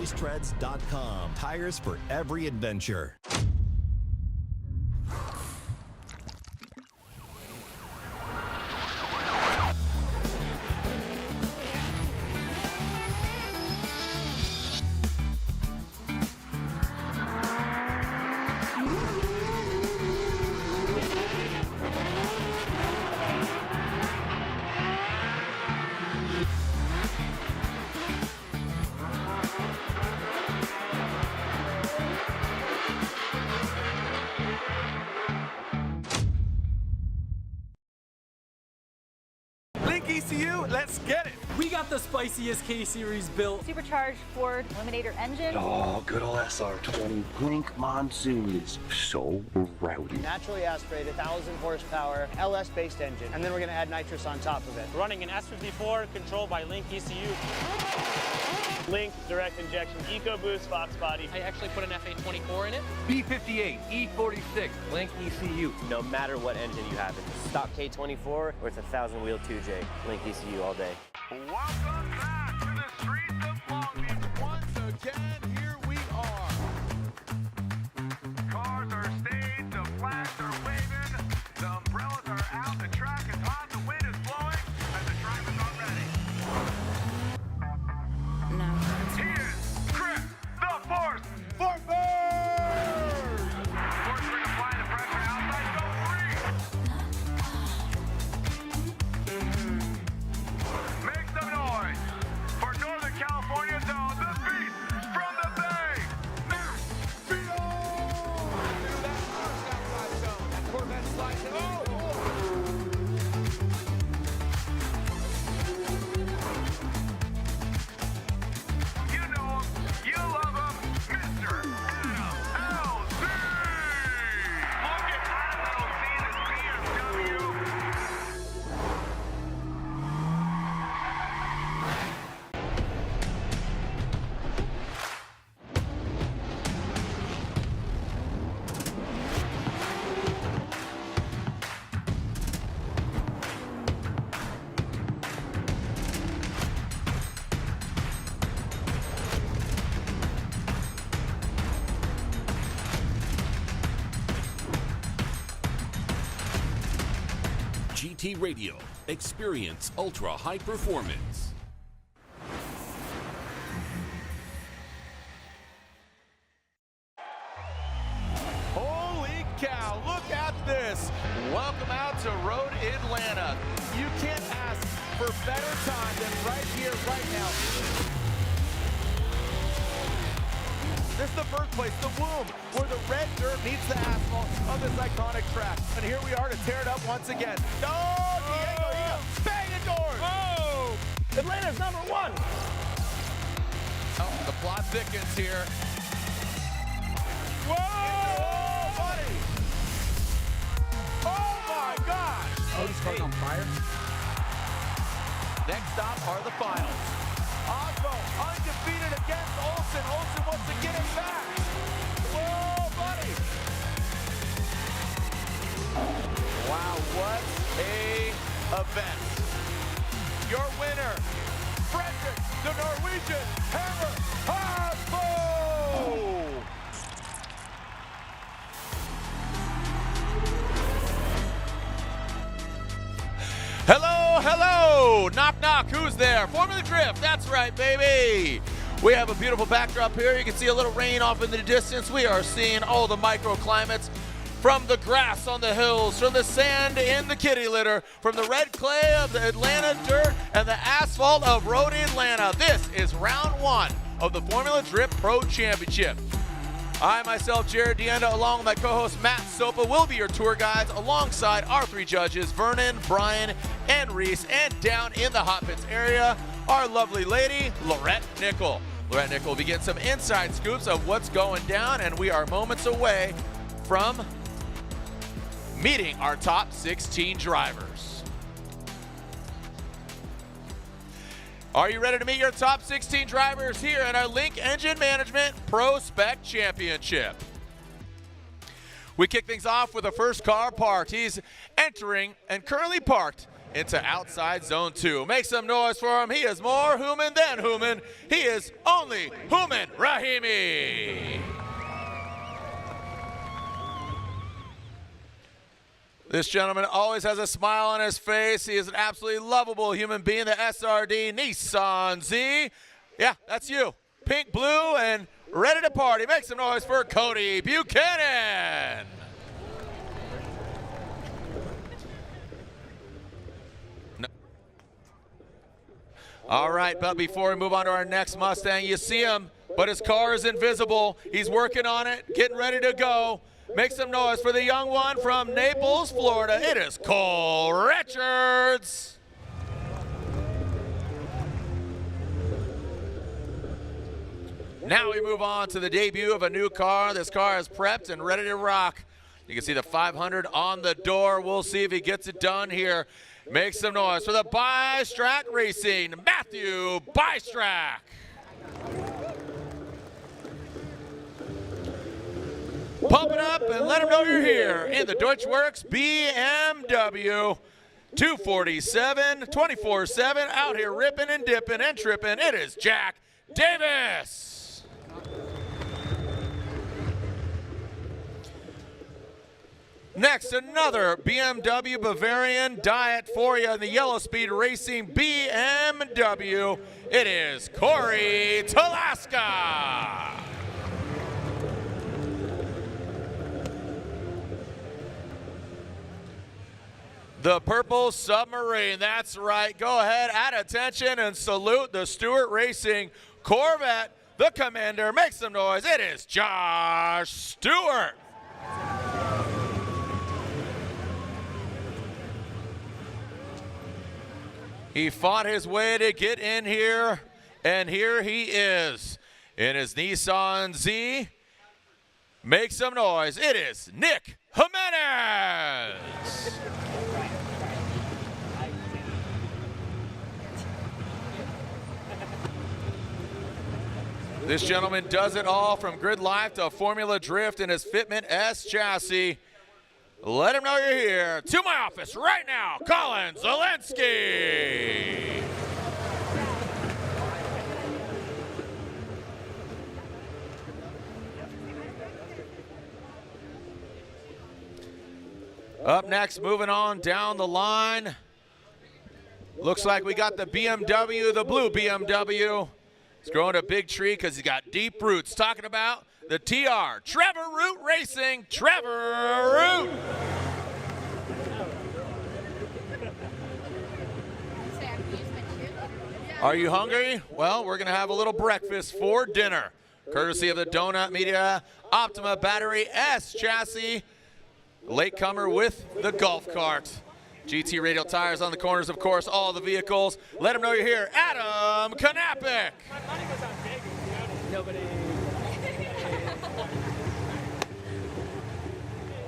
racetreads.com. Tires for every adventure. ECU, let's get it. We got the spiciest K-Series built. Supercharged Ford Eliminator engine. Oh, good old SR20. Blink monsoons. So rowdy. Naturally aspirated, 1,000 horsepower, LS-based engine. And then we're gonna add nitrous on top of it. Running an S54 controlled by Link ECU. Link direct injection EcoBoost Fox body. I actually put an FA24 in it. B58, E46, Link ECU. No matter what engine you have, it's a stock K24 or it's a 1,000-wheel 2J, Link ECU all day. Welcome back to the streets of Long Beach. Once again, here we are. Cars are staged, the flags are waving, the umbrellas are out, the track is hot, the wind is blowing, and the drivers are ready. He is Chris, the Force, Force! Force ring applying the pressure outside, go free! Make some noise for Northern California zone, the beast from the Bay, Matt Vito! Do that outside zone, that Corvette slides it. Oh! You know him, you love him, Mr. Adam LZ! Look at Adam LZ in his BMW. GT Radio. Experience ultra high performance. Holy cow, look at this. Welcome out to Road Atlanta. You can't ask for better time than right here, right now. This is the birthplace, the womb, where the red dirt meets the asphalt of this iconic track. And here we are to tear it up once again. Oh, Diego, banging doors. Oh, Atlanta's #1. Oh, the plot thickens here. Whoa, buddy. Oh my gosh. Oh, this car's on fire. Next stop are the finals. Osmo undefeated against Olsen. Olsen wants to get it back. Whoa, buddy. Wow, what a event. Your winner, Frederick, the Norwegian Hammer Osmo. Hello, hello! Knock, knock, who's there? Formula Drift, that's right, baby! We have a beautiful backdrop here. You can see a little rain off in the distance. We are seeing all the microclimates from the grass on the hills, from the sand in the kitty litter, from the red clay of the Atlanta dirt and the asphalt of Road Atlanta. This is round 1 of the Formula Drift Pro Championship. I, myself, Jared Deenda, along with my co-host Matt Sopa, will be your tour guides alongside our 3 judges, Vernon, Brian, and Reese. And down in the hot pits area, our lovely lady, Lorette Nickel. Lorette Nickel will be getting some inside scoops of what's going down, and we are moments away from meeting our top 16 drivers. Are you ready to meet your top 16 drivers here in our Link Engine Management ProSpec Championship? We kick things off with the first car parked. He's entering and currently parked into outside zone 2. Make some noise for him. He is more human than human. He is only Human Rahimi. This gentleman always has a smile on his face. He is an absolutely lovable human being, the SRD Nissan Z. Yeah, that's you. Pink, blue, and ready to party. Make some noise for Cody Buchanan. No. All right, but before we move on to our next Mustang, you see him, but his car is invisible. He's working on it, getting ready to go. Make some noise for the young one from Naples, Florida. It is Cole Richards. Now we move on to the debut of a new car. This car is prepped and ready to rock. You can see the 500 on the door. We'll see if he gets it done here. Make some noise for the Bystrack Racing, Matthew Bystrack. Pump it up and let them know you're here in the Deutschwerks BMW 247, 24/7, out here ripping and dipping and tripping. It is Jack Davis. Next, another BMW Bavarian Diet for you in the Yellow Speed Racing BMW. It is Corey Talaska. The Purple Submarine, that's right. Go ahead, add attention, and salute the Stewart Racing Corvette. The commander, make some noise. It is Josh Stewart. He fought his way to get in here, and here he is in his Nissan Z. Make some noise. It is Nick Jimenez. This gentleman does it all from grid life to Formula Drift in his Fitment S chassis. Let him know you're here. To my office right now, Colin Zelensky. Up next, moving on down the line. Looks like we got the BMW, the blue BMW. It's growing a big tree because he's got deep roots. Talking about the TR, Trevor Root Racing, Trevor Root. Are you hungry? Well, we're gonna have a little breakfast for dinner. Courtesy of the Donut Media Optima Battery S chassis. Latecomer with the golf cart. GT radial tires on the corners, of course, all the vehicles. Let them know you're here. Adam Knapik.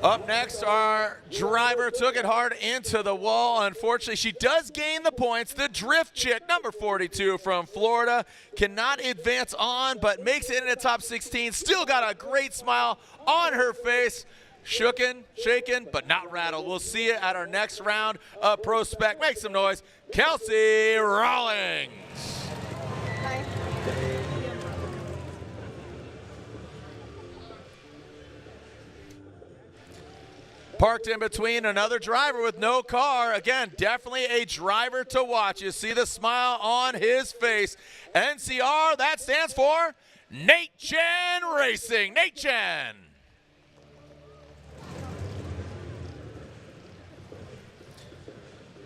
Up next, our driver took it hard into the wall. Unfortunately, she does gain the points. The drift chick, number 42 from Florida, cannot advance on, but makes it in the top 16. Still got a great smile on her face. Shooken, shaken, but not rattled. We'll see it at our next round of PROSPEC. Make some noise. Kelsey Rawlings. Hi. Parked in between another driver with no car. Again, definitely a driver to watch. You see the smile on his face. NCR, that stands for Nate Chen Racing. Nate Chen.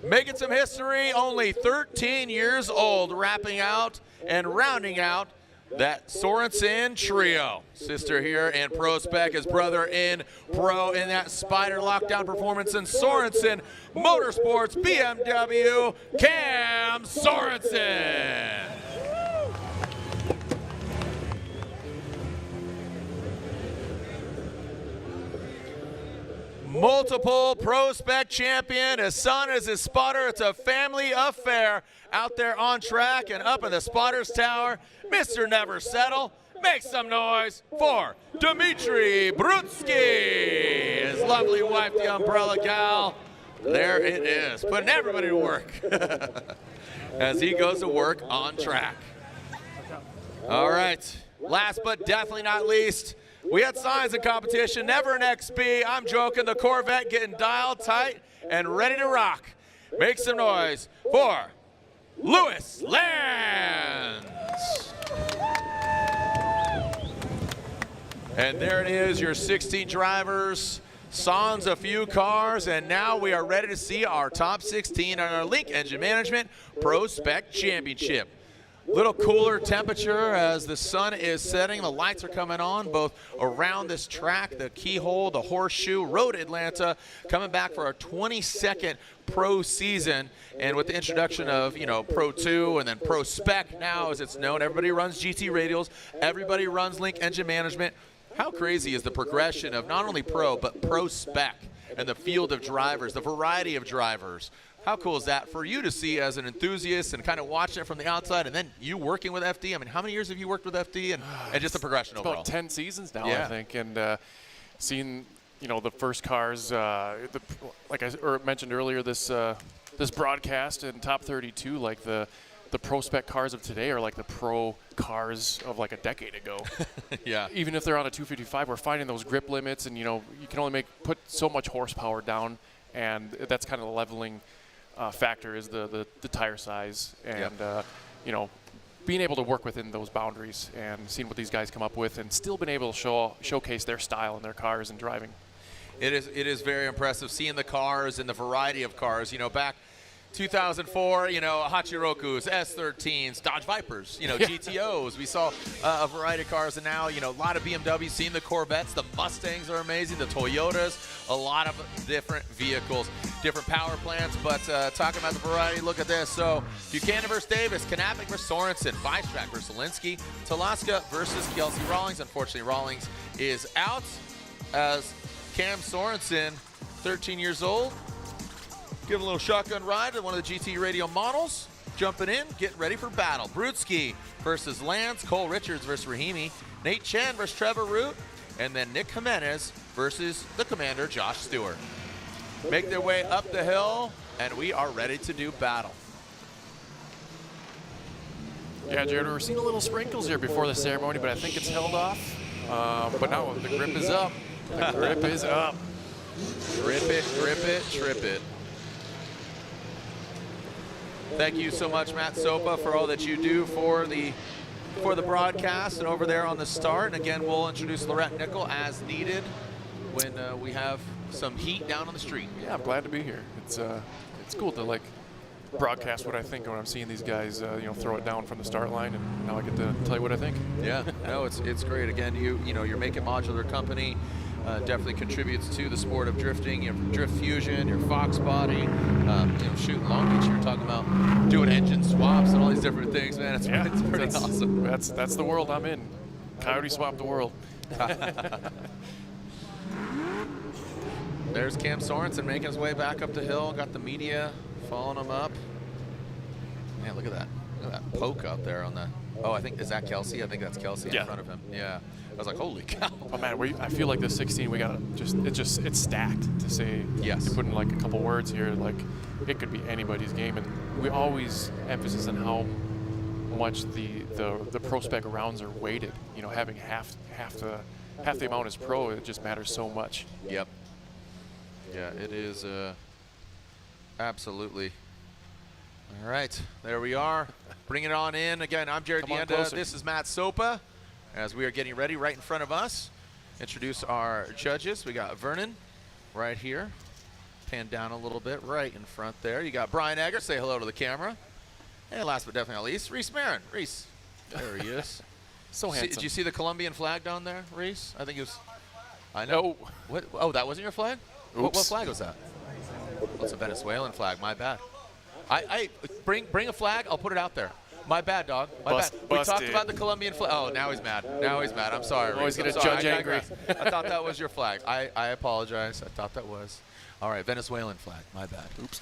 Making some history, only 13 years old, wrapping out and rounding out that Sorensen trio. Sister here in PROSPEC, his brother in Pro in that Spider Lockdown performance in Sorensen Motorsports BMW, Cam Sorensen. Multiple PROSPEC champion. His son is his spotter. It's a family affair out there on track and up in the spotter's tower. Mr. Never Settle, Make some noise for Dmitry Brutsky. His lovely wife, the umbrella gal. There it is, putting everybody to work as he goes to work on track. All right, last but definitely not least, we had signs in competition, never an XB. I'm joking, the Corvette getting dialed tight and ready to rock. Make some noise for Lewis Lands. And there it is, your 16 drivers, sans a few cars, and now we are ready to see our top 16 on our Link Engine Management ProSpec Championship. Little cooler temperature as the sun is setting. The lights are coming on both around this track, the Keyhole, the Horseshoe, Road Atlanta, coming back for our 22nd pro season. And with the introduction of, you know, Pro 2 and then ProSpec now, as it's known, everybody runs GT radials, everybody runs Link Engine Management. How crazy is the progression of not only Pro, but ProSpec and the field of drivers, the variety of drivers? How cool is that for you to see as an enthusiast and kind of watching it from the outside, and then you working with FD? I mean, how many years have you worked with FD and just the progression overall? About 10 seasons now, yeah. I think, and seeing, you know, the first cars, like I mentioned earlier, this broadcast in Top 32, like the ProSpec cars of today are like the pro cars of like a decade ago. Yeah. Even if they're on a 255, we're finding those grip limits, and you know, you can only put so much horsepower down, and that's kind of the leveling factor is the tire size, and you know, being able to work within those boundaries and seeing what these guys come up with, and still been able to showcase their style in their cars and driving. It is very impressive seeing the cars and the variety of cars. You know, back 2004, you know, Hachirokus, S13s, Dodge Vipers, you know, GTOs. We saw a variety of cars, and now, you know, a lot of BMWs, seeing the Corvettes, the Mustangs are amazing, the Toyotas, a lot of different vehicles, different power plants. But talking about the variety, look at this. So Buchanan versus Davis, Knappich versus Sorensen, Weisstrack versus Zielinski, Talaska versus Kelsey Rawlings. Unfortunately, Rawlings is out as Cam Sorensen, 13 years old, give a little shotgun ride to one of the GT radio models. Jumping in, getting ready for battle. Brutsky versus Lance, Cole Richards versus Rahimi, Nate Chen versus Trevor Root, and then Nick Jimenez versus the commander, Josh Stewart. Make their way up the hill, and we are ready to do battle. Yeah, Jared, we were seeing a little sprinkles here before the ceremony, but I think it's held off. But now the grip is up. The grip is up. Grip it, grip it, trip it. Thank you so much, Matt Sopa, for all that you do for the broadcast and over there on the start. And again, we'll introduce Lorette Nickel as needed when we have some heat down on the street. Yeah, I'm glad to be here. It's cool to like broadcast what I think when I'm seeing these guys, you know, throw it down from the start line, and now I get to tell you what I think. Yeah, no, it's great. Again, you know, your Make It Modular company definitely contributes to the sport of drifting. You have Drift Fusion, your Fox Body, you know, shooting Long Beach. You're talking about doing engine swaps and all these different things, man. It's pretty awesome. That's the world I'm in. Coyote swap the world. There's Cam Sorensen making his way back up the hill. Got the media following him up. Man, look at that. Look at that poke out there on the. Oh, I think, is that Kelsey? I think that's Kelsey in front of him. Yeah. I was like, holy cow. Oh man, I feel like the 16, we gotta it's stacked to say. Yes. You put in like a couple words here, like it could be anybody's game, and we always emphasize on how much the ProSpec rounds are weighted. You know, having half the amount as pro, it just matters so much. Yep. Yeah, it is absolutely. All right, there we are. Bring it on in. Again, I'm Jared Dienda. This is Matt Sopa. As we are getting ready right in front of us, introduce our judges. We got Vernon right here. Pan down a little bit right in front there. You got Brian Egger. Say hello to the camera. And last but definitely not least, Reese Marin. Reese, there he is. So handsome. Did you see the Colombian flag down there, Reese? I think it was. I know. What? Oh, that wasn't your flag? What flag was that? Oh, it's a Venezuelan flag. My bad. I bring a flag. I'll put it out there. My bad, dog. My bad. We talked about the Colombian flag. Oh, now he's mad. Now he's mad. I'm sorry. Always get a judge angry. I thought that was your flag. I apologize. I thought that was. All right, Venezuelan flag. My bad. Oops.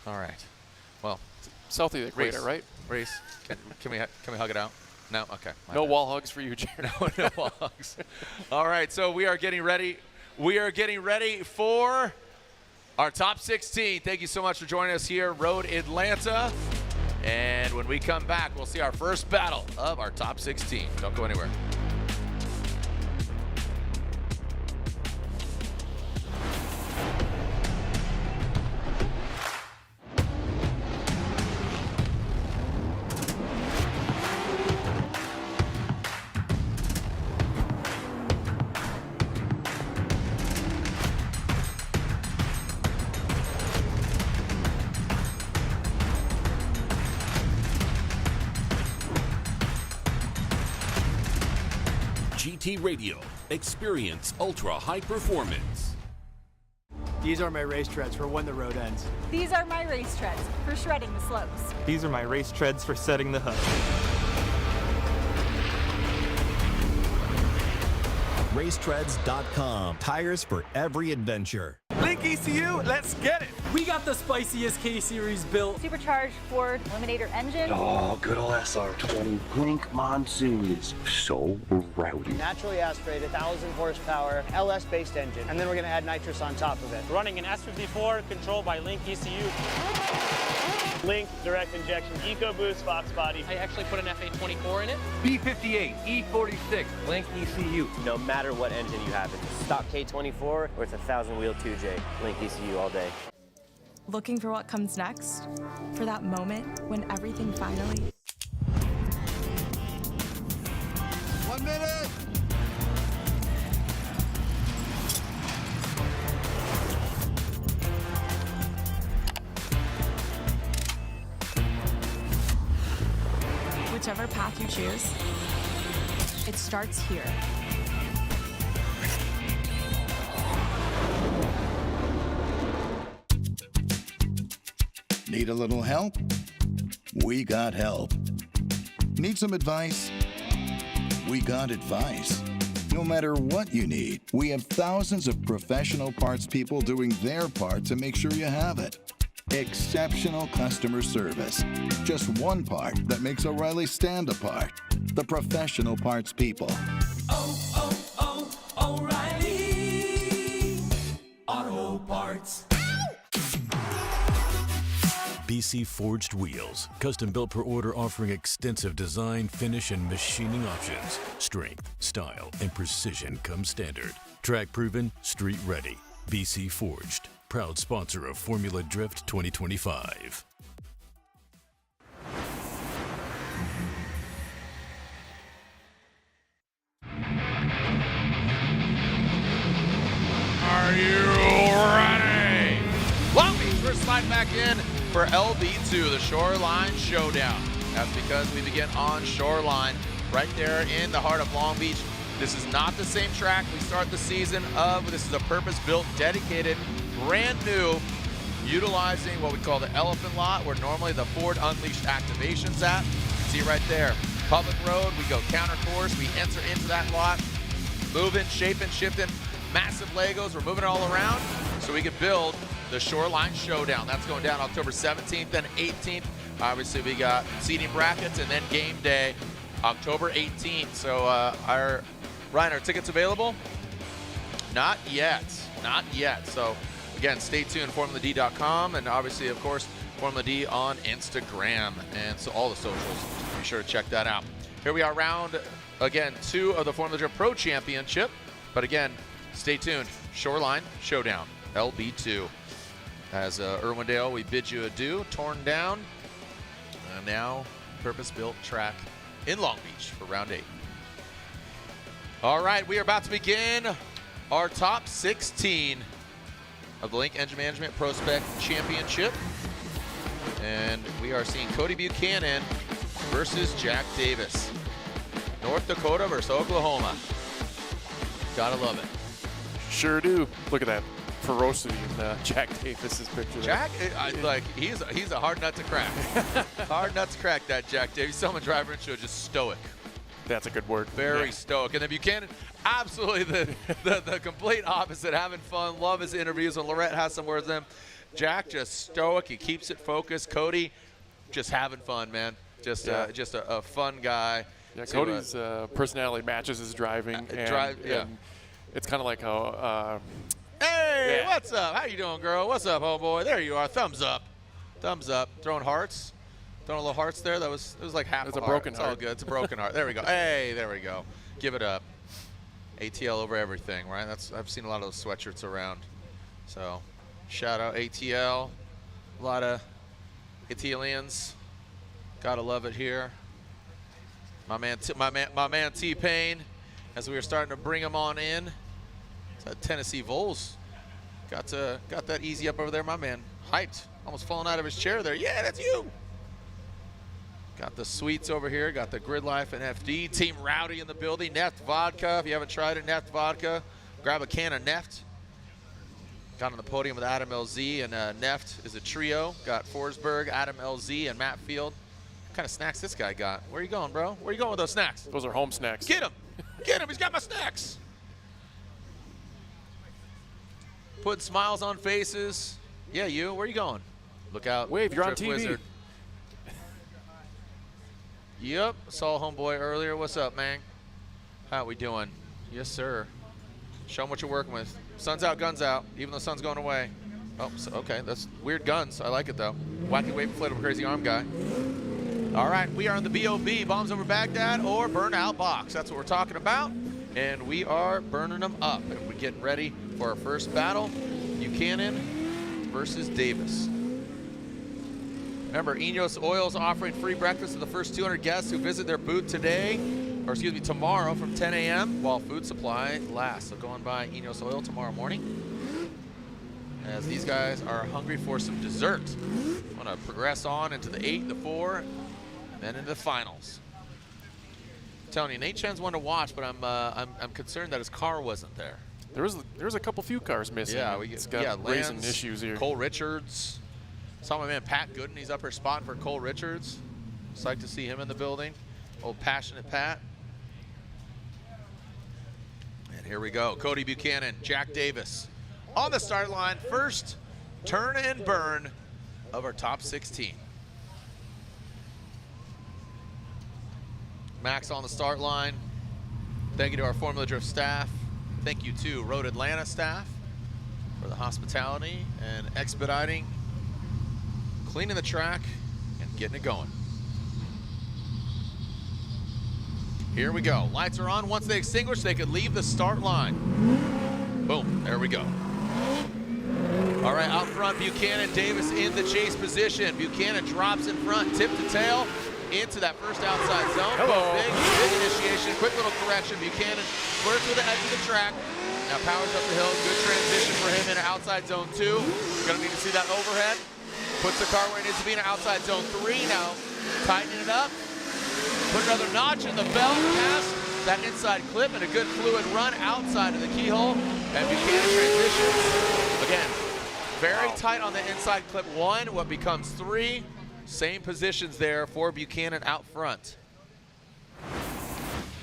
All right. Well, south of the equator, right? Reese, can we hug it out? No? Okay. No wall hugs for you, Jared. No wall hugs. All right, so we are getting ready. We are getting ready for our top 16. Thank you so much for joining us here, Road Atlanta. And when we come back, we'll see our first battle of our top 16. Don't go anywhere. GT Radio. Experience ultra high performance. These are my race treads for when the road ends. These are my race treads for shredding the slopes. These are my race treads for setting the hook. Racetreads.com. Tires for every adventure. Link ECU, let's get it! We got the spiciest K-Series built. Supercharged Ford Eliminator engine. Oh, good old SR20 Blink monsoons. So rowdy. Naturally aspirated, 1,000 horsepower, LS-based engine. And then we're going to add nitrous on top of it. Running an S54 controlled by Link ECU. Link direct injection EcoBoost Fox body. I actually put an FA24 in it. B58, E46, Link ECU. No matter what engine you have, it's stock K24 or it's a 1,000 wheel 2J. Link ECU all day. Looking for what comes next? For that moment when everything finally... 1 minute! Whichever path you choose, it starts here. Need a little help? We got help. Need some advice? We got advice. No matter what you need, we have thousands of professional parts people doing their part to make sure you have it. Exceptional customer service. Just one part that makes O'Reilly stand apart. The professional parts people. O'Reilly Auto Parts. BC Forged Wheels. Custom built per order, offering extensive design, finish, and machining options. Strength, style, and precision come standard. Track proven, street ready. BC Forged. Proud sponsor of Formula Drift 2025. Are you ready? Long Beach, we're sliding back in for LB2, the Shoreline Showdown. That's because we begin on Shoreline, right there in the heart of Long Beach. This is not the same track we start the season of. This is a purpose-built, dedicated, brand new, utilizing what we call the elephant lot, where normally the Ford Unleashed activation's at. You can see right there, public road, we go counter course, we enter into that lot, moving, shaping, shifting, massive Legos, we're moving it all around so we can build the Shoreline Showdown. That's going down October 17th and 18th. Obviously, we got seating brackets and then game day, October 18th. So Ryan, are tickets available? Not yet, not yet. So again, stay tuned, FormulaD.com, and obviously, of course, Formula D on Instagram, and so all the socials. Be sure to check that out. Here we are, round, again, 2 of the Formula Drift Pro Championship. But again, stay tuned, Shoreline Showdown, LB2. As Irwindale, we bid you adieu, torn down, and now purpose-built track in Long Beach for round 8. All right, we are about to begin our top 16 of the Link Engine Management ProSpec Championship. And we are seeing Cody Buchanan versus Jack Davis. North Dakota versus Oklahoma. Gotta love it. Sure do. Look at that ferocity in Jack Davis's picture. Jack, he's a hard nut to crack. Hard nut to crack, that Jack Davis. Someone driver and show, just stoic. That's a good word. Very stoic. And then Buchanan, absolutely the complete opposite. Having fun, love his interviews. And Lorette has some words with him. Jack just stoic. He keeps it focused. Cody, just having fun, man. Just a fun guy. Yeah, Cody's personality matches his driving. And it's kind of like how. Hey, what's up? How you doing, girl? What's up, homeboy? There you are. Thumbs up. Thumbs up. Throwing hearts. Throwing a little hearts there. It was like half it's a a heart. broken It's heart. all good. It's a broken heart. There we go. Hey, there we go. Give it up. ATL over everything, right? I've seen a lot of those sweatshirts around. So, shout out ATL. A lot of Italians. Gotta love it here. My man T-Pain, as we were starting to bring him on in. Tennessee Vols got that easy up over there, my man. Hyped, almost falling out of his chair there. Yeah, that's you. Got the sweets over here. Got the Grid Life and FD. Team Rowdy in the building. Neft Vodka. If you haven't tried it, Neft Vodka, grab a can of Neft. Got on the podium with Adam LZ, and Neft is a trio. Got Forsberg, Adam LZ, and Matt Field. What kind of snacks this guy got? Where you going, bro? Where you going with those snacks? Those are home snacks. Get him. Get him. He's got my snacks. Putting smiles on faces. Yeah, you. Where you going? Look out. Wave, you're on Drift TV. Wizard. Yep. Saw homeboy earlier. What's up, man? How we doing? Yes, sir. Show him what you're working with. Sun's out, guns out. Even though the sun's going away. Oh, so, okay. That's weird guns. I like it, though. Wacky wave inflatable crazy arm guy. All right. We are in the BOB, Bombs Over Baghdad, or Burnout Box. That's what we're talking about. And we are burning them up. And we're getting ready for our first battle. Buchanan versus Davis. Remember, Enos Oil's offering free breakfast to the first 200 guests who visit their booth tomorrow from 10 a.m. while food supply lasts. So go on by Enos Oil tomorrow morning, as these guys are hungry for some dessert. Want to progress on into the 8, the 4, and then into the finals. I'm telling you, Nate Chen's one to watch, but I'm concerned that his car wasn't there. There was a few cars missing. Yeah, it's got racing issues here. Cole Richards. Saw my man Pat Gooden. He's up here spotting for Cole Richards. Psyched to see him in the building. Old passionate Pat. And here we go. Cody Buchanan, Jack Davis on the start line. First turn and burn of our top 16. Max on the start line. Thank you to our Formula Drift staff. Thank you to Road Atlanta staff for the hospitality and expediting, cleaning the track, and getting it going. Here we go. Lights are on. Once they extinguish, they could leave the start line. Boom. There we go. All right, out front, Buchanan, Davis in the chase position. Buchanan drops in front, tip to tail, into that first outside zone. Hello. Big initiation, quick little correction. Buchanan flirts with the edge of the track. Now powers up the hill. Good transition for him into outside zone 2. Gonna need to see that overhead. Puts the car where it needs to be in outside zone 3. Now tightening it up. Put another notch in the belt, past that inside clip, and a good fluid run outside of the keyhole. And Buchanan transitions. Again, very tight on the inside clip 1, what becomes 3. Same positions there for Buchanan out front.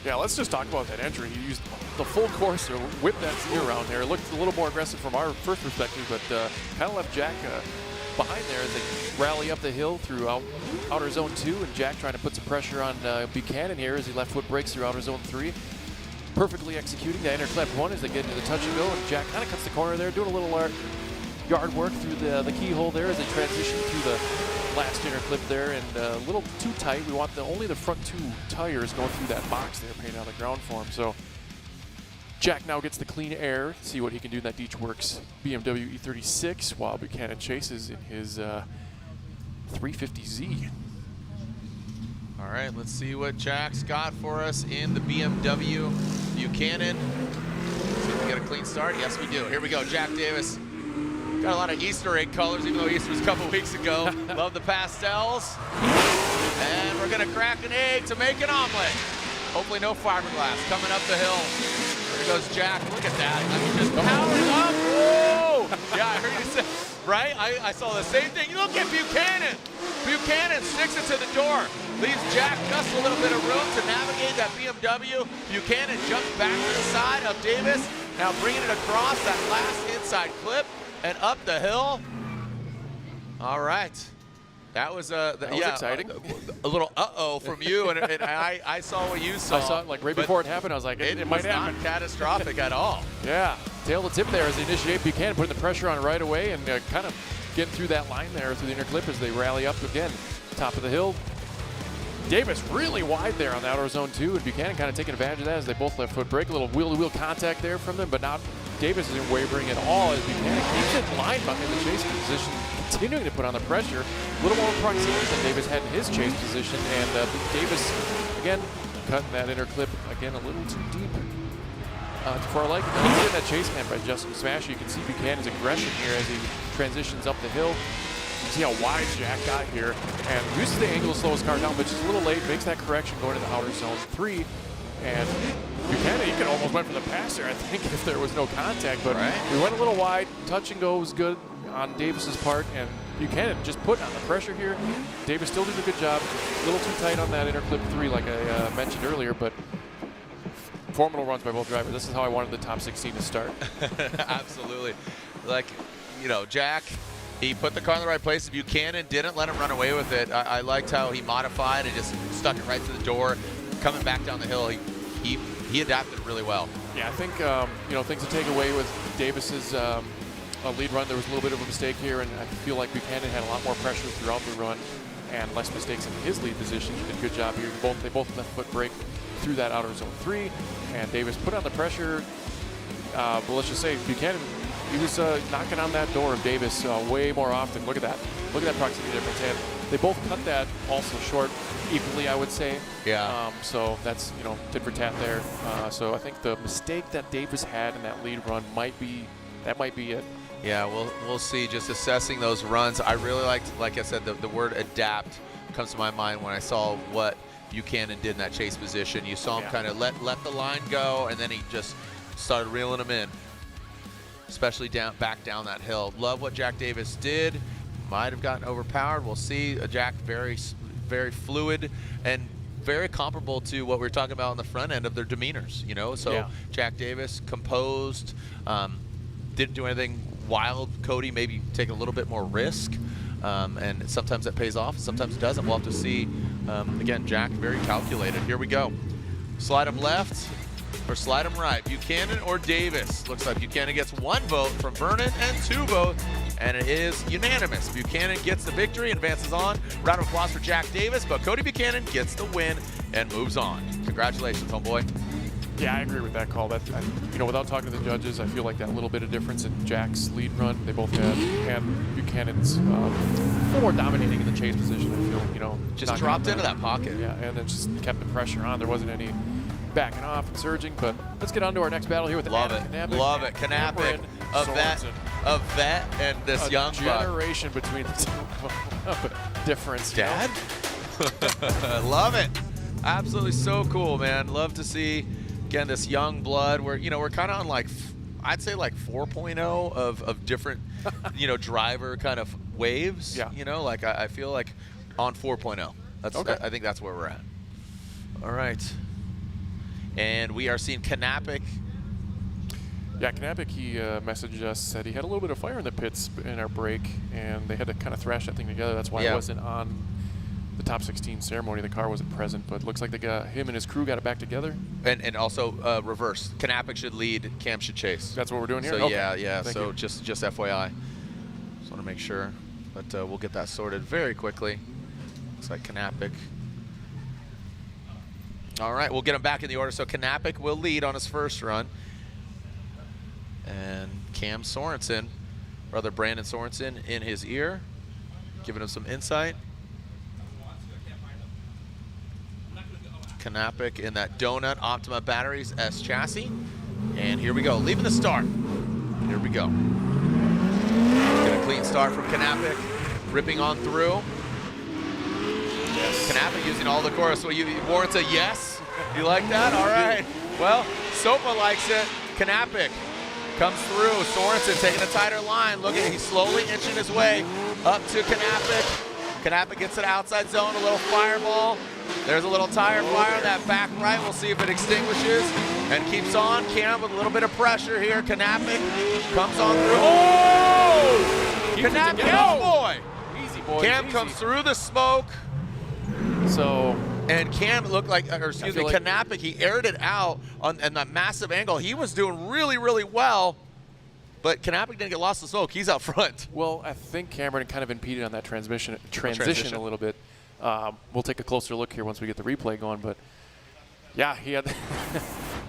Yeah, let's just talk about that entry. He used the full course to whip that Z around there. It looked a little more aggressive from our first perspective, but kind of left Jack behind there as they rally up the hill through outer zone 2, and Jack trying to put some pressure on Buchanan here as he left foot brakes through outer zone 3. Perfectly executing that inner clip 1 as they get into the touch and go, and Jack kind of cuts the corner there, doing a little yard work through the keyhole there as they transition through the last inner clip there, and a little too tight. We want only the front 2 tires going through that box there, painted on the ground for him. So Jack now gets the clean air, see what he can do in that Deechworks BMW E36 while Buchanan chases in his 350Z. All right, let's see what Jack's got for us in the BMW Buchanan. See if we get a clean start. Yes, we do. Here we go, Jack Davis. Got a lot of Easter egg colors, even though Easter was a couple weeks ago. Love the pastels. And we're gonna crack an egg to make an omelet. Hopefully no fiberglass coming up the hill. There goes Jack, look at that. I mean, just powering up. Whoa! Yeah, I heard you say, right? I saw the same thing. Look at Buchanan. Buchanan sticks it to the door. Leaves Jack just a little bit of room to navigate that BMW. Buchanan jumps back to the side of Davis. Now bringing it across that last inside clip and up the hill. All right. That was exciting. A little uh-oh from you, and I saw what you saw. I saw it like right before it happened. I was like, it might happen. Not catastrophic at all. Yeah, tail to tip there as they initiate. Buchanan putting the pressure on right away and kind of getting through that line there through the inner clip as they rally up again. Top of the hill. Davis really wide there on the outer zone too, and Buchanan kind of taking advantage of that as they both left foot brake. A little wheel-to-wheel contact there from them, but not Davis isn't wavering at all as Buchanan keeps it in line behind the chase position, continuing to put on the pressure. A little more proximity than Davis had in his chase position, and Davis, again, cutting that inner clip, again, a little too deep. For our liking, he's getting that chase cam by Justin Smash. You can see Buchanan's aggression here as he transitions up the hill. You see how wide Jack got here, and uses the angle to slow his car down, but just a little late, makes that correction going to the outer zone 3. And Buchanan, he could almost went for the pass there, I think, if there was no contact, but we went a little wide. Touch and go was good on Davis's part, and Buchanan just putting on the pressure here. Davis still did a good job. A little too tight on that inner clip 3, like I mentioned earlier, but formidable runs by both drivers. This is how I wanted the top 16 to start. Absolutely. Like, you know, Jack, he put the car in the right place. Buchanan didn't let him run away with it. I liked how he modified and just stuck it right to the door. Coming back down the hill, he adapted really well. Yeah, I think you know, things to take away with Davis's lead run. There was a little bit of a mistake here, and I feel like Buchanan had a lot more pressure throughout the run and less mistakes in his lead position. He did a good job here. They both left foot brake through that outer zone 3, and Davis put on the pressure. But let's just say Buchanan, he was knocking on that door of Davis way more often. Look at that. Look at that proximity difference. And they both cut that also short equally, I would say. Yeah. So that's, you know, tit for tat there. So I think the mistake that Davis had in that lead run might be it. Yeah, we'll see. Just assessing those runs. I really liked, like I said, the word adapt comes to my mind when I saw what Buchanan did in that chase position. You saw him kind of let the line go, and then he just started reeling them in, especially back down that hill. Love what Jack Davis did. Might have gotten overpowered. We'll see. Jack very fluid and very comparable to what we were talking about on the front end of their demeanors. You know, so Jack Davis composed, didn't do anything wild. Cody maybe taking a little bit more risk, and sometimes that pays off, sometimes it doesn't. We'll have to see. Again, Jack very calculated. Here we go. Slide him left or slide him right. Buchanan or Davis. Looks like Buchanan gets 1 vote from Vernon and 2 votes, and it is unanimous. Buchanan gets the victory and advances on. Round of applause for Jack Davis, but Cody Buchanan gets the win and moves on. Congratulations, homeboy. Yeah, I agree with that call. That, you know, without talking to the judges, I feel like that little bit of difference in Jack's lead run they both had, and Buchanan's a little more dominating in the chase position. I feel, you know, just dropped into that pocket. Yeah, and then just kept the pressure on. There wasn't any backing off and surging. But let's get on to our next battle here with Knappich. Love it. Knappich, a vet, and this young generation between the two. Difference. Dad. Love it. Absolutely so cool, man. Love to see. Again, this young blood, we're kind of on like, I'd say like 4.0 of different, driver kind of waves. Yeah. Like I feel like on 4.0. That's okay. I think that's where we're at. All right. And we are seeing Knappich. Yeah, Knappich, he messaged us, said he had a little bit of fire in the pits in our break, and they had to kind of thrash that thing together. That's why it wasn't on the top 16 ceremony. The car wasn't present, but it looks like him and his crew got it back together. And also reverse. Knappich should lead, Cam should chase. That's what we're doing here? So okay. yeah. Thank so you. just FYI. Just want to make sure. But we'll get that sorted very quickly. Looks like Knappich. All right, we'll get him back in the order. So Knappich will lead on his first run. And Cam Sorensen, brother Brandon Sorensen, in his ear, giving him some insight. Knappich in that Donut Optima Batteries S chassis. And here we go, leaving the start. Here we go. Get a clean start from Knappich, ripping on through. Yes. Knappich using all the chorus. So you warrants a yes? You like that? All right. Well, Sopa likes it. Knappich comes through. Sorensen taking a tighter line. Look at, he's slowly inching his way up to Knappich. Knappich gets to the outside zone, a little fireball. There's a little tire fire on that back right. We'll see if it extinguishes and keeps on. Cam with a little bit of pressure here. Knappich comes on through. Oh! Knappich, oh boy! Easy boys. Cam Easy. comes through the smoke. So. And Cam looked like, or excuse me, like Knappich, he aired it out on that massive angle. He was doing really, really well, but Knappich didn't get lost in smoke. He's out front. Well, I think Cameron kind of impeded on that transition a little bit. We'll take a closer look here once we get the replay going, but yeah, he had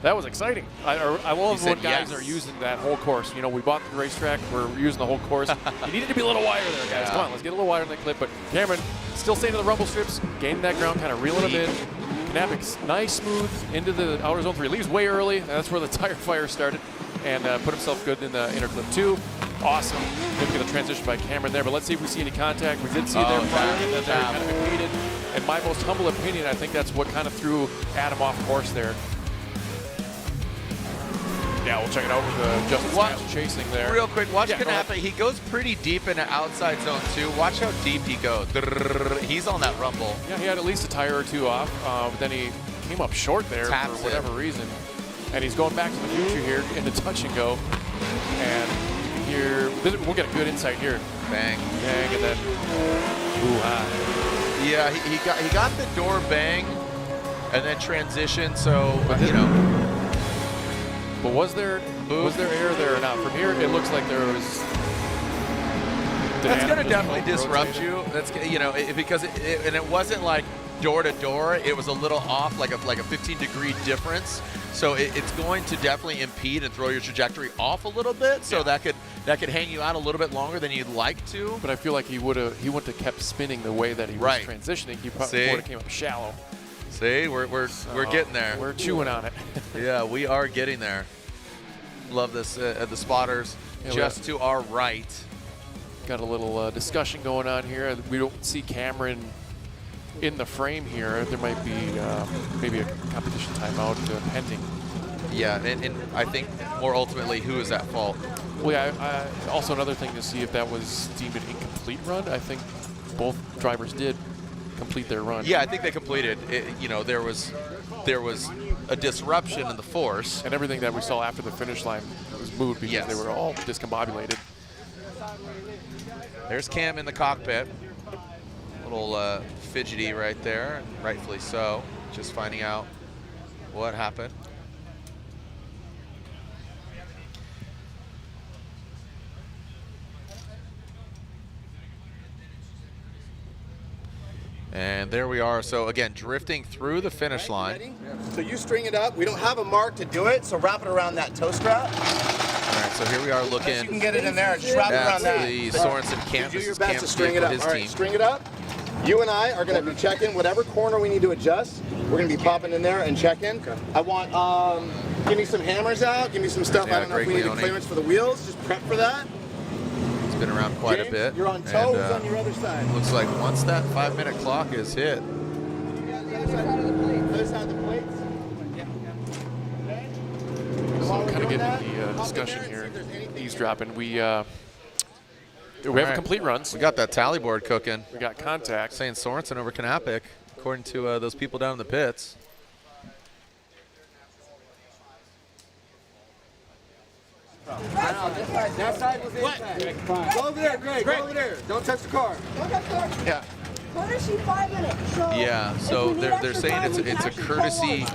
that was exciting. I love when guys are using that whole course. You know, we bought the racetrack, we're using the whole course. You needed to be a little wider there, guys. Come on, let's get a little wider in that clip. But Cameron still staying to the rumble strips, gaining that ground, kind of reeling him in. Knappich's nice, smooth into the outer zone 3. Leaves way early. That's where the tire fire started, and put himself good in the inner clip 2. Awesome. Look at the transition by Cameron there, but let's see if we see any contact. We did see there prior, and then they're kind of impeded. In my most humble opinion, I think that's what kind of threw Adam off course there. Yeah, we'll check it out with Justin Smash chasing there. Real quick, watch Knappich. He goes pretty deep into outside zone 2. Watch how deep he goes. He's on that rumble. Yeah, he had at least a tire or 2 off, but then he came up short there for whatever reason. And he's going back to the future here into touch and go. And you can hear, we'll get a good insight here. Bang. Bang, and then, yeah, he got the door bang and then transition, so, you know. But was there air there or not? From here, it looks like there was. That's going to definitely disrupt you. That's, you know, because it wasn't like door to door. It was a little off, like a 15-degree difference. So it's going to definitely impede and throw your trajectory off a little bit. So that could hang you out a little bit longer than you'd like to. But I feel like he wouldn't have kept spinning the way that he was transitioning. He probably would have came up shallow. See, we're getting there. We're chewing on it. Yeah, we are getting there. Love this. The spotters just to our right. Got a little discussion going on here. We don't see Cameron in the frame here. There might be maybe a competition timeout pending. Yeah, and I think more ultimately, who is at fault? Well, yeah. Also, another thing to see if that was deemed an incomplete run. I think both drivers did complete their run. Yeah, I think they completed. You know, there was a disruption in the force, and everything that we saw after the finish line was moved because they were all discombobulated. There's Cam in the cockpit. A little fidgety right there, rightfully so. Just finding out what happened. And there we are. So again, drifting through the finish line. So you string it up. We don't have a mark to do it, so wrap it around that toe strap. All right, so here we are looking. You can get it in there. Just wrap it around that. The Sorensen campus. Do your best to string it up. All right, string it up. You and I are going to be checking whatever corner we need to adjust. We're going to be popping in there and checking. I want, give me some hammers out. Give me some stuff. I don't know if we need a clearance for the wheels. Just prep for that. Been around quite a bit. You're on toes on your other side. Looks like once that 5-minute clock is hit. Other side of the plates. So kind of getting the discussion here, eavesdropping. We have complete runs. We got that tally board cooking. We got contact. Saying Sorensen over Knappich, according to those people down in the pits. That side was inside. Go over there, Greg. Go over there. Don't touch the car. Don't touch the car. Yeah. Courtesy 5 minutes. So yeah. So they're saying it's a courtesy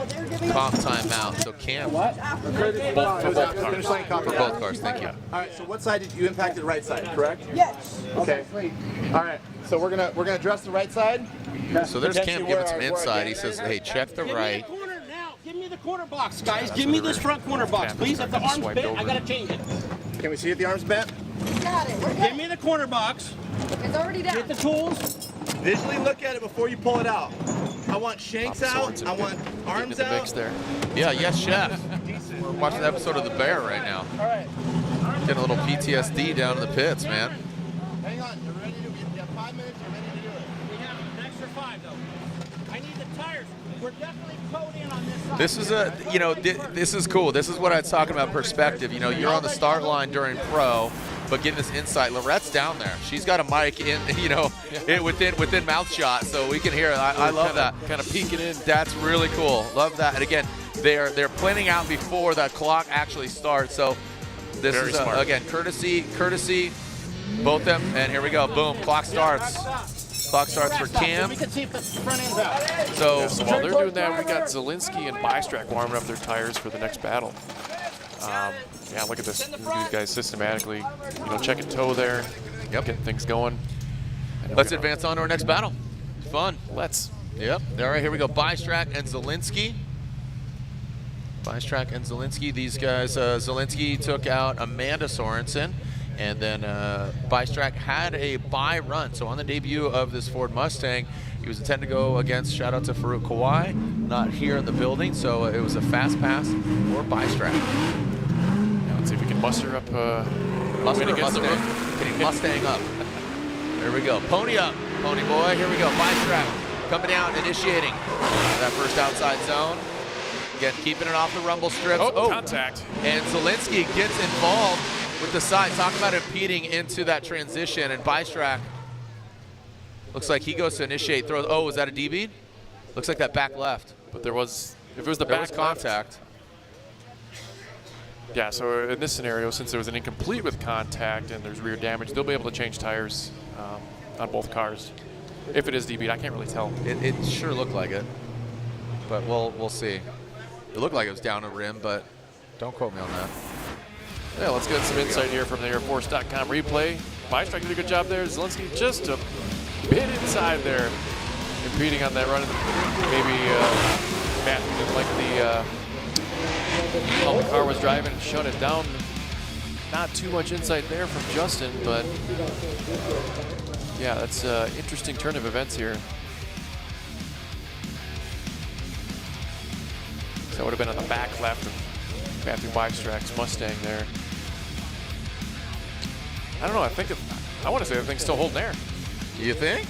comp timeout. So Cam. What? For both cars. Thank you. All right. So what side did you impact? The right side, correct? Yes. Okay. All right. So we're gonna address the right side. So there's Cam giving some insight. He says, "Hey, check the right." Give me the corner box, guys. Give me this front corner box, please. If the arm's bent, I gotta change it. Can we see if the arm's bent? Got it. Give me the corner box. It's already down. Get the tools. Visually look at it before you pull it out. I want shanks out. I want arms out. Mix there. Yeah, yes, chef. We're watching an episode of The Bear right now. All right. Getting a little PTSD down in the pits, man. Hang on. You're ready to. We have 5 minutes. You're ready to do it. We have an extra 5 though. I need the tires. We're definitely towed in on this side. This is you know, this is cool. This is what I was talking about, perspective. You know, you're on the start line during pro, but getting this insight. Lorette's down there. She's got a mic in, you know, within mouth shot, so we can hear it. I love that. Kind of peeking in. That's really cool. Love that. And again, they're planning out before the clock actually starts. So this is again courtesy Both them, and here we go. Boom, clock starts. Clock starts for Cam. We can see if the front end's out. So, So while they're doing that, we got Zielinski and Bystrack warming up their tires for the next battle. Yeah, look at this. These guys systematically, checking toe there, getting things going. Let's advance on to our next battle. Fun. Let's. Yep. All right, here we go. Bystrack and Zielinski. Bystrack and Zielinski. These guys, Zielinski took out Amanda Sorensen, and then Bystrack had a bye run. So on the debut of this Ford Mustang, he was intended to go against, shout out to Farouk Kawai, not here in the building, so it was a fast pass for Bystrack. Yeah, let's see if we can muster up Muster or Mustang? Getting Mustang up. There we go. Pony up, pony boy. Here we go. Bystrack coming down, initiating that first outside zone. Again, keeping it off the rumble strips. Oh, contact. And Zielinski gets involved with the side. Talk about impeding into that transition. And Bystrack looks like he goes to initiate throws. Oh, was that a D-bead? Looks like that back left. But there was, if it was the there back was contact. Yeah, so in this scenario, since there was an incomplete with contact and there's rear damage, they'll be able to change tires on both cars. If it is D-bead, I can't really tell. It sure looked like it, but we'll see. It looked like it was down a rim, but don't quote me on that. Yeah, let's get some insight here from the airforce.com replay. Bystrack did a good job there. Zielinski just a bit inside there, impeding on that run. Maybe Matthew didn't like how the car was driving and shut it down. Not too much insight there from Justin, but yeah, that's an interesting turn of events here. So that would have been on the back left of Matthew Bystrack's Mustang there. I don't know, I want to say the thing's still holding air. You think?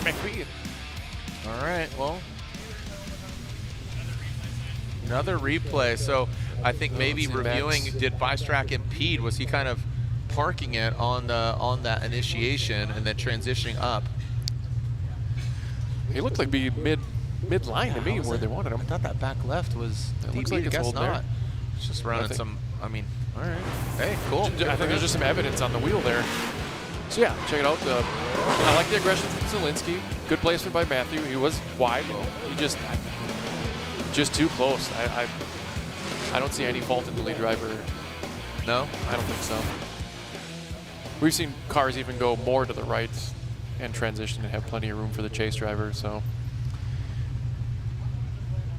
Maybe. All right, well. Another replay. So I think maybe reviewing, did Bystrack impede? Was he kind of parking it on that initiation and then transitioning up? He looked like be mid-line to me where they wanted him. I thought that back left was looks like it's holding not. there. It's just running some, I mean, all right. Hey, cool. I think there's just some evidence on the wheel there. So yeah, check it out. I like the aggression from Zielinski. Good placement by Matthew. He was wide. He just too close. I don't see any fault in the lead driver. No? I don't think so. We've seen cars even go more to the right and transition and have plenty of room for the chase driver. So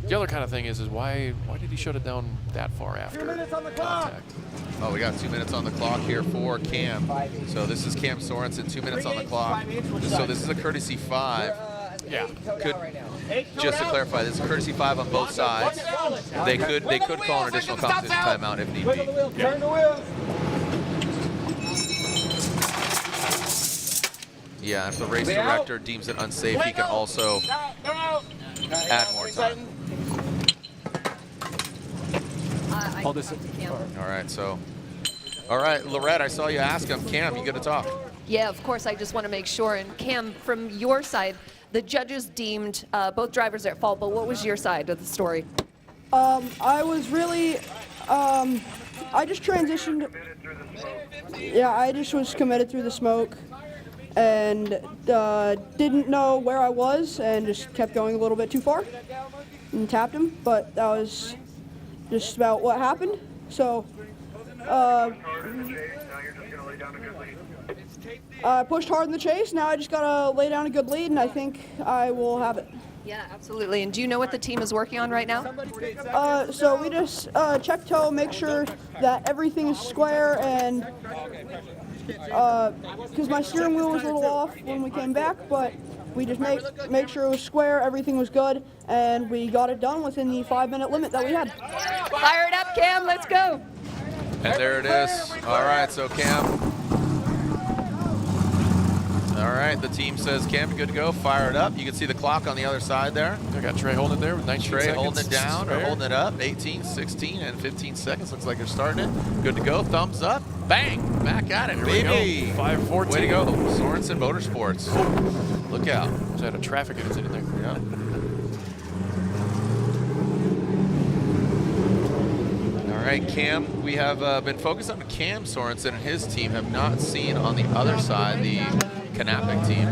the other kind of thing is why did he shut it down that far after contact? Oh, we got 2 minutes on the clock here for Cam. So this is Cam Sorensen, 2 minutes on the clock. So this is a courtesy 5. Yeah. Just to clarify, this is a courtesy 5 on both sides. They could call an additional competition timeout if need be. Turn the wheel. Yeah, if the race director deems it unsafe, he can also add more time. Hold this. All right, so. All right, Lorette, I saw you ask him. Cam, you good to talk? Yeah, of course. I just want to make sure. And Cam, from your side, the judges deemed both drivers are at fault, but what was your side of the story? I was really, I just transitioned. Yeah, I just was committed through the smoke and didn't know where I was and just kept going a little bit too far and tapped him, but that was just about what happened. So I pushed hard in the chase. Now I just gotta lay down a good lead, and I think I will have it. Yeah, absolutely. And do you know what the team is working on right now? So we just check toe, make sure that everything is square, and because my steering wheel was a little off when we came back, but we just make sure it was square, everything was good, and we got it done within the 5-minute limit that we had. Fire it up, Cam. Let's go. And there it is. All right, so Cam. All right, the team says, Cam, good to go. Fire it up. You can see the clock on the other side there. I got Trey holding it there with 19 Trey seconds. holding it down or holding it up. 18, 16, and 15 seconds. Looks like they're starting it. Good to go. Thumbs up. Bang. Back at it, Here baby. we go. 5:14. Way to go, Sorensen Motorsports. Look out. Was that a traffic incident there? Yeah. All right, Cam, we have been focused on Cam Sorensen and his team, have not seen on the other side the Knappich team.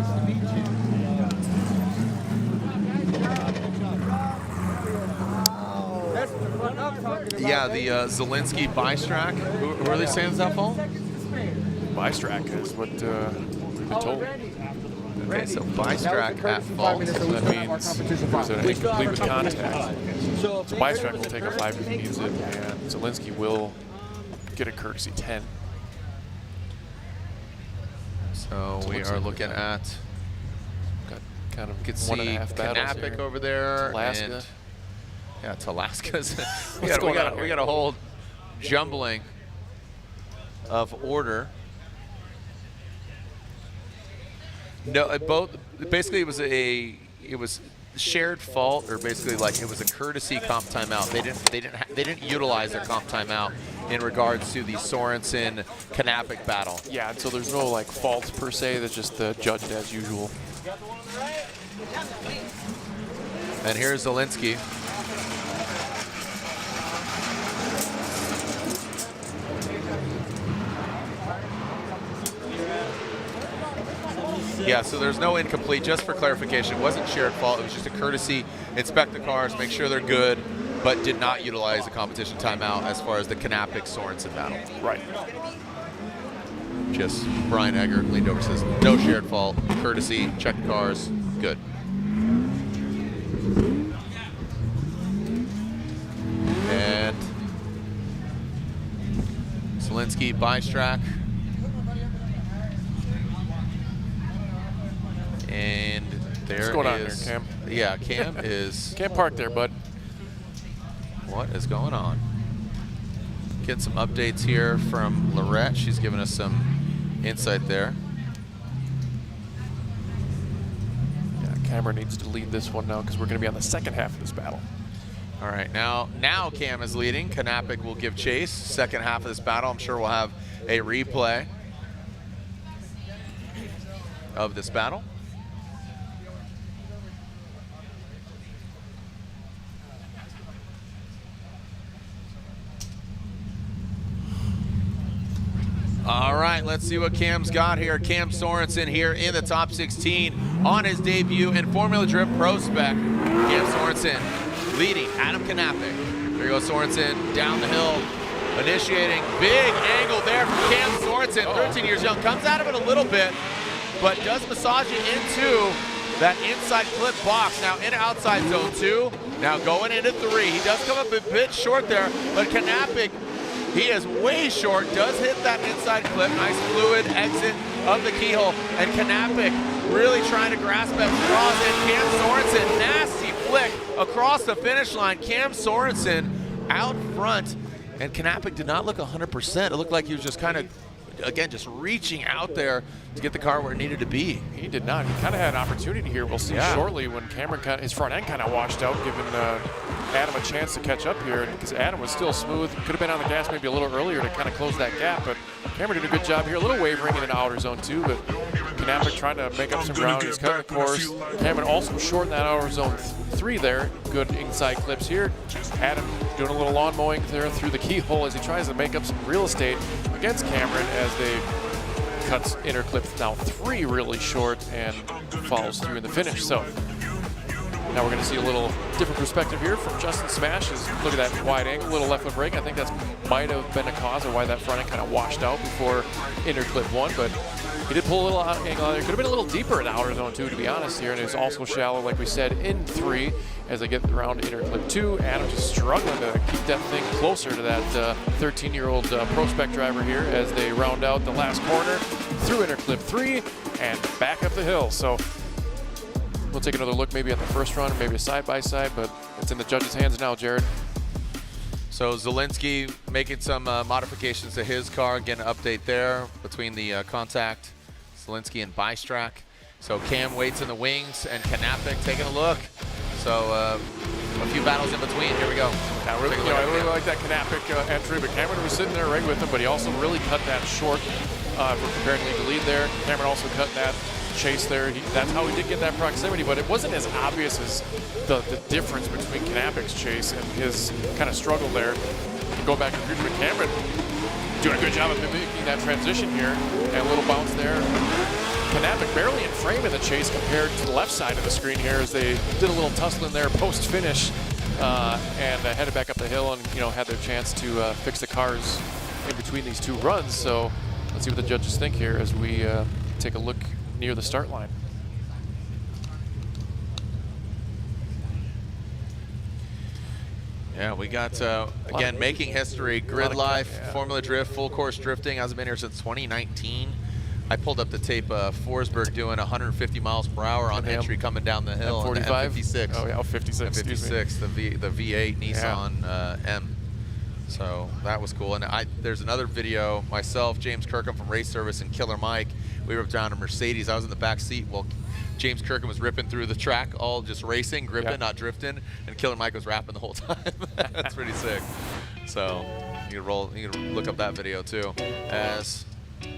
Yeah, the Zielinski Bystrak. Who are they saying is that fault? Bystrak is what we've been told. Okay, so Bystrak at fault. So that means there's an incomplete with contact. So Bystrak will take a 5 if he needs it, and Zielinski will get a courtesy 10. So we are looking at, kind of you can see Knappich over there. Alaska. And, yeah, it's Alaska's. we got a whole jumbling of order. No, basically it was shared fault, or basically like it was a courtesy comp timeout. They didn't utilize their comp timeout in regards to the Sorensen Knappich battle. Yeah, and so there's no like fault per se. That's just judged as usual. And here's Zielinski. Yeah, so there's no incomplete. Just for clarification, it wasn't shared fault. It was just a courtesy. Inspect the cars, make sure they're good, but did not utilize the competition timeout as far as the Knappich Sorensen battle. Right. Just Brian Egger leaned over, says no shared fault, courtesy, check the cars, good. And Zielinski, Bystrak. And there What's going on there, Cam? Yeah, Cam is... Can't park there, bud. What is going on? Get some updates here from Lorette. She's giving us some insight there. Yeah, Cameron needs to lead this one now because we're going to be on the second half of this battle. All right, now Cam is leading. Knappich will give chase. Second half of this battle, I'm sure we'll have a replay of this battle. All right, let's see what Cam's got here. Cam Sorensen here in the top 16 on his debut in Formula Drift ProSpec. Cam Sorensen leading Adam Knappich. There goes Sorensen down the hill, initiating. Big angle there from Cam Sorensen, 13 years young. Comes out of it a little bit, but does massage it into that inside clip box. Now in outside zone 2, now going into 3. He does come up a bit short there, but Knappich, he is way short, does hit that inside clip. Nice fluid exit of the keyhole. And Knappich really trying to grasp at straws. And Cam Sorensen, nasty flick across the finish line. Cam Sorensen out front. And Knappich did not look 100%. It looked like he was just kind of, again, just reaching out there to get the car where it needed to be. He did not. He kind of had an opportunity here. We'll see shortly when Cameron, his front end kind of washed out, giving Adam a chance to catch up here, because Adam was still smooth. Could have been on the gas maybe a little earlier to kind of close that gap, but Cameron did a good job here. A little wavering in outer zone 2, but Knappich trying to make up some ground. He's cutting the course. Cameron also short in that outer zone 3 there. Good inside clips here. Adam doing a little lawn mowing there through the keyhole as he tries to make up some real estate against Cameron as they cuts inner clip now 3 really short and follows through in the finish. So now we're going to see a little different perspective here from Justin Smash. Look at that wide angle, little left foot brake. I think that might have been a cause of why that front end kind of washed out before inner clip 1, but he did pull a little angle on there. Could have been a little deeper in the outer zone 2, to be honest here, and it's also shallow, like we said, in 3 as they get around inner clip 2. Adam just struggling to keep that thing closer to that 13-year-old ProSpec driver here as they round out the last corner through inner clip 3 and back up the hill. So we'll take another look maybe at the first run, maybe a side-by-side, but it's in the judges' hands now, Jared. So Zielinski making some modifications to his car. Again, an update there between the contact, Zielinski and Bystrak. So Cam waits in the wings and Knappich taking a look. So a few battles in between. Here we go. I really like that Knappich entry, but Cameron was sitting there right with him, but he also really cut that short for comparing lead to lead there. Cameron also cut that chase there. That's how he did get that proximity, but it wasn't as obvious as the difference between Knappich's chase and his kind of struggle there. go back to the future, but Cameron doing a good job of mimicking that transition here, and a little bounce there. Knappich barely in frame in the chase compared to the left side of the screen here as they did a little tussling there post-finish and headed back up the hill and had their chance to fix the cars in between these two runs. So let's see what the judges think here as we take a look near the start line. Yeah, we got, again, making history, grid life, Formula Drift, full course drifting. Hasn't been here since 2019. I pulled up the tape of Forsberg doing 150 miles per hour on entry coming down the hill. M45? M56. Oh, yeah, 56, M56, the V8 Nissan M. So that was cool. And there's another video, myself, James Kirkham from Race Service, and Killer Mike. We were down in Mercedes. I was in the back seat. Well, James Kirkham was ripping through the track, all just racing, gripping, not drifting, and Killer Mike was rapping the whole time. That's pretty sick. So you can look up that video too. As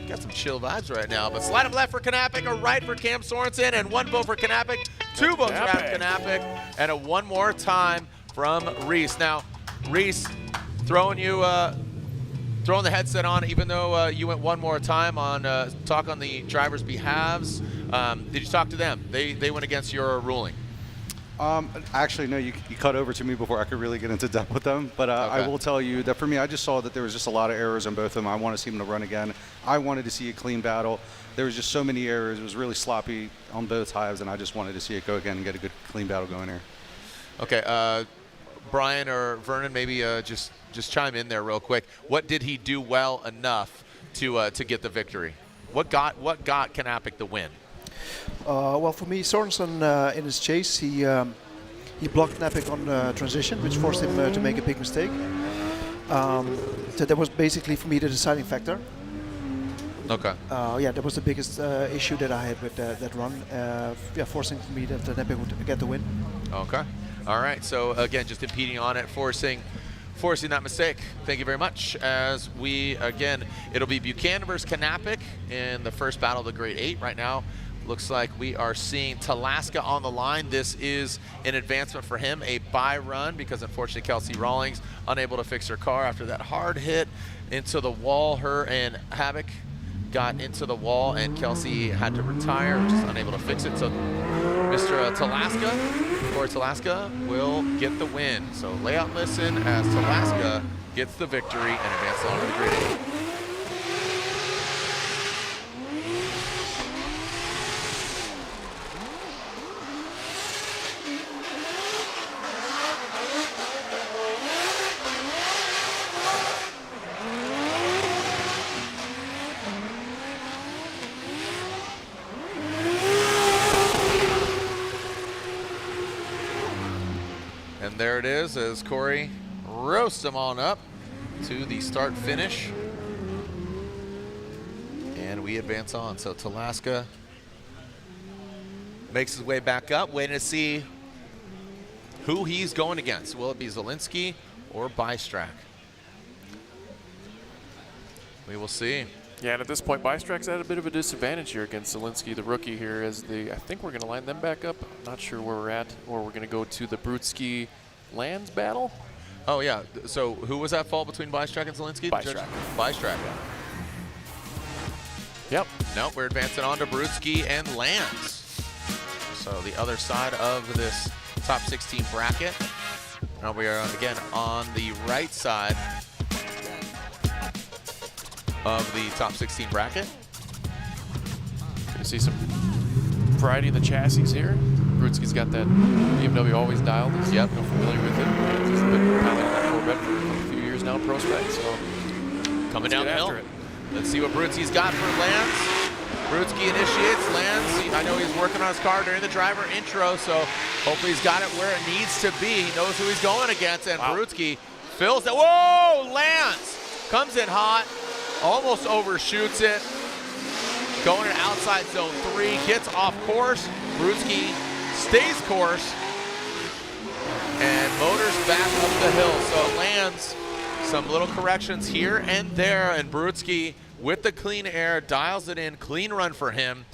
got some chill vibes right now. But slide him left for Knappich, a right for Cam Sorensen, and 1 vote for Knappich, 2 votes for Adam Knappich, and a 1 more time from Reese. Now, Reese, throwing the headset on, even though you went 1 more time on talk on the drivers' behalves. Did you talk to them? They went against your ruling. Actually, no, you cut over to me before I could really get into depth with them. But I will tell you that for me, I just saw that there was just a lot of errors on both of them. I want to see them to run again. I wanted to see a clean battle. There was just so many errors. It was really sloppy on both sides, and I just wanted to see it go again and get a good clean battle going here. Okay, Brian or Vernon, maybe just chime in there real quick. What did he do well enough to get the victory? What got Knappich the win? Well, for me, Sorensen in his chase, he blocked Knappich on transition, which forced him to make a big mistake. So that was basically, for me, the deciding factor. Okay. Yeah, that was the biggest issue that I had with that run. Yeah, forcing for me that Knappich would get the win. Okay. All right. So again, just impeding on it, forcing that mistake. Thank you very much. As we, again, it'll be Buchanan versus Knappich in the first battle of the Grade 8 right now. Looks like we are seeing Talaska on the line. This is an advancement for him, a bye run, because unfortunately Kelsey Rawlings unable to fix her car after that hard hit into the wall. Her and Havoc got into the wall, and Kelsey had to retire, just unable to fix it. So Mr. Talaska will get the win. So layout listen as Talaska gets the victory and advances on to the Grade 8. And there it is as Corey roasts them on up to the start finish. And we advance on. So Talaska makes his way back up, waiting to see who he's going against. Will it be Zielinski or Bystrak? We will see. Yeah, and at this point, Bystrak's at a bit of a disadvantage here against Zielinski, the rookie here, as I think we're going to line them back up. I'm not sure where we're at, or we're going to go to the Brutski Lands battle. Oh, yeah. So who was at fault between Bystrak and Zielinski? Bystrak. Bystrak. Yep. Nope, we're advancing on to Brutski and Lands. So the other side of this top 16 bracket. Now we are, again, on the right side of the top 16 bracket. You see some variety in the chassis here. Brutski's got that BMW always dialed. Yep. I'm familiar with it. He's been piloting that Corvette for a few years now, PROSPEC. So coming down the hill. Let's see what Brutski's got for Lance. Brutski initiates. Lance, I know he's working on his car during the driver intro, so hopefully he's got it where it needs to be. He knows who he's going against, and Brutski fills it. Whoa! Lance comes in hot. Almost overshoots it. Going in outside zone 3, gets off course. Brutski stays course and motors back up the hill. So it lands some little corrections here and there, and Brutski with the clean air dials it in. Clean run for him.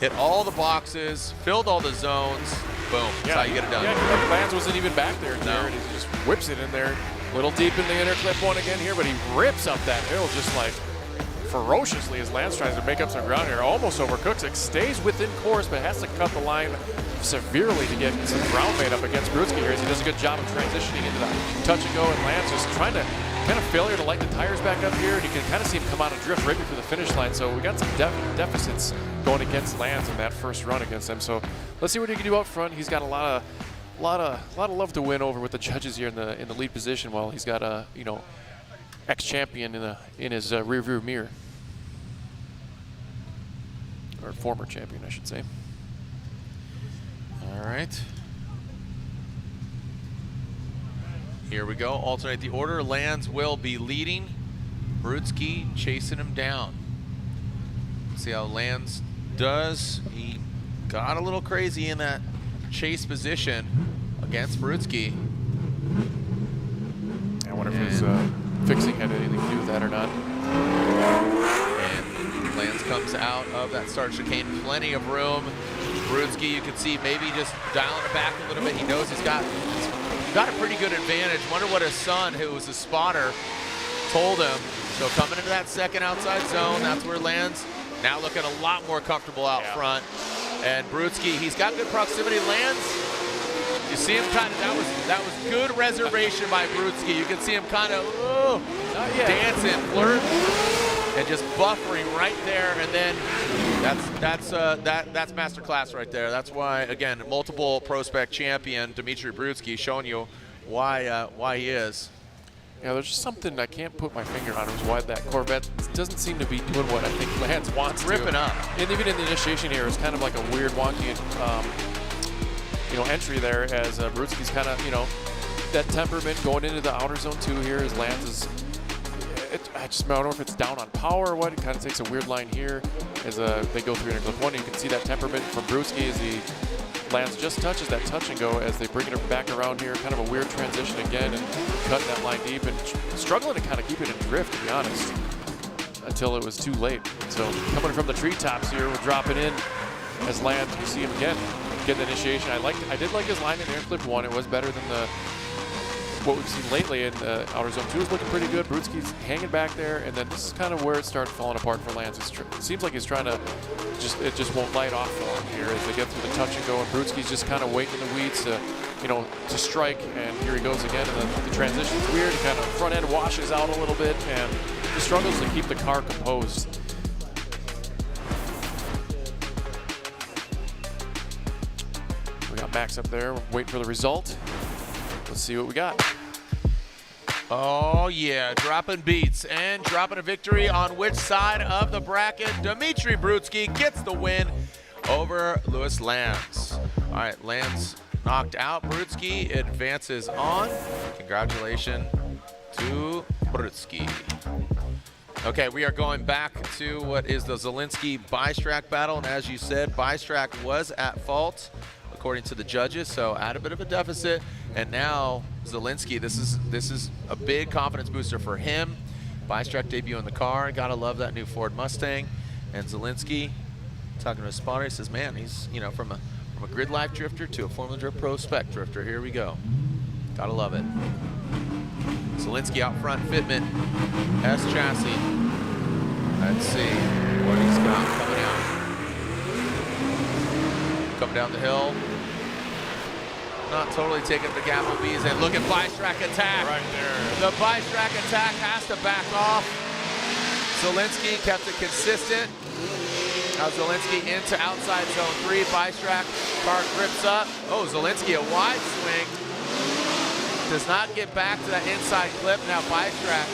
Hit all the boxes, filled all the zones. Boom. That's how you get it done. Yeah, Lance wasn't even back there. No. And he just whips it in there. Little deep in the inner clip one again here, but he rips up that hill just like ferociously as Lance tries to make up some ground here. Almost overcooks it, stays within course, but has to cut the line severely to get some ground made up against Brudski here as he does a good job of transitioning into that touch and go, and Lance just trying to kind of failure to light the tires back up here, and you can kind of see him come out and drift right before the finish line. So we got some deficits going against Lance in that first run against him. So let's see what he can do out front. He's got a lot of love to win over with the judges here in the lead position, while he's got a ex-champion in his rearview mirror, or former champion, I should say. All right. Here we go. Alternate the order. Lands will be leading. Brudski chasing him down. See how Lands does. He got a little crazy in that chase position against Brudski. I wonder if his fixing had anything to do with that or not. And Lance comes out of that start chicane, plenty of room. Brudski, you can see maybe just dialing it back a little bit. He knows he's got a pretty good advantage. Wonder what his son, who was a spotter, told him. So coming into that second outside zone, that's where Lance now looking a lot more comfortable out front. And Brudski, he's got good proximity. Lance, you see him kind of, that was good reservation by Brudski. You can see him kind of dancing, flirting, and just buffering right there. And then that's masterclass right there. That's why, again, multiple PROSPEC champion Dmitry Brudski showing you why he is. Yeah, there's just something I can't put my finger on, is why that Corvette doesn't seem to be doing what I think Lance wants to. Ripping up. And even in the initiation here, it's kind of like a weird, wonky, entry there, as Brudski's kind of, that temperament going into the outer zone too here, as Lance is, I don't know if it's down on power or what. It kind of takes a weird line here as they go through interclip one. You can see that temperament from Brudski as Lance just touches that touch and go as they bring it back around here. Kind of a weird transition again and cutting that line deep and struggling to kind of keep it in drift, to be honest, until it was too late. So coming from the treetops here, we're dropping in as Lance, you see him again get the initiation. I did like his line in interclip one. It was better than what we've seen lately in outer zone 2 is looking pretty good. Brudski's hanging back there, and then this is kind of where it started falling apart for Lance. It seems like he's trying to it just won't light off for him here as they get through the touch and go, and Brudski's just kind of waiting in the weeds to strike, and here he goes again, and the transition's weird. He kind of front end washes out a little bit, and just struggles to keep the car composed. We got Max up there, waiting for the result. Let's see what we got. Oh yeah, dropping beats and dropping a victory on which side of the bracket? Dmitry Brudski gets the win over Louis Lance. All right, Lance knocked out. Brudski advances on. Congratulations to Brudski. Okay, we are going back to what is the Zielinski Bystrack battle, and as you said, Bystrack was at fault according to the judges, so at a bit of a deficit. And now Zielinski, this is a big confidence booster for him. Bystrack debut in the car, gotta love that new Ford Mustang. And Zielinski, talking to his spotter, he says, man, he's from a grid life drifter to a Formula Drift PROSPEC drifter. Here we go, gotta love it. Zielinski out front, fitment, S chassis. Let's see what he's got coming out. Coming down the hill. Not totally taking the Applebee's, and look at Bystrack attack. Right there. The Bystrack attack has to back off. Zielinski kept it consistent. Now Zielinski into outside zone 3. Bystrack car grips up. Oh, Zielinski a wide swing. Does not get back to that inside clip. Now Bystrack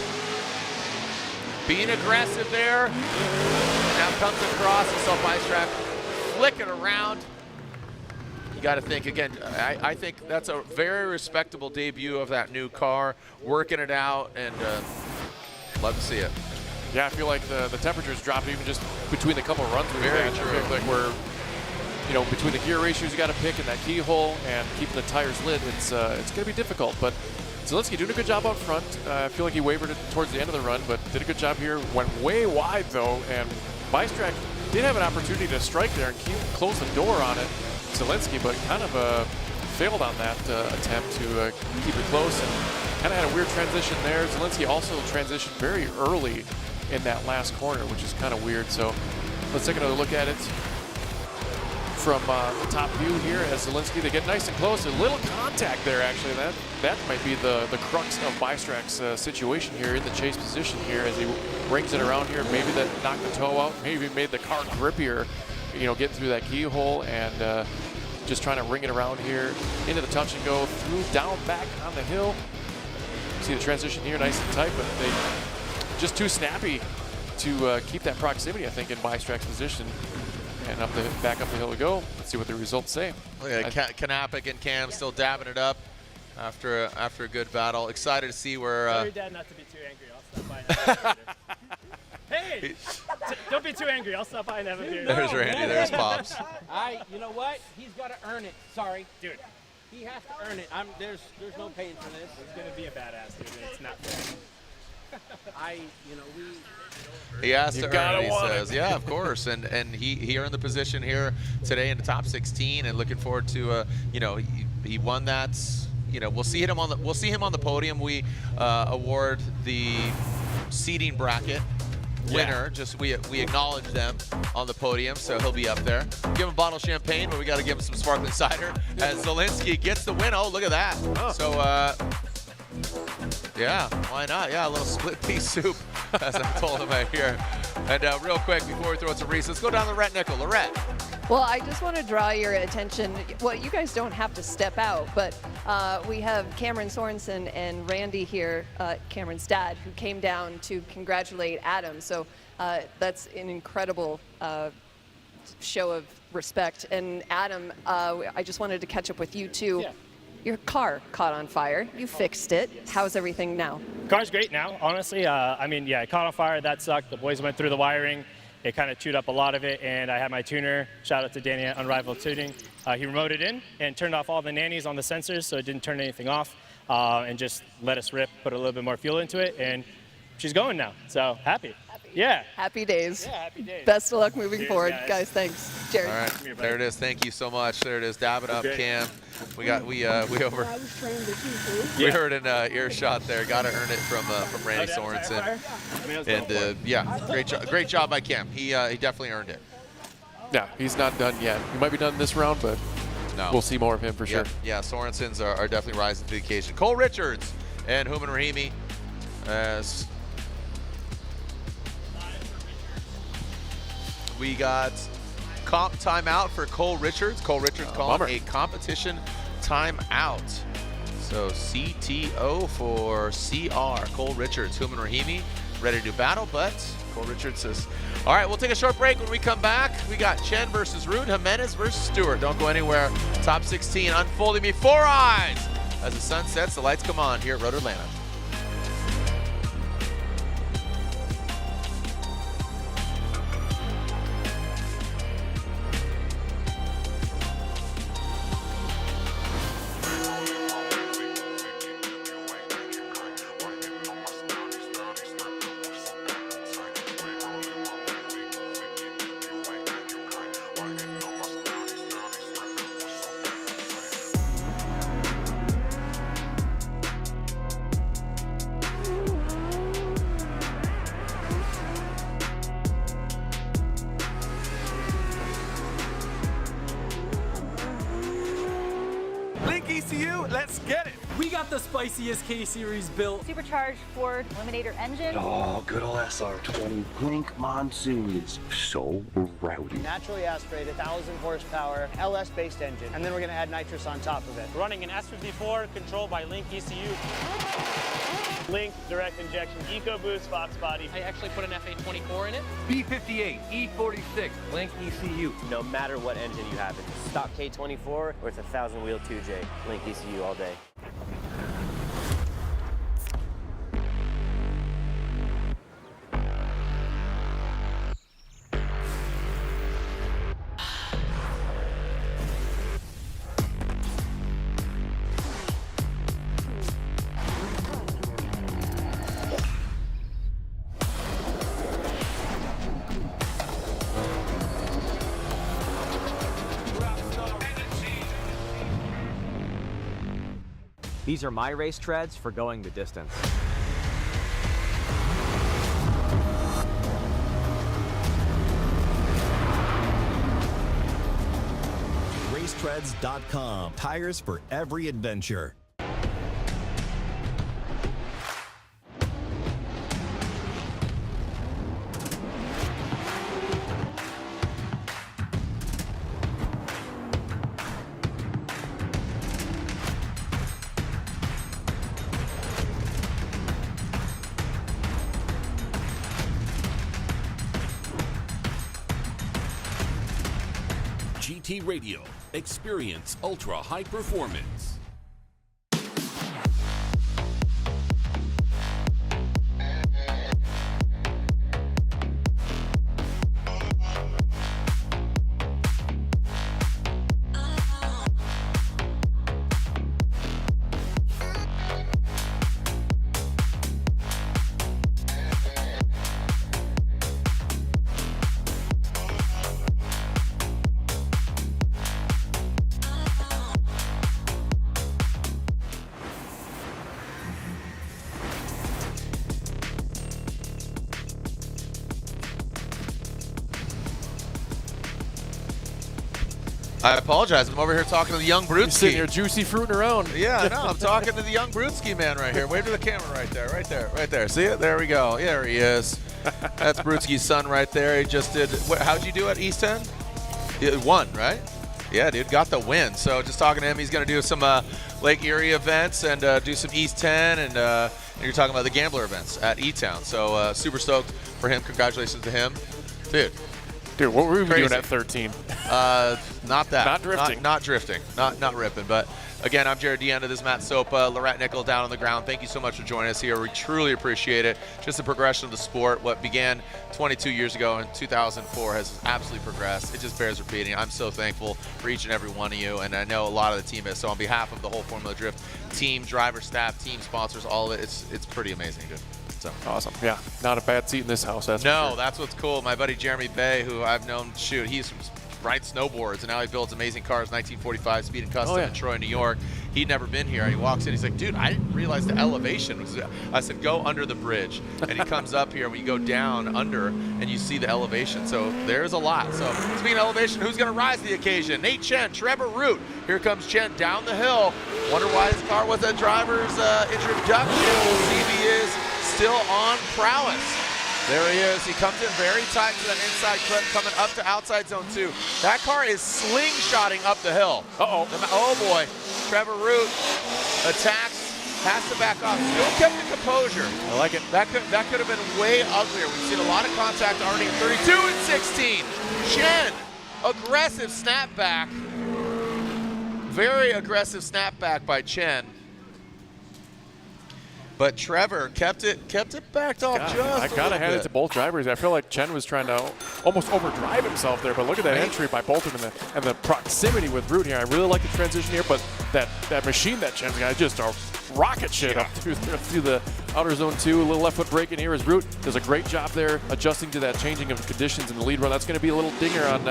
being aggressive there. Now comes across. You saw Bystrack flick it around. You got to think, again, I think that's a very respectable debut of that new car, working it out, and love to see it. Yeah, I feel like the temperatures dropped even just between the couple of runs. Very true. I feel like we're, between the gear ratios you got to pick and that keyhole and keeping the tires lit, it's going to be difficult. But Zielinski doing a good job up front. I feel like he wavered it towards the end of the run, but did a good job here. Went way wide, though, and Bystrack did have an opportunity to strike there and close the door on it. Zielinski, but kind of failed on that attempt to keep it close. And Kind of had a weird transition there. Zielinski also transitioned very early in that last corner, which is kind of weird. So let's take another look at it from the top view here as Zielinski. They get nice and close. A little contact there, actually. That might be the crux of Bystrak's situation here in the chase position here as he rings it around here. Maybe that knocked the toe out. Maybe made the car grippier, you know, getting through that keyhole and just trying to ring it around here into the touch and go through, down, back on the hill. See the transition here, nice and tight, but they just too snappy to keep that proximity, I think, in Bystrak's position. And back up the hill we go. Let's see what the results say. Look at Knappich and Cam still dabbing it up after a good battle. Excited to see where. Tell your dad not to be too angry. I'll stop by. Hey, don't be too angry. I'll stop by and have a beer. There's Randy. There's Pops. You know what? He's got to earn it. Sorry, dude. He has to earn it. There's no paying for this. He's gonna be a badass, dude. It's not fair. He has to earn it, he says. Yeah, of course. And he earned the position here today in the top 16, and looking forward to he won that. You know, we'll see him on the podium. We award the seeding bracket winner. Just we acknowledge them on the podium, so he'll be up there. Give him a bottle of champagne, but we got to give him some sparkling cider as Zielinski gets the win. Oh, look at that. So yeah, why not? Yeah, a little split pea soup, as I told him right here. And real quick, before we throw it to Reese, let's go down to Lorette Nickel. Lorette. Well, I just want to draw your attention. Well, you guys don't have to step out, but we have Cameron Sorensen and Randy here, Cameron's dad, who came down to congratulate Adam. So that's an incredible show of respect. And Adam, I just wanted to catch up with you too. Yeah. Your car caught on fire. You fixed it. How's everything now? Car's great now, honestly. I mean, yeah, it caught on fire. That sucked. The boys went through the wiring. It kind of chewed up a lot of it, and I had my tuner, shout out to Danny at Unrivaled Tuning. He remoted in and turned off all the nannies on the sensors so it didn't turn anything off, and just let us rip, put a little bit more fuel into it, and she's going now. So happy. Yeah. Happy days. Yeah, happy days. Best of luck moving Cheers, forward, guys. Thanks. Jared. All right, there it is. Thank you so much. There it is. Dab it up, Cam. We heard an earshot there. Got to earn it from Randy Sorensen. And yeah, great job by Cam. He definitely earned it. Yeah, he's not done yet. He might be done this round, but we'll see more of him for sure. Yeah, Sorensens are definitely rising to the occasion. Cole Richards and Hooman Rahimi as we got comp timeout for Cole Richards. Cole Richards calling a competition timeout. So CTO for CR. Cole Richards, Hooman Rahimi ready to battle, but Cole Richards says, all right, we'll take a short break. When we come back, we got Chen versus Rude, Jimenez versus Stewart. Don't go anywhere. Top 16 unfolding before our eyes. As the sun sets, the lights come on here at Road Atlanta. Let's get it. We got the spiciest K-Series built. Supercharged Ford Eliminator engine. Oh, good old SR20. Blink Monsoon is so rowdy. Naturally aspirated, 1,000 horsepower, LS-based engine. And then we're going to add nitrous on top of it. Running an S54 controlled by Link ECU. Link direct injection EcoBoost Fox body. I actually put an FA24 in it. B58, E46, Link ECU. No matter what engine you have, it's stock K24 or it's a 1,000 wheel 2J, Link ECU all day. These are my race treads for going the distance. Racetreads.com. Tires for every adventure. GT Radio. Experience ultra high performance. I apologize. I'm over here talking to the young Brutski. He's sitting here juicy fruiting around. Yeah, I know. I'm talking to the young Brutski man right here. Wave to the camera right there, right there, right there. See it? There we go. Yeah, there he is. That's Brutski's son right there. He just did. How'd you do at East End? He won, right? Yeah, dude, got the win. So just talking to him, he's going to do some Lake Erie events and do some East 10, and you're talking about the Gambler events at E-Town. So super stoked for him. Congratulations to him. Dude, what were we doing at 13? Not that. Not drifting. Not drifting. Not ripping. But again, I'm Jared Deenda. This is Matt Sopa, Lorette Nickel down on the ground. Thank you so much for joining us here. We truly appreciate it. Just the progression of the sport. What began 22 years ago in 2004 has absolutely progressed. It just bears repeating. I'm so thankful for each and every one of you, and I know a lot of the team is. So on behalf of the whole Formula Drift team, driver, staff, team sponsors, all of it, it's pretty amazing, dude. So awesome. Yeah, not a bad seat in this house. That's no, for sure. That's what's cool. My buddy Jeremy Bay, who I've known, he's rides snowboards, and now he builds amazing cars, 1945 Speed and Custom in Troy, New York. He'd never been here. He walks in, he's like, dude, I didn't realize the elevation was. I said, go under the bridge. And he comes up here, when you go down under, and you see the elevation. So there's a lot. So speaking of elevation, who's going to rise to the occasion? Nate Chen, Trevor Root. Here comes Chen down the hill. Wonder why his car was a driver's introduction. We'll see if he is still on prowess. There he is. He comes in very tight to that inside clip, coming up to outside zone 2. That car is slingshotting up the hill. Uh-oh. Oh, boy. Trevor Root attacks, has to back off. Still kept the composure. I like it. That could have been way uglier. We've seen a lot of contact already in 32 and 16. Chen, aggressive snapback. Very aggressive snapback by Chen. But Trevor kept it backed off just a little bit. I gotta hand it to both drivers. I feel like Chen was trying to almost overdrive himself there, but look at that entry by both of them and the proximity with Root here. I really like the transition here, but that machine that Chen's got, just a rocket shit up through the outer zone 2. A little left foot brake in here as Root does a great job there adjusting to that changing of conditions in the lead run. That's going to be a little dinger on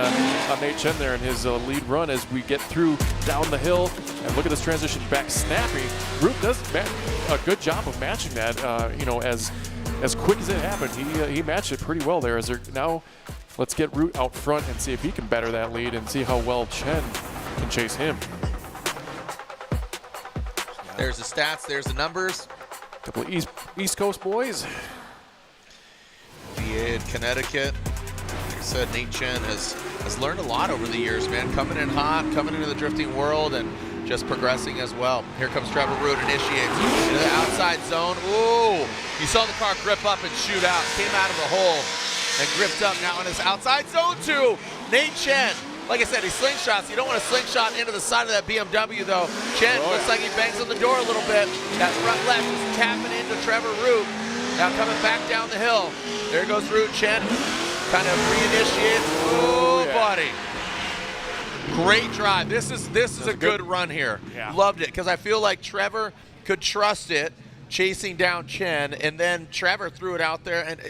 Nate Chen there in his lead run as we get through down the hill. And look at this transition back snappy. Root does a good job of matching that, as quick as it happened. He matched it pretty well there. Now let's get Root out front and see if he can better that lead and see how well Chen can chase him. There's the stats, there's the numbers. Couple of East Coast boys. VA in Connecticut. Like I said, Nate Chen has learned a lot over the years, man. Coming in hot, coming into the drifting world, and just progressing as well. Here comes Trevor Root, initiates into the outside zone. Ooh, you saw the car grip up and shoot out. Came out of the hole and gripped up. Now in his outside zone 2, Nate Chen. Like I said, he slingshots. You don't want to slingshot into the side of that BMW, though. Chen looks like he bangs on the door a little bit. That front left is tapping into Trevor Root. Now coming back down the hill. There goes Root. Chen kind of reinitiates. Oh, buddy. Great drive. This is a good run here. Yeah. Loved it, because I feel like Trevor could trust it, chasing down Chen, and then Trevor threw it out there, and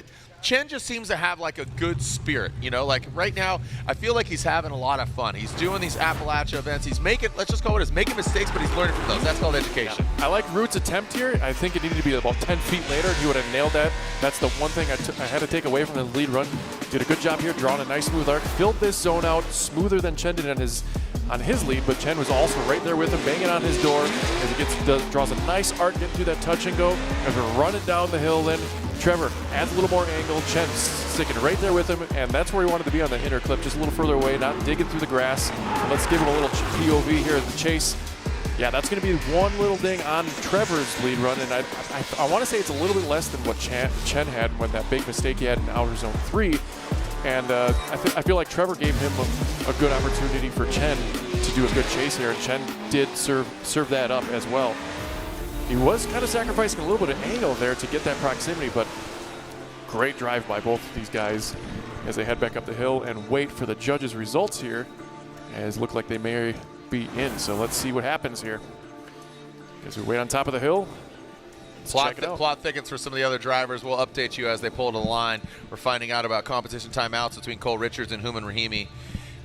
Chen just seems to have like a good spirit, you know, like right now, I feel like he's having a lot of fun. He's doing these Appalachia events. He's making, let's just call it as making mistakes, but he's learning from those. That's called education. I like Root's attempt here. I think it needed to be about 10 feet later. He would have nailed that. That's the one thing I had to take away from the lead run. Did a good job here, drawing a nice smooth arc. Filled this zone out smoother than Chen did on his lead, but Chen was also right there with him, banging on his door as he draws a nice arc, getting through that touch and go. As we're running down the hill, then Trevor adds a little more angle. Chen sticking right there with him, and that's where he wanted to be on the inner clip, just a little further away, not digging through the grass. And let's give him a little POV here at the chase. Yeah, that's going to be one little ding on Trevor's lead run, and I want to say it's a little bit less than what Chen had when that big mistake he had in outer zone 3. And I feel like Trevor gave him a good opportunity for Chen to do a good chase here, and Chen did serve that up as well. He was kind of sacrificing a little bit of angle there to get that proximity, but great drive by both of these guys as they head back up the hill and wait for the judges' results here, as look like they may be in. So let's see what happens here. As we wait on top of the hill. Plot thickens for some of the other drivers. We'll update you as they pull to the line. We're finding out about competition timeouts between Cole Richards and Hooman Rahimi.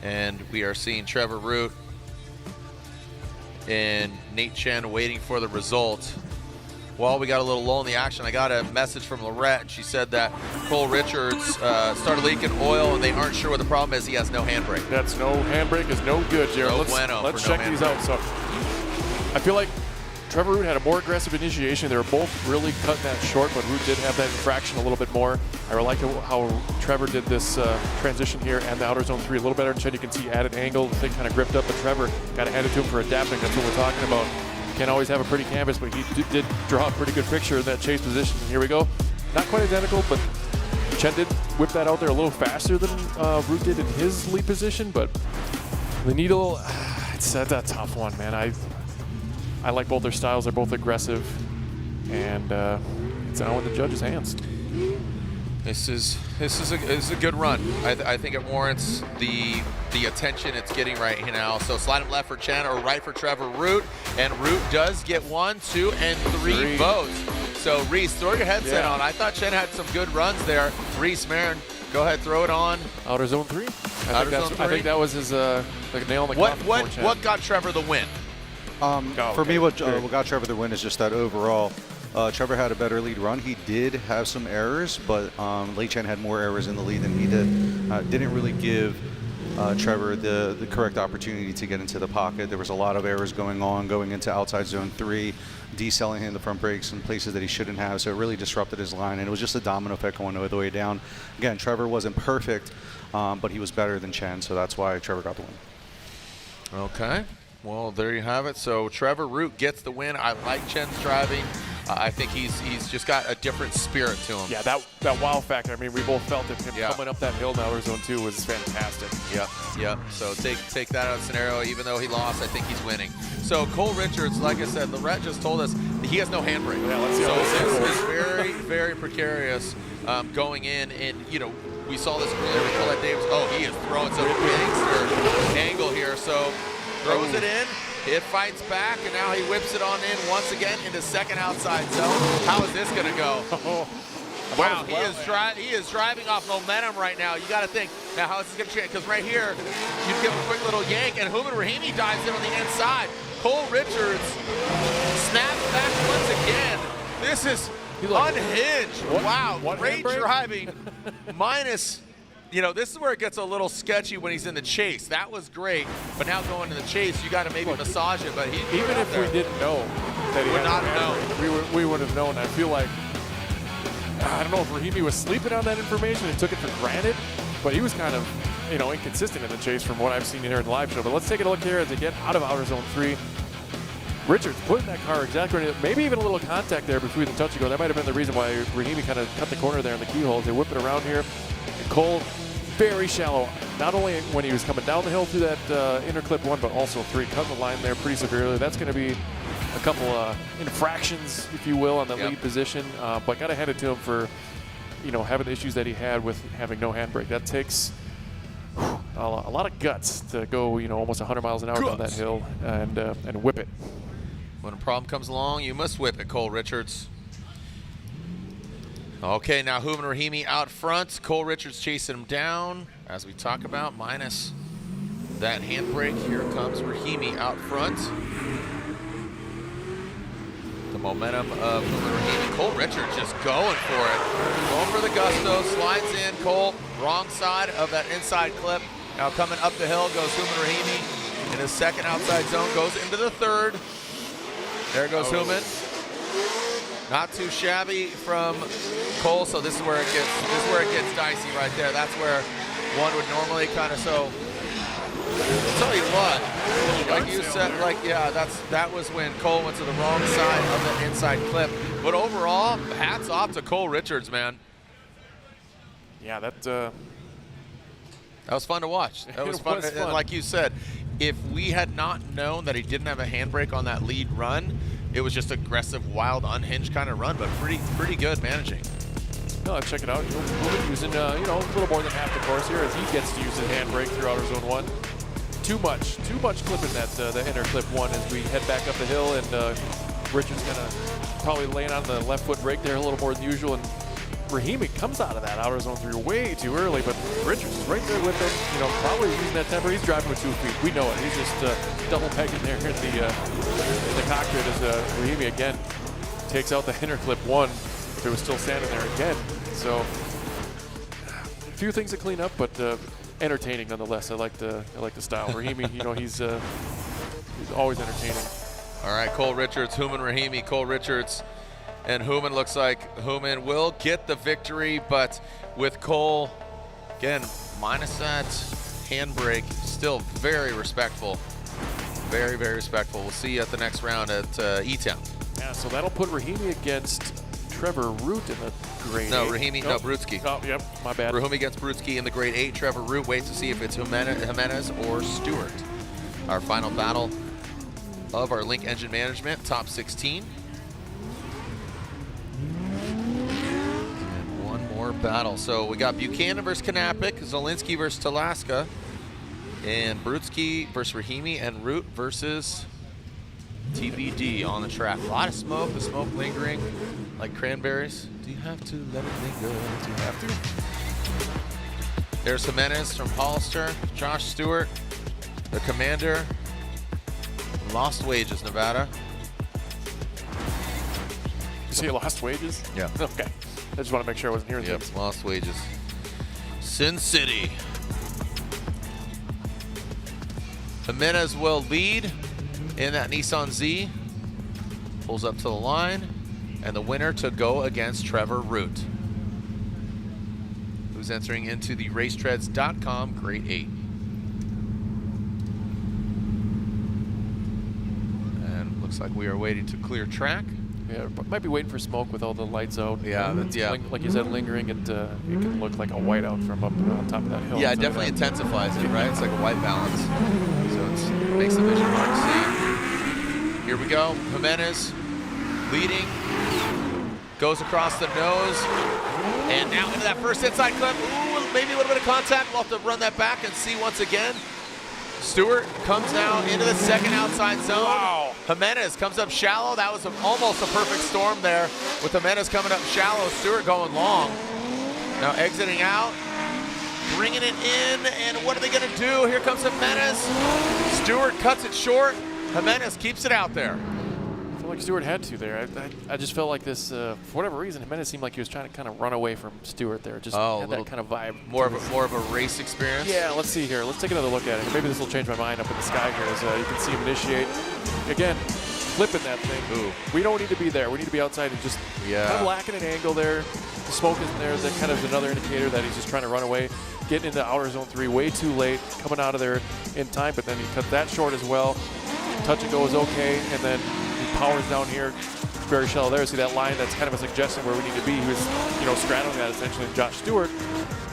And we are seeing Trevor Root and Nate Chen waiting for the result. Well, we got a little lull in the action. I got a message from Lorette. She said that Cole Richards started leaking oil and they aren't sure what the problem is. He has no handbrake. That's no handbrake is no good, Jared. Let's check these out. So I feel like Trevor Root had a more aggressive initiation. They were both really cutting that short, but Root did have that infraction a little bit more. I like how Trevor did this transition here and the outer zone 3 a little better. And Chen, you can see added angle. The thing kind of gripped up, but Trevor got to hand it to him for adapting. That's what we're talking about. Can't always have a pretty canvas, but he did draw a pretty good picture in that chase position. And here we go. Not quite identical, but Chen did whip that out there a little faster than Root did in his lead position, but the needle, it's a tough one, man. I like both their styles. They're both aggressive, and it's now in the judges' hands. This is a good run. I think it warrants the attention it's getting right now. So slide him left for Chen or right for Trevor Root, and Root does get 1, 2, and 3 votes. So Reese, throw your headset on. I thought Chen had some good runs there. Reese Marin, go ahead, throw it on. Outer zone 3. I think that was his like nail in the coffin. What got Trevor the win? For me, what got Trevor the win is just that overall, Trevor had a better lead run. He did have some errors, but Lei Chen had more errors in the lead than he did. Didn't really give Trevor the correct opportunity to get into the pocket. There was a lot of errors going into outside zone 3, decelling in the front brakes in places that he shouldn't have, so it really disrupted his line, and it was just a domino effect going all the way down. Again, Trevor wasn't perfect, but he was better than Chen, so that's why Trevor got the win. Okay. Well, there you have it. So Trevor Root gets the win. I like Chen's driving. I think he's just got a different spirit to him. Yeah, that wow factor. I mean, we both felt it. Him coming up that hill in outer zone 2 was fantastic. Yep. So take that out of the scenario. Even though he lost, I think he's winning. So Cole Richards, like I said, Lorette just told us he has no handbrake. Yeah, let's see how this is very, very precarious going in. And, you know, we saw this earlier with Colette Davis. Oh, he is throwing some gangster angle here. So throws it in, it fights back, and now he whips it on in once again into second outside zone. How is this going to go? Wow, he is driving off momentum right now. You got to think, now how is this going to change? Because right here, you give him a quick little yank, and Hooman Rahimi dives in on the inside. Cole Richards snaps back once again. This is unhinged. Wow, great driving. Minus... You know, this is where it gets a little sketchy when he's in the chase. That was great, but now going to the chase, you got to maybe massage it. But even if we didn't know that he would not have known. We would have known. I feel like I don't know if Rahimi was sleeping on that information and took it for granted, but he was kind of inconsistent in the chase from what I've seen here in the live show. But let's take a look here as they get out of outer zone 3. Richards putting that car exactly right, maybe even a little contact there between the touch and go. That might have been the reason why Rahimi kind of cut the corner there in the keyhole. They whip it around here. And Cole, very shallow, not only when he was coming down the hill through that inner clip 1, but also 3, cutting the line there pretty severely. That's going to be a couple infractions, if you will, on the lead position. But got to hand it to him for, having the issues that he had with having no handbrake. That takes a lot of guts to go, almost 100 miles an hour down that hill and whip it. When a problem comes along, you must whip it, Cole Richards. Okay, now Houman Rahimi out front. Cole Richards chasing him down. As we talk about, minus that handbrake. Here comes Rahimi out front. The momentum of Houman Rahimi. Cole Richards just going for it. Going for the gusto. Slides in. Cole, wrong side of that inside clip. Now coming up the hill goes Houman Rahimi in his second outside zone. Goes into the third. There goes Houman. Not too shabby from Cole, so this is where it gets dicey right there. That's where one would normally kind of I'll tell you what, like you said, that was when Cole went to the wrong side of the inside clip. But overall, hats off to Cole Richards, man. Yeah, that was fun to watch. That was fun. And like you said, if we had not known that he didn't have a handbrake on that lead run, it was just aggressive, wild, unhinged kind of run, but pretty good managing. No, let's check it out. We'll be using a little more than half the course here as he gets to use his handbrake through outer zone 1. Too much clip in that the inner clip 1 as we head back up the hill, and Richards gonna probably laying on the left foot brake there a little more than usual, and Rahimi comes out of that outer zone 3 way too early, but Richards is right there with him, probably using that temper. He's driving with 2 feet. We know it. He's just double pegging there in the cockpit as Rahimi again takes out the inner clip 1. If it was still standing there again. So a few things to clean up, but entertaining nonetheless. I like the style. Rahimi, he's always entertaining. All right, Cole Richards, Houman Rahimi, Cole Richards. And Houman looks like Houman will get the victory, but with Cole, again, minus that handbrake, still very respectful. Very, very respectful. We'll see you at the next round at E-Town. Yeah, so that'll put Rahimi against Trevor Root in the grade 8. Rahimi, no, Brutsky. Oh, yep, my bad. Rahimi against Brutsky in the grade 8. Trevor Root waits to see if it's Jimenez or Stewart. Our final battle of our Link Engine Management, top 16. And one more battle. So we got Buchanan versus Kanapik, Zielinski versus Talaska, and Brutsky versus Rahimi, and Root versus TBD on the track. A lot of smoke, the smoke lingering like cranberries. Do you have to let it linger? Do you have to? There's Jimenez from Hollister, Josh Stewart, the commander. Lost Wages, Nevada. You say Lost Wages? Yeah. Okay. I just want to make sure I wasn't hearing things. Lost Wages. Sin City. Jimenez will lead in that Nissan Z. Pulls up to the line. And the winner to go against Trevor Root, who's entering into the racetreads.com grade 8. And looks like we are waiting to clear track. Yeah, might be waiting for smoke with all the lights out. Yeah, like you said, lingering. It can look like a whiteout from up on top of that hill. Yeah, it definitely intensifies it, right? It's like a white balance. So it makes the vision hard to see. Here we go. Jimenez leading. Goes across the nose, and now into that first inside clip. Ooh, maybe a little bit of contact. We'll have to run that back and see once again. Stewart comes now into the second outside zone. Wow. Jimenez comes up shallow. That was almost a perfect storm there with Jimenez coming up shallow. Stewart going long. Now exiting out, bringing it in, and what are they going to do? Here comes Jimenez. Stewart cuts it short. Jimenez keeps it out there. I feel like Stewart had to there. I just felt like this, for whatever reason, Jimenez seemed like he was trying to kind of run away from Stewart there. Just had that kind of vibe. More of a race experience? Yeah, let's see here. Let's take another look at it. Maybe this will change my mind up in the sky here as you can see him initiate. Again, flipping that thing. Ooh. We don't need to be there. We need to be outside and just kind of lacking an angle there. The smoke isn't there. That kind of another indicator that he's just trying to run away. Getting into outer zone 3 way too late. Coming out of there in time, but then he cut that short as well. Touch and go is okay, and then he powers down here, very shallow there. See that line? That's kind of a suggestion where we need to be. He was, straddling that essentially. And Josh Stewart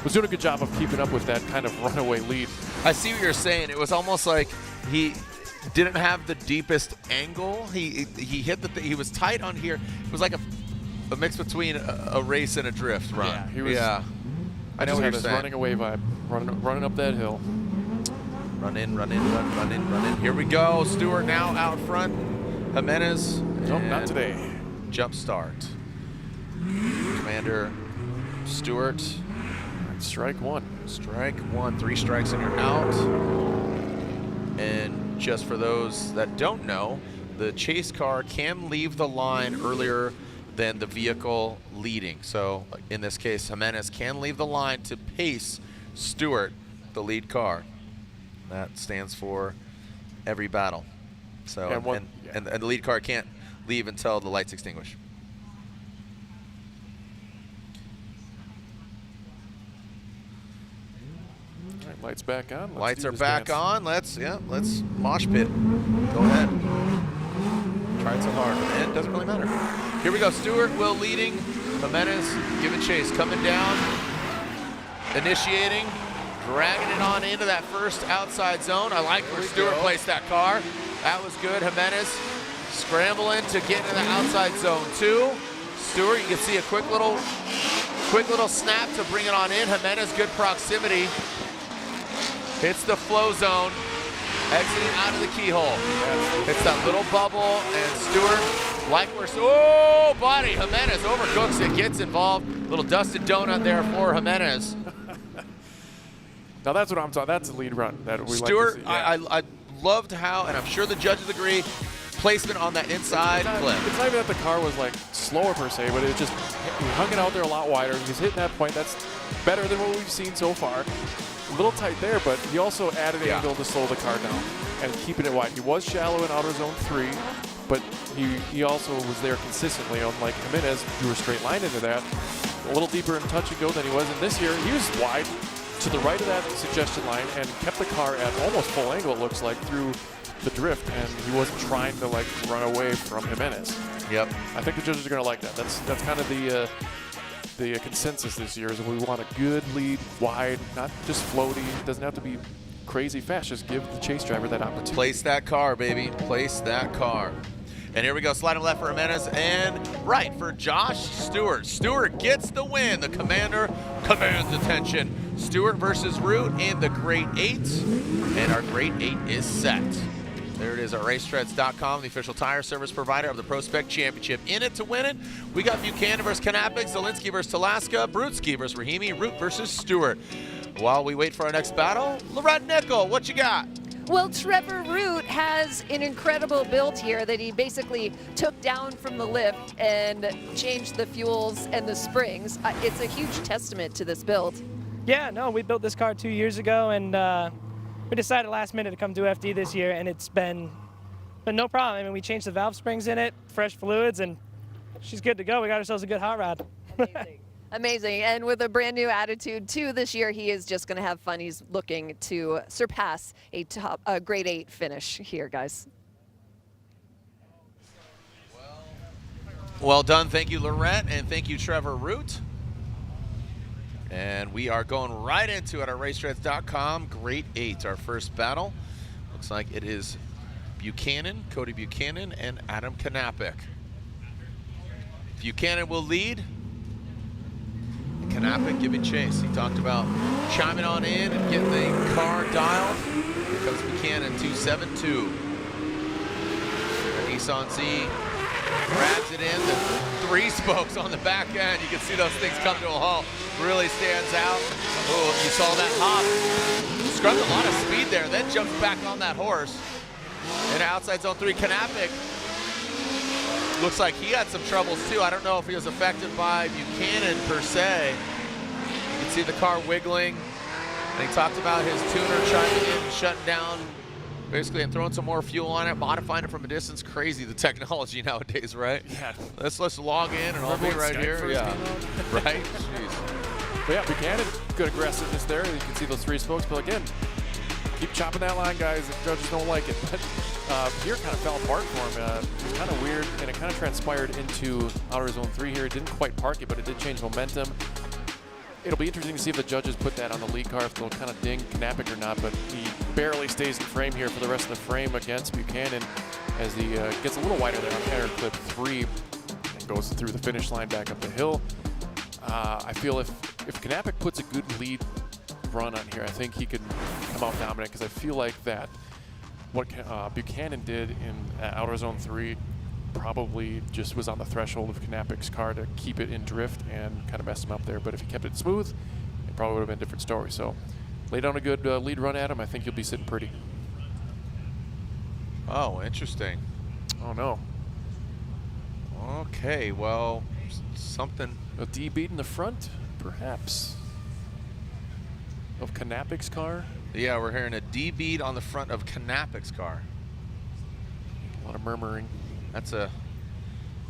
was doing a good job of keeping up with that kind of runaway lead. I see what you're saying. It was almost like he didn't have the deepest angle. He hit he was tight on here. It was like a mix between a race and a drift run. Yeah, he was. Yeah, I know what you're saying. Running away vibe, running up that hill. Run in, run in, run in, run in. Here we go. Stewart now out front. Jimenez. Nope, not today. Jump start. Commander Stewart. Strike one. Strike one. 3 strikes and you're out. And just for those that don't know, the chase car can leave the line earlier than the vehicle leading. So in this case, Jimenez can leave the line to pace Stewart, the lead car. That stands for every battle. So and the lead car can't leave until the lights extinguish. All right, lights back on. Lights are back on. Let's mosh pit. Go ahead. Tried so hard, but it doesn't really matter. Here we go. Stewart will leading. Jimenez giving chase, coming down, initiating, dragging it on into that first outside zone. I like where Stewart placed that car. That was good. Jimenez scrambling to get into the outside zone 2. Stewart, you can see a quick little snap to bring it on in. Jimenez, good proximity. Hits the flow zone, exiting out of the keyhole. Hits that little bubble, and Stewart, like we're, oh, buddy, Jimenez overcooks it, gets involved. Little dusted donut there for Jimenez. Now that's what I'm talking. That's the lead run that we Stewart, like to see. Yeah. I loved how, and I'm sure the judges agree, placement on that inside clip. It's not even that the car was like slower per se, but it just, he hung it out there a lot wider. He's hitting that point. That's better than what we've seen so far. A little tight there, but he also added angle to slow the car down and keeping it wide. He was shallow in outer zone 3, but he also was there consistently. Unlike Jimenez, you were straight line into that. A little deeper in touch and go than he was in this year. He was wide to the right of that suggestion line and kept the car at almost full angle, it looks like, through the drift, and he wasn't trying to like run away from Jimenez. Yep. I think the judges are going to like that. That's kind of the consensus this year is we want a good lead, wide, not just floaty. It doesn't have to be crazy fast. Just give the chase driver that opportunity. Place that car, baby. Place that car. And here we go, sliding left for Jimenez and right for Josh Stewart. Stewart gets the win. The commander commands attention. Stewart versus Root in the Great 8. And our Great 8 is set. There it is, our RaceTreads.com, the official tire service provider of the ProSpec Championship. In it to win it, we got Buchanan versus Kanapic, Zielinski versus Talaska, Brutski versus Rahimi, Root versus Stewart. While we wait for our next battle, Lorette Nickel, what you got? Well, Trevor Root has an incredible build here that he basically took down from the lift and changed the fuels and the springs. It's a huge testament to this build. Yeah, no, we built this car 2 years ago, and we decided last minute to come do FD this year, and it's been no problem. I mean, we changed the valve springs in it, fresh fluids, and she's good to go. We got ourselves a good hot rod. Amazing. Amazing, and with a brand new attitude too this year, he is just going to have fun. He's looking to surpass a Grade 8 finish here, guys. Well done, thank you, Lorette, and thank you, Trevor Root. And we are going right into it, our RaceTreads.com, Great 8, our first battle. Looks like it is Buchanan, Cody Buchanan, and Adam Kanapic. Buchanan will lead. Kanapic giving chase. He talked about chiming on in and getting the car dialed. Here comes Buchanan, 272. The Nissan Z grabs it in. The 3 spokes on the back end. You can see those things come to a halt. Really stands out. Oh, you saw that hop. Scrubbed a lot of speed there, then jumps back on that horse. And outside zone 3, Kanapic. Looks like he had some troubles too. I don't know if he was affected by Buchanan per se. You can see the car wiggling. And he talked about his tuner chiming in, shutting down, basically, and throwing some more fuel on it, modifying it from a distance. Crazy, the technology nowadays, right? Yeah. Let's log in and I'll be right here. Yeah. Right? Jeez. But yeah, Buchanan, good aggressiveness there. You can see those 3 spokes, but again, keep chopping that line, guys. The judges don't like it. But here kind of fell apart for him. It was kind of weird, and it kind of transpired into outer zone 3 here. It didn't quite park it, but it did change momentum. It'll be interesting to see if the judges put that on the lead car, if they'll kind of ding Kanapic or not, but he barely stays in frame here for the rest of the frame against Buchanan as he gets a little wider there on air clip 3 and goes through the finish line back up the hill. I feel if Kanapic puts a good lead run on here, I think he could come out dominant, because I feel like that what Buchanan did in outer zone 3 probably just was on the threshold of Knapik's car to keep it in drift and kind of messed him up there. But if he kept it smooth, it probably would have been a different story. So lay down a good lead run at him. I think you'll be sitting pretty. Oh, interesting. Oh, no. Okay, well, something. A D beat in the front, perhaps, of Knapik's car. Yeah, we're hearing a D beat on the front of Knapik's car. A lot of murmuring. That's a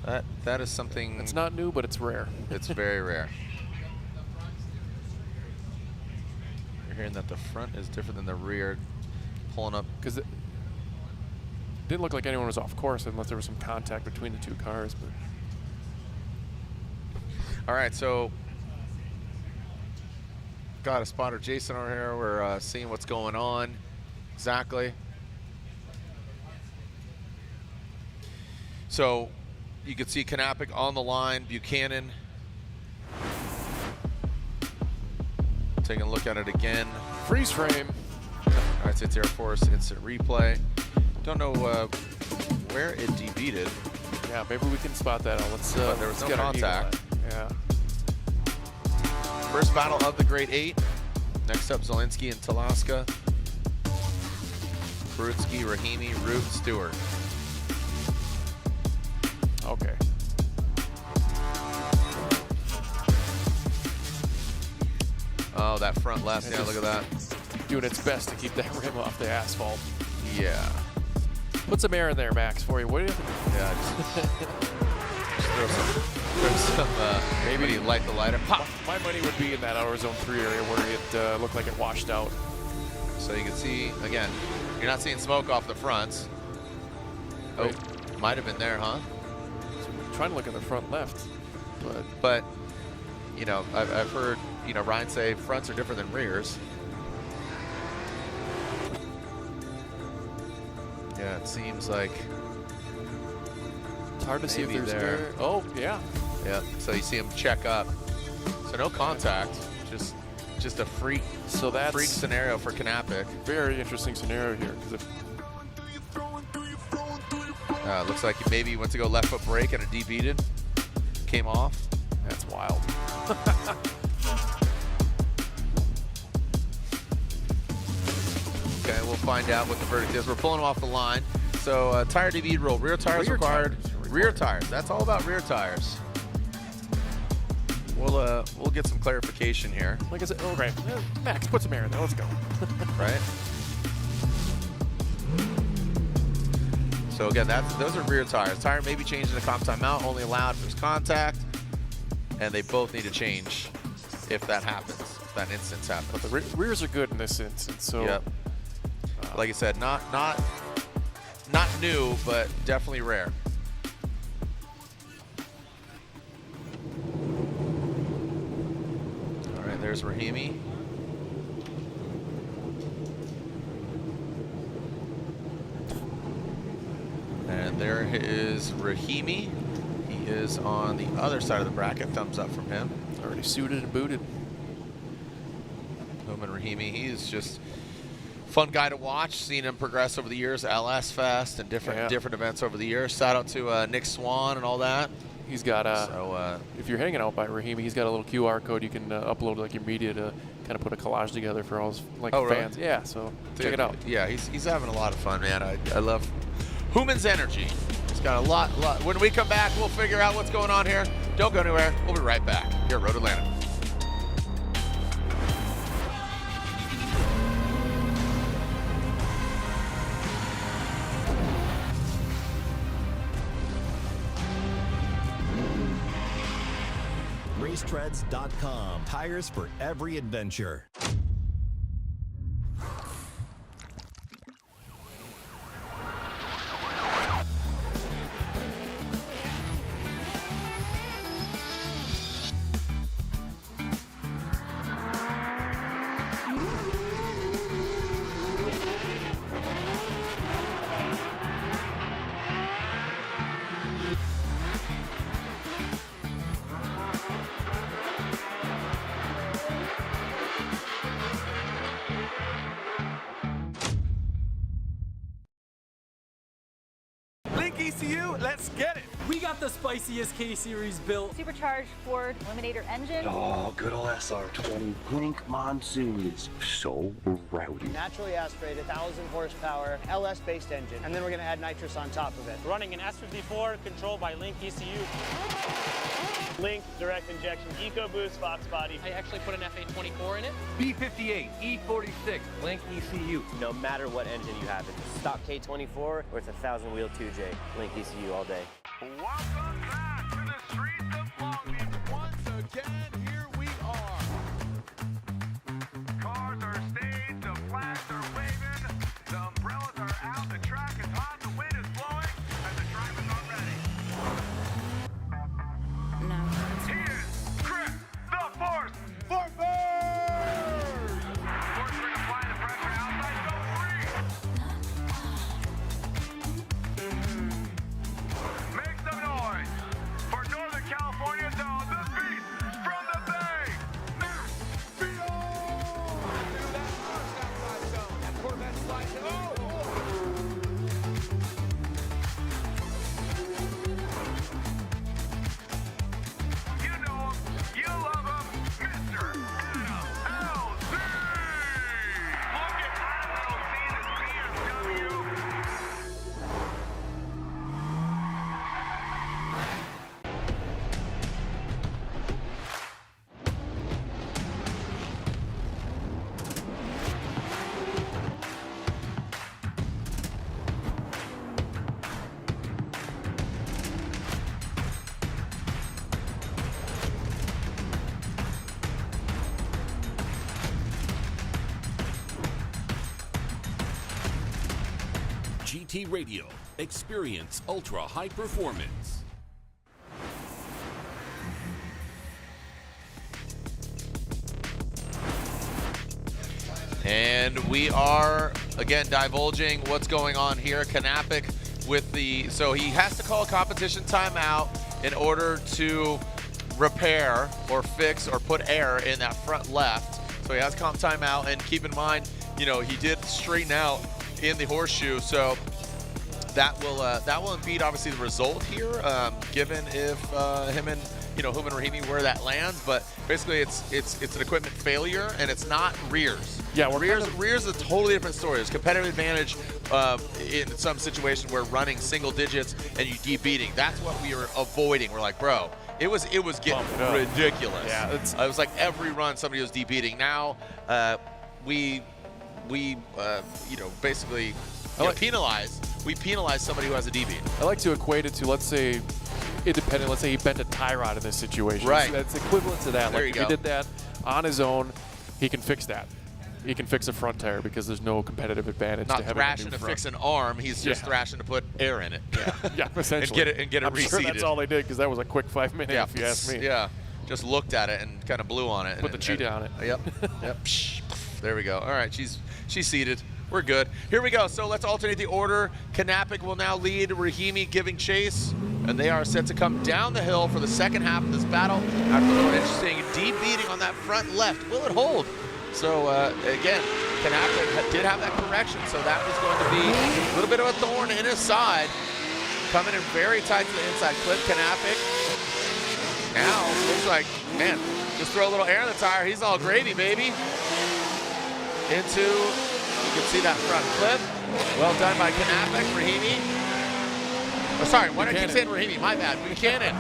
that is something. It's not new, but it's rare. It's very rare. You're hearing that the front is different than the rear, pulling up because it didn't look like anyone was off course unless there was some contact between the two cars. But all right, so got a spotter Jason over here. We're seeing what's going on exactly. So you can see Knapik on the line, Buchanan. Taking a look at it again. Freeze frame. All right, it's Air Force instant replay. Don't know where it debeated. Yeah, maybe we can spot that out. Let's there was no get contact. Yeah. First battle of the Grade 8. Next up, Zielinski and Talaska. Perutsky, Rahimi, Root, Stewart. Okay. Oh, that front left. Yeah, look at that. Doing its best to keep that rim off the asphalt. Yeah. Put some air in there, Max, for you. What do you think? Yeah, just throw some maybe light the lighter. Pop. My money would be in that outer zone 3 area where it looked like it washed out. So you can see, again, you're not seeing smoke off the fronts. Oh, might have been there, huh? I'm trying to look at the front left. But you know, I've heard, you know, Ryan say fronts are different than rears. Yeah, it seems like it's hard to see if there's there. Oh, yeah. Yeah, so you see him check up. So no contact, just a freak. So that's freak scenario for Knapik. Very interesting scenario here, because if looks like he maybe went to go left foot brake and a debeated, came off. That's wild. Okay, we'll find out what the verdict is. We're pulling him off the line. So tire debead rule. Rear tires required. Rear tires. That's all about rear tires. We'll get some clarification here. Like I said, okay, Max, put some air in there. Let's go. Right. So again, those are rear tires. Tire may be changed in a comp timeout, only allowed if there's contact, and they both need to change if that happens, if that instance happens. But the rears are good in this instance. So, yep. Like I said, not new, but definitely rare. All right, there's Rahimi. And there is Rahimi. He is on the other side of the bracket. Thumbs up from him. Already suited and booted. Hooman Rahimi, he is just fun guy to watch. Seen him progress over the years, LS Fest and different events over the years. Shout out to Nick Swan and all that. He's got if you're hanging out by Rahimi, he's got a little QR code you can upload like your media to kind of put a collage together for all his fans. Really? Yeah, so Dude, check it out. Yeah, he's having a lot of fun, man. I love Hooman's energy. He's got a lot. When we come back, we'll figure out what's going on here. Don't go anywhere. We'll be right back here at Road Atlanta. Racetreads.com. Tires for every adventure. Link ECU let's get it. We got the spiciest K-Series built. Supercharged Ford Eliminator engine. Oh, good old SR20. Blink monsoons. So rowdy. Naturally aspirated, 1,000 horsepower, LS-based engine, and then we're going to add nitrous on top of it. Running an S54 controlled by Link ECU. Link direct injection EcoBoost Fox body. I actually put an F824 in it. B58, E46, Link ECU. No matter what engine you have, it's stock K24 or it's a 1,000 wheel 2J, Link ECU all day. Welcome back to the streets of Long Beach. Once again, here we are. Cars are staged, the flags are waving, the umbrellas are out, the track is hot, the wind is blowing, and the drivers are ready. He is Chris the Force Forford! Force ring applying the pressure outside, go free! Make some noise for Northern California zone, the beast from the Bay, Matt Field! Do that first outside zone. That Corvette slides it. Oh! You know him, you love him, Mr. Adam LZ! Look at Adam LZ in his BMW. GT Radio. Experience ultra high performance. And we are, again, divulging what's going on here. Knappich with the, so he has to call a competition timeout in order to repair or fix or put air in that front left. So he has comp timeout, and keep in mind, you know, he did straighten out in the horseshoe, so that will impede obviously the result here, given if him and Rahimi where that lands. But basically it's an equipment failure, and it's not rears. Yeah, rears is a totally different story. There's competitive advantage in some situation where running single digits and you deep beating. That's what we are avoiding. We're like, bro, it was getting ridiculous. Yeah, it was like every run somebody was deep beating. Now we basically penalize. We penalize somebody who has a DB. I like to equate it to, let's say, independent. Let's say he bent a tie rod in this situation. Right. So that's equivalent to that. There like you if go. he did that on his own, he can fix that. He can fix a front tire because there's no competitive advantage. Not to having thrashing a new to front. fix an arm. He's just thrashing to put air in it. Yeah, essentially. and get it I'm reseated. sure that's all they did, because that was a quick 5 minutes, Yeah, if you ask me. Yeah, just looked at it and kind of blew on it. Put the cheetah on it. Yep. Yep. There we go. All right, she's seated. We're good. Here we go. So let's alternate the order. Knappich will now lead, Rahimi giving chase, and they are set to come down the hill for the second half of this battle. After a little interesting deep beating on that front left. Will it hold? So again, Knappich did have that correction, so that was going to be a little bit of a thorn in his side. Coming in very tight to the inside. Clip Knappich. Now, looks like, man, just throw a little air in the tire. He's all gravy, baby. Into, you can see that front clip. Well done by Knappich, Rahimi. Oh, sorry, why did I keep saying Rahimi? My bad. Buchanan.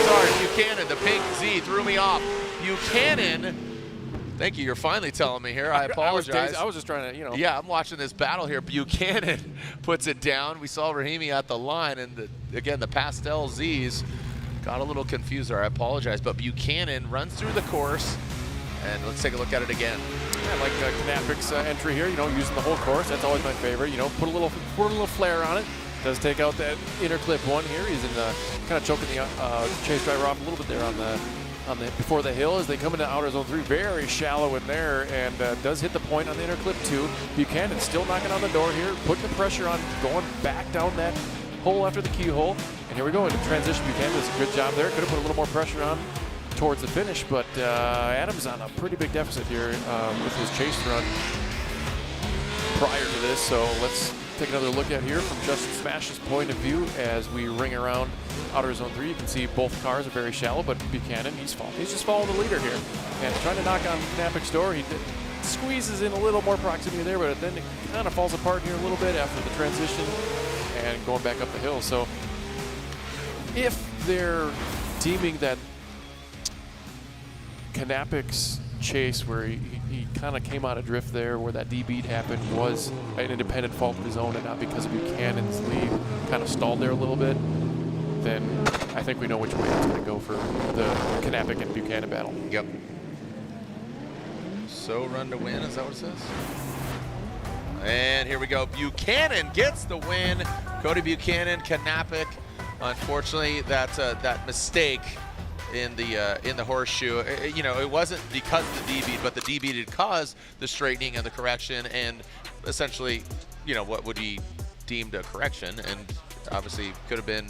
Sorry, Buchanan. The pink Z threw me off. Buchanan. Thank you. You're finally telling me here. I apologize. I was just trying to, Yeah, I'm watching this battle here. Buchanan puts it down. We saw Rahimi at the line, and again, the pastel Zs got a little confused there. I apologize, but Buchanan runs through the course, and let's take a look at it again. Yeah, like Knappich's entry here, using the whole course. That's always my favorite. Put a little flair on it. Does take out that inner clip one here. He's in kind of choking the chase driver off a little bit there on the before the hill as they come into outer zone 3. Very shallow in there, and does hit the point on the inner clip too. Buchanan still knocking on the door here, putting the pressure on, going back down that hole after the keyhole. And here we go into transition. Buchanan does a good job there. Could have put a little more pressure on towards the finish, but Adams on a pretty big deficit here with his chase run prior to this. So let's take another look at here from Justin Smash's point of view as we ring around outer zone 3. You can see both cars are very shallow, but Buchanan, he's just following the leader here and trying to knock on Knapik's door. He squeezes in a little more proximity there, but then it kind of falls apart here a little bit after the transition and going back up the hill. So if they're deeming that Knapik's chase where he kind of came out of drift there, where that D-beat happened, was an independent fault of his own and not because of Buchanan's lead kind of stalled there a little bit, then I think we know which way it's going to go for the Knapik and Buchanan battle. Yep. So run to win, is that what it says? And here we go. Buchanan gets the win. Cody Buchanan, Knapik. Unfortunately, that mistake in the horseshoe, you know, it wasn't because of the D-beat, but the D-beat had caused the straightening and the correction, and essentially, you know, what would be deemed a correction, and obviously could have been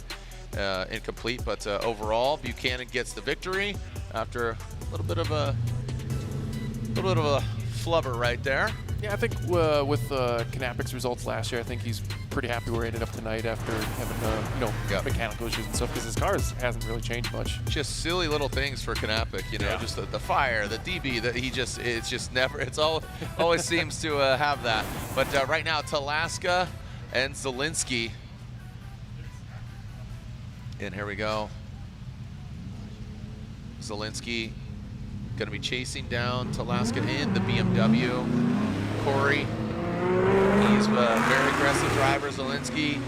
incomplete. But overall, Buchanan gets the victory after a little bit of a flubber right there. Yeah, I think with Knapik's results last year, I think he's pretty happy where he ended up tonight after having mechanical issues and stuff, because his car hasn't really changed much. Just silly little things for Knapik, you know, just the fire, the DB, that it's just never, always seems to have that. But right now, Talaska and Zielinski. And here we go. Zielinski going to be chasing down Talaska in the BMW. Corey, he's a very aggressive driver. Zielinski, a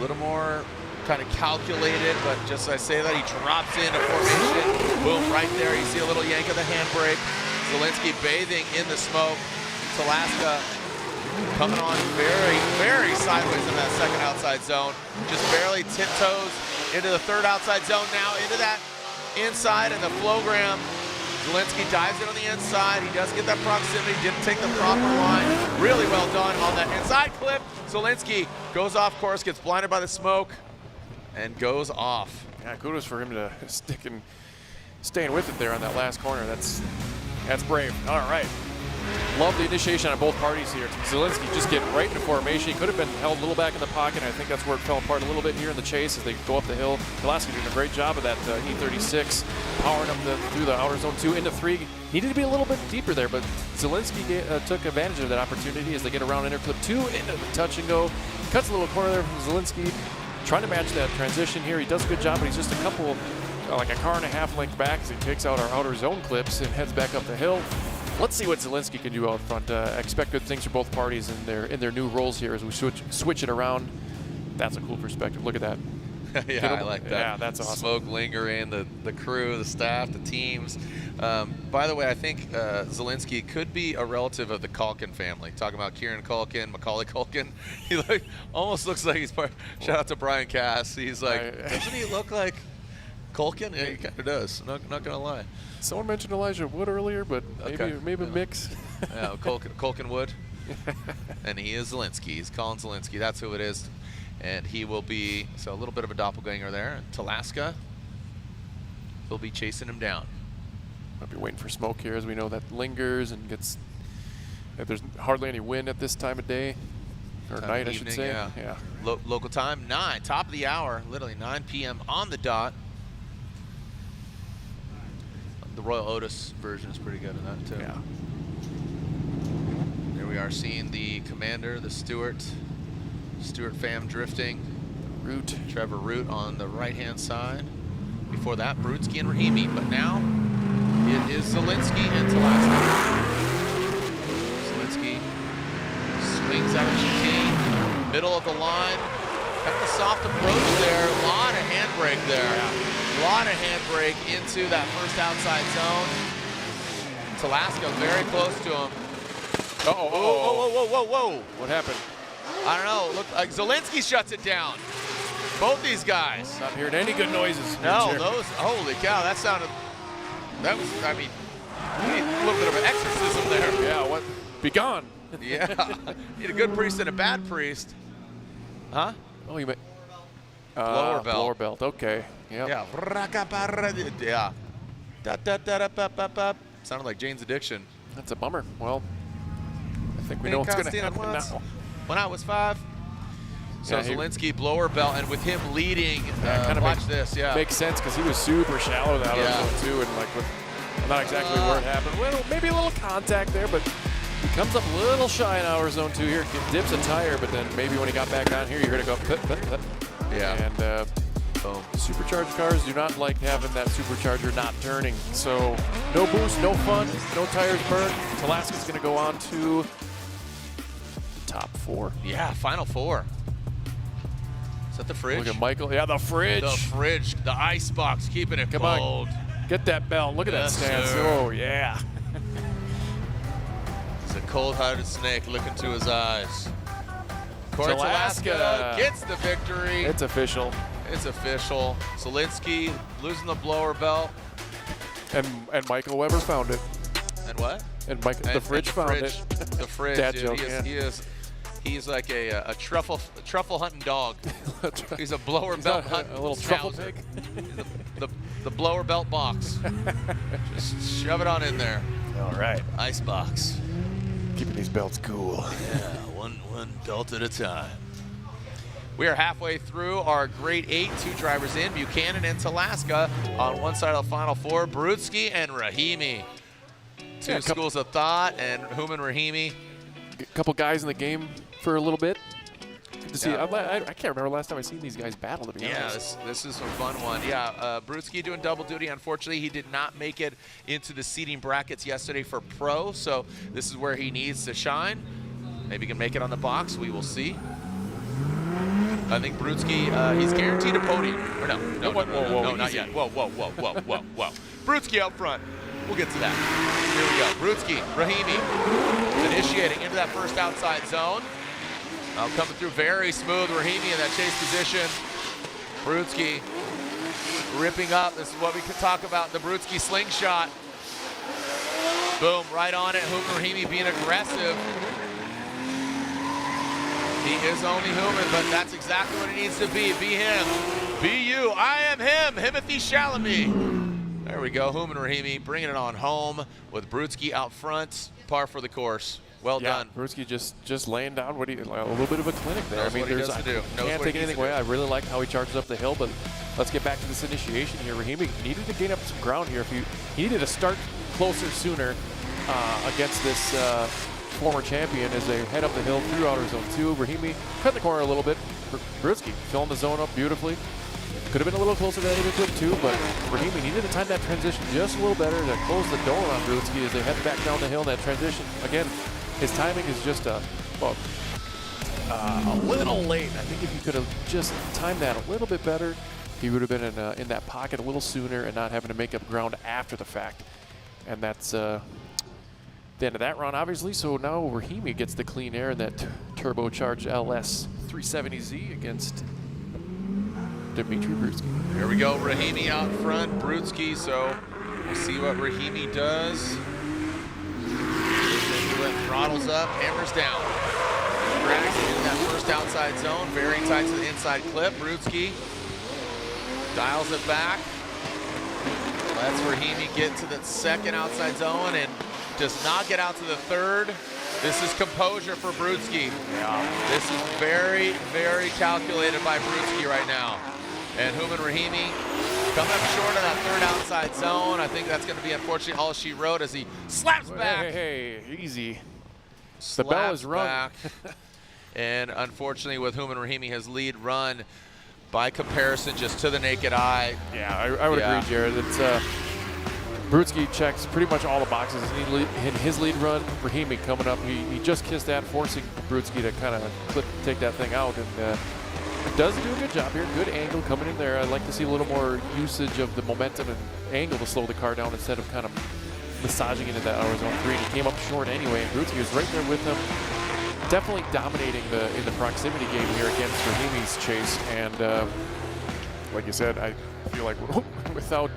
little more kind of calculated, but just as I say that, he drops into formation. Boom, right there. You see a little yank of the handbrake. Zielinski bathing in the smoke. Talaska coming on very, very sideways in that second outside zone. Just barely tiptoes into the third outside zone now, into that inside, and the flowgram. Zielinski dives in on the inside. He does get that proximity, didn't take the proper line. Really well done on that inside clip. Zielinski goes off course, gets blinded by the smoke, and goes off. Yeah, kudos for him to stick and staying with it there on that last corner. That's brave. All right. Love the initiation on both parties here. Zielinski just getting right into formation. He could have been held a little back in the pocket. I think that's where it fell apart a little bit here in the chase as they go up the hill. Talaska doing a great job of that E36, powering up through the outer zone 2 into 3. Needed to be a little bit deeper there, but Zielinski took advantage of that opportunity as they get around into clip 2 into the touch and go. Cuts a little corner there from Zielinski, trying to match that transition here. He does a good job, but he's just a couple, like a car and a half length back as he takes out our outer zone clips and heads back up the hill. Let's see what Zielinski can do out front. Expect good things for both parties in their new roles here as we switch it around. That's a cool perspective. Look at that. Yeah, I like that. Yeah, that's awesome. Smoke lingering, the crew, the staff, the teams. By the way, I think Zielinski could be a relative of the Culkin family. Talking about Kieran Culkin, Macaulay Culkin. He almost looks like he's part. Shout out to Brian Cass. He's like, doesn't he look like Culkin? Yeah, he kind of does. Not gonna lie. Someone mentioned Elijah Wood earlier, but maybe a mix. Yeah, Culkin Wood. And he is Zielinski. He's Colin Zielinski. That's who it is. And he will be, so a little bit of a doppelganger there. Talaska will be chasing him down. Might be waiting for smoke here, as we know that lingers and gets, there's hardly any wind at this time of day, or night, I should say. Yeah. Local time, 9, top of the hour, literally 9 p.m. on the dot. The Royal Otis version is pretty good in that too. Yeah. There we are seeing the Commander, the Stewart fam drifting. Trevor Root on the right-hand side. Before that, Brutsky and Rahimi, but now it is Zielinski and Talaska. Zielinski swings out of chicane, middle of the line. Kind of a soft approach there. A lot of handbrake there. A lot of handbrake into that first outside zone. Talaska very close to him. Whoa. What happened? I don't know. Look like Zielinski shuts it down. Both these guys. Not hearing any good noises. No, those, holy cow, that was, I mean, a little bit of an exorcism there. Yeah, what? Be gone. Yeah. Need a good priest and a bad priest. Huh? Oh, you meant blower belt. Blower belt, okay. Yep. Yeah. Yeah. Sounded like Jane's Addiction. That's a bummer. Well, I think we know what's going to happen now. When I was 5, So Zielinski blower belt, and with him leading, watch this, Makes sense because he was super shallow out of zone 2, and like not exactly where it happened. Well, maybe a little contact there, but he comes up a little shy in outer zone 2 here. Dips a tire, but then maybe when he got back down here, you heard it go put. Yeah. And boom. Supercharged cars do not like having that supercharger not turning. So no boost, no fun, no tires burned. Talaska's going to go on to the top 4. Yeah, final 4. Is that the fridge? Look at Michael. Yeah, the fridge. The fridge, the ice box, keeping it cold. Get that belt. Look at that stance. Sir. Oh, yeah. It's a cold-hearted snake looking to his eyes. Corey Talaska gets the victory. It's official. It's official. Zielinski losing the blower belt. And Michael Weber found it. And what? And the fridge found it. The fridge. Dad Dude, joke, he's like a truffle hunting dog. He's a blower belt hunting. A little truffle pig. The blower belt box. Just shove it on in there. All right. Ice box. Keeping these belts cool. Yeah, one belt at a time. We are halfway through our grade 8, 2 drivers in, Buchanan and Talaska. On one side of the final 4, Brudski and Rahimi. Two schools of thought, and Human Rahimi. A couple guys in the game for a little bit. Good to see. I can't remember last time I seen these guys battle, to be honest. Yeah, this is a fun one. Yeah, Brudski doing double duty. Unfortunately, he did not make it into the seating brackets yesterday for pro, so this is where he needs to shine. Maybe he can make it on the box. We will see. I think Brudski, he's guaranteed a podium. Or no, not yet. Whoa. Brudski out front. We'll get to that. Here we go. Brudski, Rahimi, initiating into that first outside zone. Coming through very smooth. Rahimi in that chase position. Brudski ripping up. This is what we could talk about, the Brudski slingshot. Boom, right on it. Rahimi being aggressive. He is only Human, but that's exactly what he needs to be. Be him. Be you. I am him. Himothy Shalami. There we go. Human Rahimi bringing it on home with Brudski out front. Par for the course. Well done. Brudski just laying down a little bit of a clinic there. Knows what he does to do. Can't take anything away. I really like how he charges up the hill, but let's get back to this initiation here. Rahimi needed to gain up some ground here. He needed to start closer sooner against this former champion as they head up the hill through outer zone 2. Rahimi cut the corner a little bit. Brudski filling the zone up beautifully. Could have been a little closer than he could too, but Rahimi needed to time that transition just a little better to close the door on Brudski as they head back down the hill in that transition. Again, his timing is just a little late. I think if he could have just timed that a little bit better, he would have been in that pocket a little sooner and not having to make up ground after the fact. And that's the end of that round, obviously. So now Rahimi gets the clean air in that turbocharged LS 370Z against Dmitry Brudski. Here we go, Rahimi out front, Brudski. So we'll see what Rahimi does. Throttles up, hammers down. Drags into that first outside zone, very tight to the inside clip. Brudski dials it back. Lets Rahimi get to the second outside zone and does not get out to the third. This is composure for Brudski. Yeah. This is very, very calculated by Brudski right now. And Human Rahimi coming up short of that third outside zone. I think that's going to be, unfortunately, all she wrote as he slaps back. Hey, easy. The bell is rung. And unfortunately, with Human Rahimi, his lead run by comparison just to the naked eye. Yeah, I would agree, Jared. It's Brudski checks pretty much all the boxes in his lead run. Rahimi coming up, he just kissed that, forcing Brudski to kind of take that thing out, and does do a good job here. Good angle coming in there. I'd like to see a little more usage of the momentum and angle to slow the car down instead of kind of massaging into that outer zone 3. And he came up short anyway, and Brudski was right there with him, definitely dominating in the proximity game here against Rahimi's chase. And like you said, I feel like without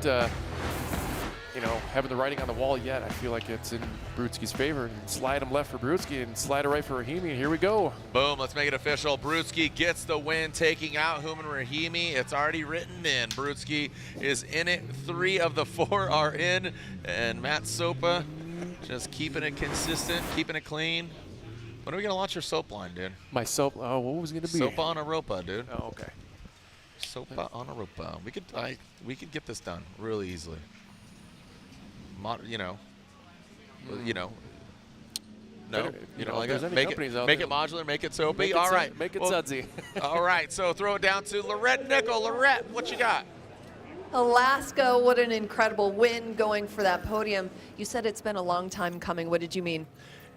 having the writing on the wall yet, I feel like it's in Brudski's favor. And slide him left for Brudski and slide it right for Rahimi. And here we go. Boom, let's make it official. Brudski gets the win, taking out Human Rahimi. It's already written in. Brudski is in it. 3 of the 4 are in. And Matt Sopa just keeping it consistent, keeping it clean. When are we gonna launch your soap line, dude? My soap. Oh, what was it gonna be? Sopa on a ropa, dude. Oh, okay. Sopa on a ropa. We could get this done really easily. You know. No, you know, like that. Make it modular, make it soapy. All right, make it sudsy. All right, so throw it down to Lorette Nickel. Lorette, what you got? Alaska, what an incredible win going for that podium. You said it's been a long time coming. What did you mean?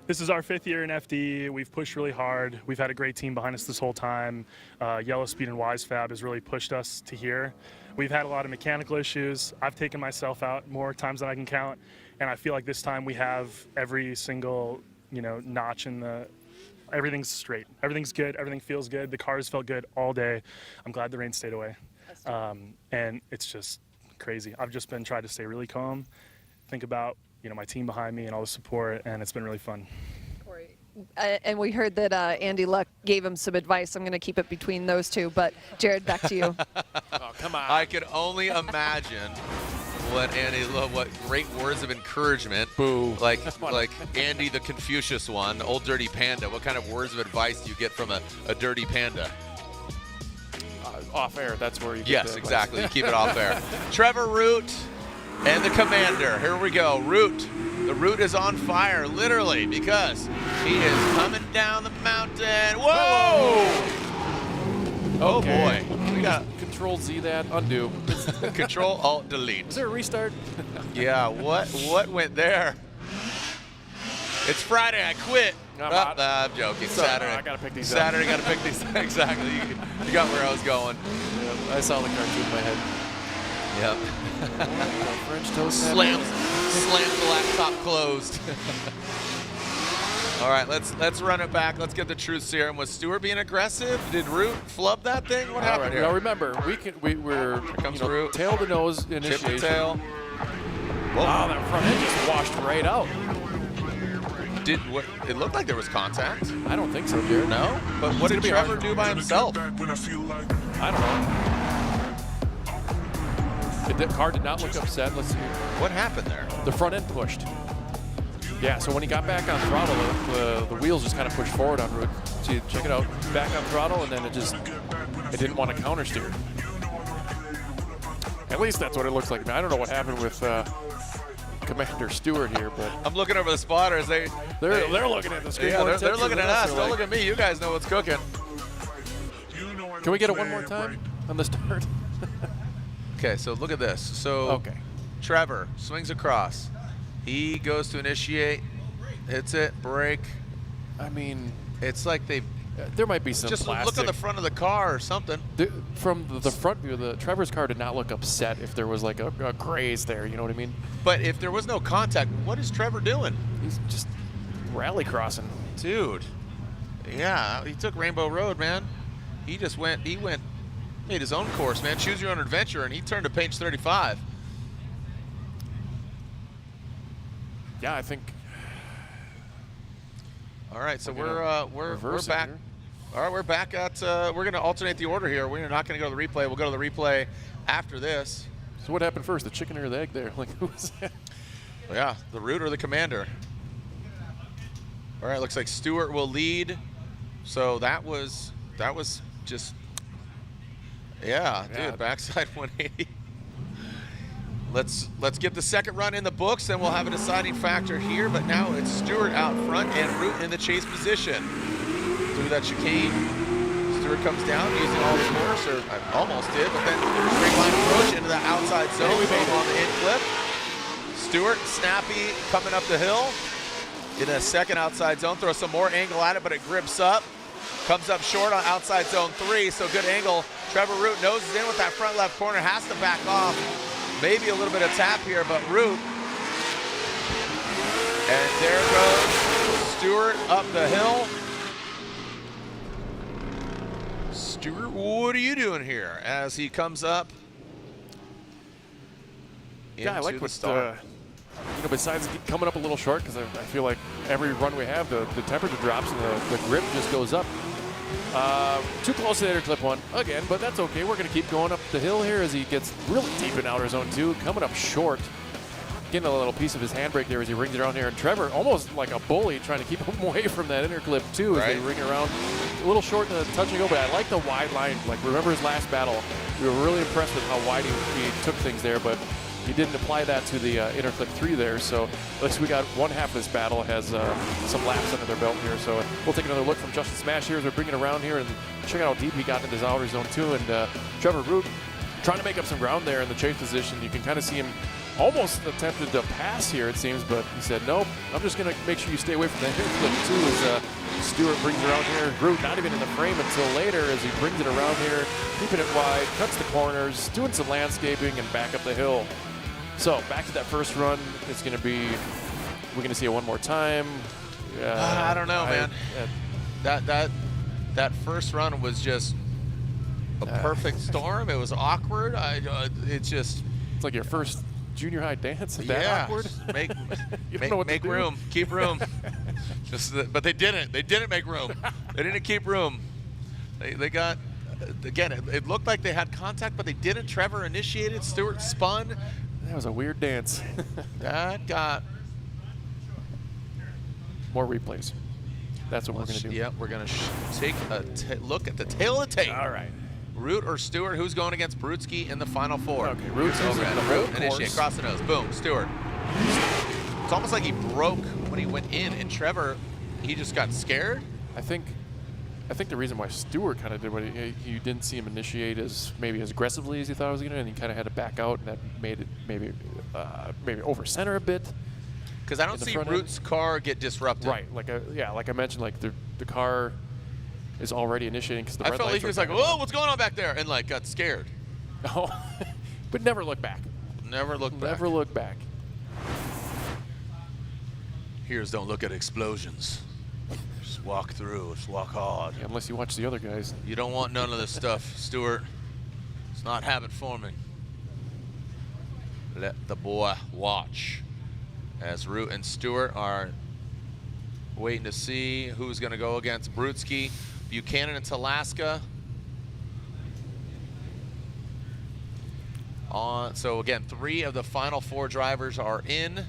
This is our 5th year in FD. We've pushed really hard. We've had a great team behind us this whole time. Yellow Speed and Wise Fab has really pushed us to here. We've had a lot of mechanical issues. I've taken myself out more times than I can count, and I feel like this time we have every single notch in the. Everything's straight. Everything's good. Everything feels good. The cars felt good all day. I'm glad the rain stayed away. And it's just crazy. I've just been trying to stay really calm, think about my team behind me and all the support, and it's been really fun. Corey, and we heard that Andy Luck gave him some advice. I'm going to keep it between those two, but Jared, back to you. Oh, come on. I could only imagine what great words of encouragement. Boo. Like Andy the Confucius one, old dirty panda. What kind of words of advice do you get from a dirty panda? Off air, that's where you get Yes, exactly. You keep it off air. Trevor Root and the Commander. Here we go. Root. The Root is on fire, literally, because he is coming down the mountain. Whoa! Oh, okay. boy. We got Control Z that, undo. Control Alt Delete. Is there a restart? Yeah, what went there? It's Friday, I quit. I'm joking. So, Saturday. I gotta pick these Saturday, up. gotta pick these. Exactly. You got where I was going. Yeah, I saw the cartoon in my head. Yep. French toast. Slams the laptop closed. All right, let's run it back. Let's get the truth serum. Was Stewart being aggressive? Did Root flub that thing? What happened here? Now remember, we're Root. tail to nose initiation. Chip to tail. Wow, that front end just washed right out. It looked like there was contact. I don't think so, Jared. No? But what did Trevor do by himself? I don't know. The car did not look upset. Let's see. What happened there? The front end pushed. Yeah, so when he got back on throttle, the wheels just kind of pushed forward on route. See, check it out. Back on throttle, and then it didn't want to counter steer. At least that's what it looks like. I don't know what happened with Commander Stewart here, but I'm looking over the spotters. They're looking at the screen. Yeah, they're looking at us. Don't look at me. You guys know what's cooking. Can we get it one more time on the start? Okay, so look at this. So okay. Trevor swings across. He goes to initiate, hits it, brake. I mean, it's like there might be some just plastic. Look on the front of the car or something. From the front view, Trevor's car did not look upset if there was like a graze there, you know what I mean? But if there was no contact, what is Trevor doing? He's just rally crossing. Dude. Yeah, he took Rainbow Road, man. He made his own course, man. Choose your own adventure, and he turned to page 35. Yeah, I think. All right, so we're back. Here. All right, we're back at. We're going to alternate the order here. We're not going to go to the replay. We'll go to the replay after this. So what happened first, the chicken or the egg there? Like who was that? Yeah, the Root or the Commander. All right, looks like Stewart will lead. So that was just. Yeah, dude, backside 180. Let's get the second run in the books, then we'll have a deciding factor here. But now it's Stewart out front and Root in the chase position. Through that chicane, Stewart comes down using all the course, or almost did, but then straight line approach into the outside zone. We made on the in clip. Stewart, snappy, coming up the hill. In a second outside zone, throw some more angle at it, but it grips up. Comes up short on outside zone 3, so good angle. Trevor Root noses in with that front left corner, has to back off. Maybe a little bit of tap here, but Root. And there goes Stewart up the hill. Stewart, what are you doing here as he comes up? Yeah, I like what besides coming up a little short, because I feel like every run we have, the temperature drops and the grip just goes up. Too close to the clip one again, but that's okay. We're going to keep going up the hill here as he gets really deep in outer zone 2, coming up short. getting a little piece of his handbrake there as he rings it around here. And Trevor, almost like a bully, trying to keep him away from that inner clip too as they ring it around. A little short in the touch and go, but I like the wide line. Like, remember his last battle? We were really impressed with how wide he took things there, but he didn't apply that to the inner clip 3 there. So at least we got one half of this battle has some laps under their belt here. So we'll take another look from Justin Smash here as we're bringing it around here and check out how deep he got into this outer zone too. And Trevor Root trying to make up some ground there in the chase position. You can kind of see him almost attempted to pass here, it seems, but he said, nope, I'm just going to make sure you stay away from that inner clip too as Stewart brings it around here. Root not even in the frame until later as he brings it around here, keeping it wide, cuts the corners, doing some landscaping and back up the hill. So back to that first run. It's going to be, we're going to see it one more time. I don't know, man. That first run was just a perfect storm. It was awkward. It's like your first junior high dance. Is that awkward? Make room. Keep room. But they didn't. They didn't make room. They didn't keep room. They got, again, it looked like they had contact, but they didn't. Trevor initiated. Stewart spun. That was a weird dance. That got more replays. That's what we're going to do. Yep, we're going to take a look at the tail of the tape. All right. Root or Stewart? Who's going against Brudski in the final 4? Okay, Root's over. Root, initiate, cross the nose. Boom, Stewart. It's almost like he broke when he went in, and Trevor, he just got scared. I think the reason why Stewart kind of did what he didn't see him initiate as aggressively as he thought he was going to, and he kind of had to back out, and that made it maybe over center a bit. Because I don't see Root's car get disrupted. Right, like I mentioned, like the car is already initiating because the red I felt like he was like, "Whoa, what's going on back there?" and like got scared. No, but never look back. Never look back. Never look back. Here's don't look at explosions. Just walk through. Just walk hard. Yeah, unless you watch the other guys. You don't want none of this stuff, Stewart. It's not habit forming. Let the boy watch. As Root and Stewart are waiting to see who's going to go against Brudski. Buchanan and Talaska. So again, 3 of the final 4 drivers are in.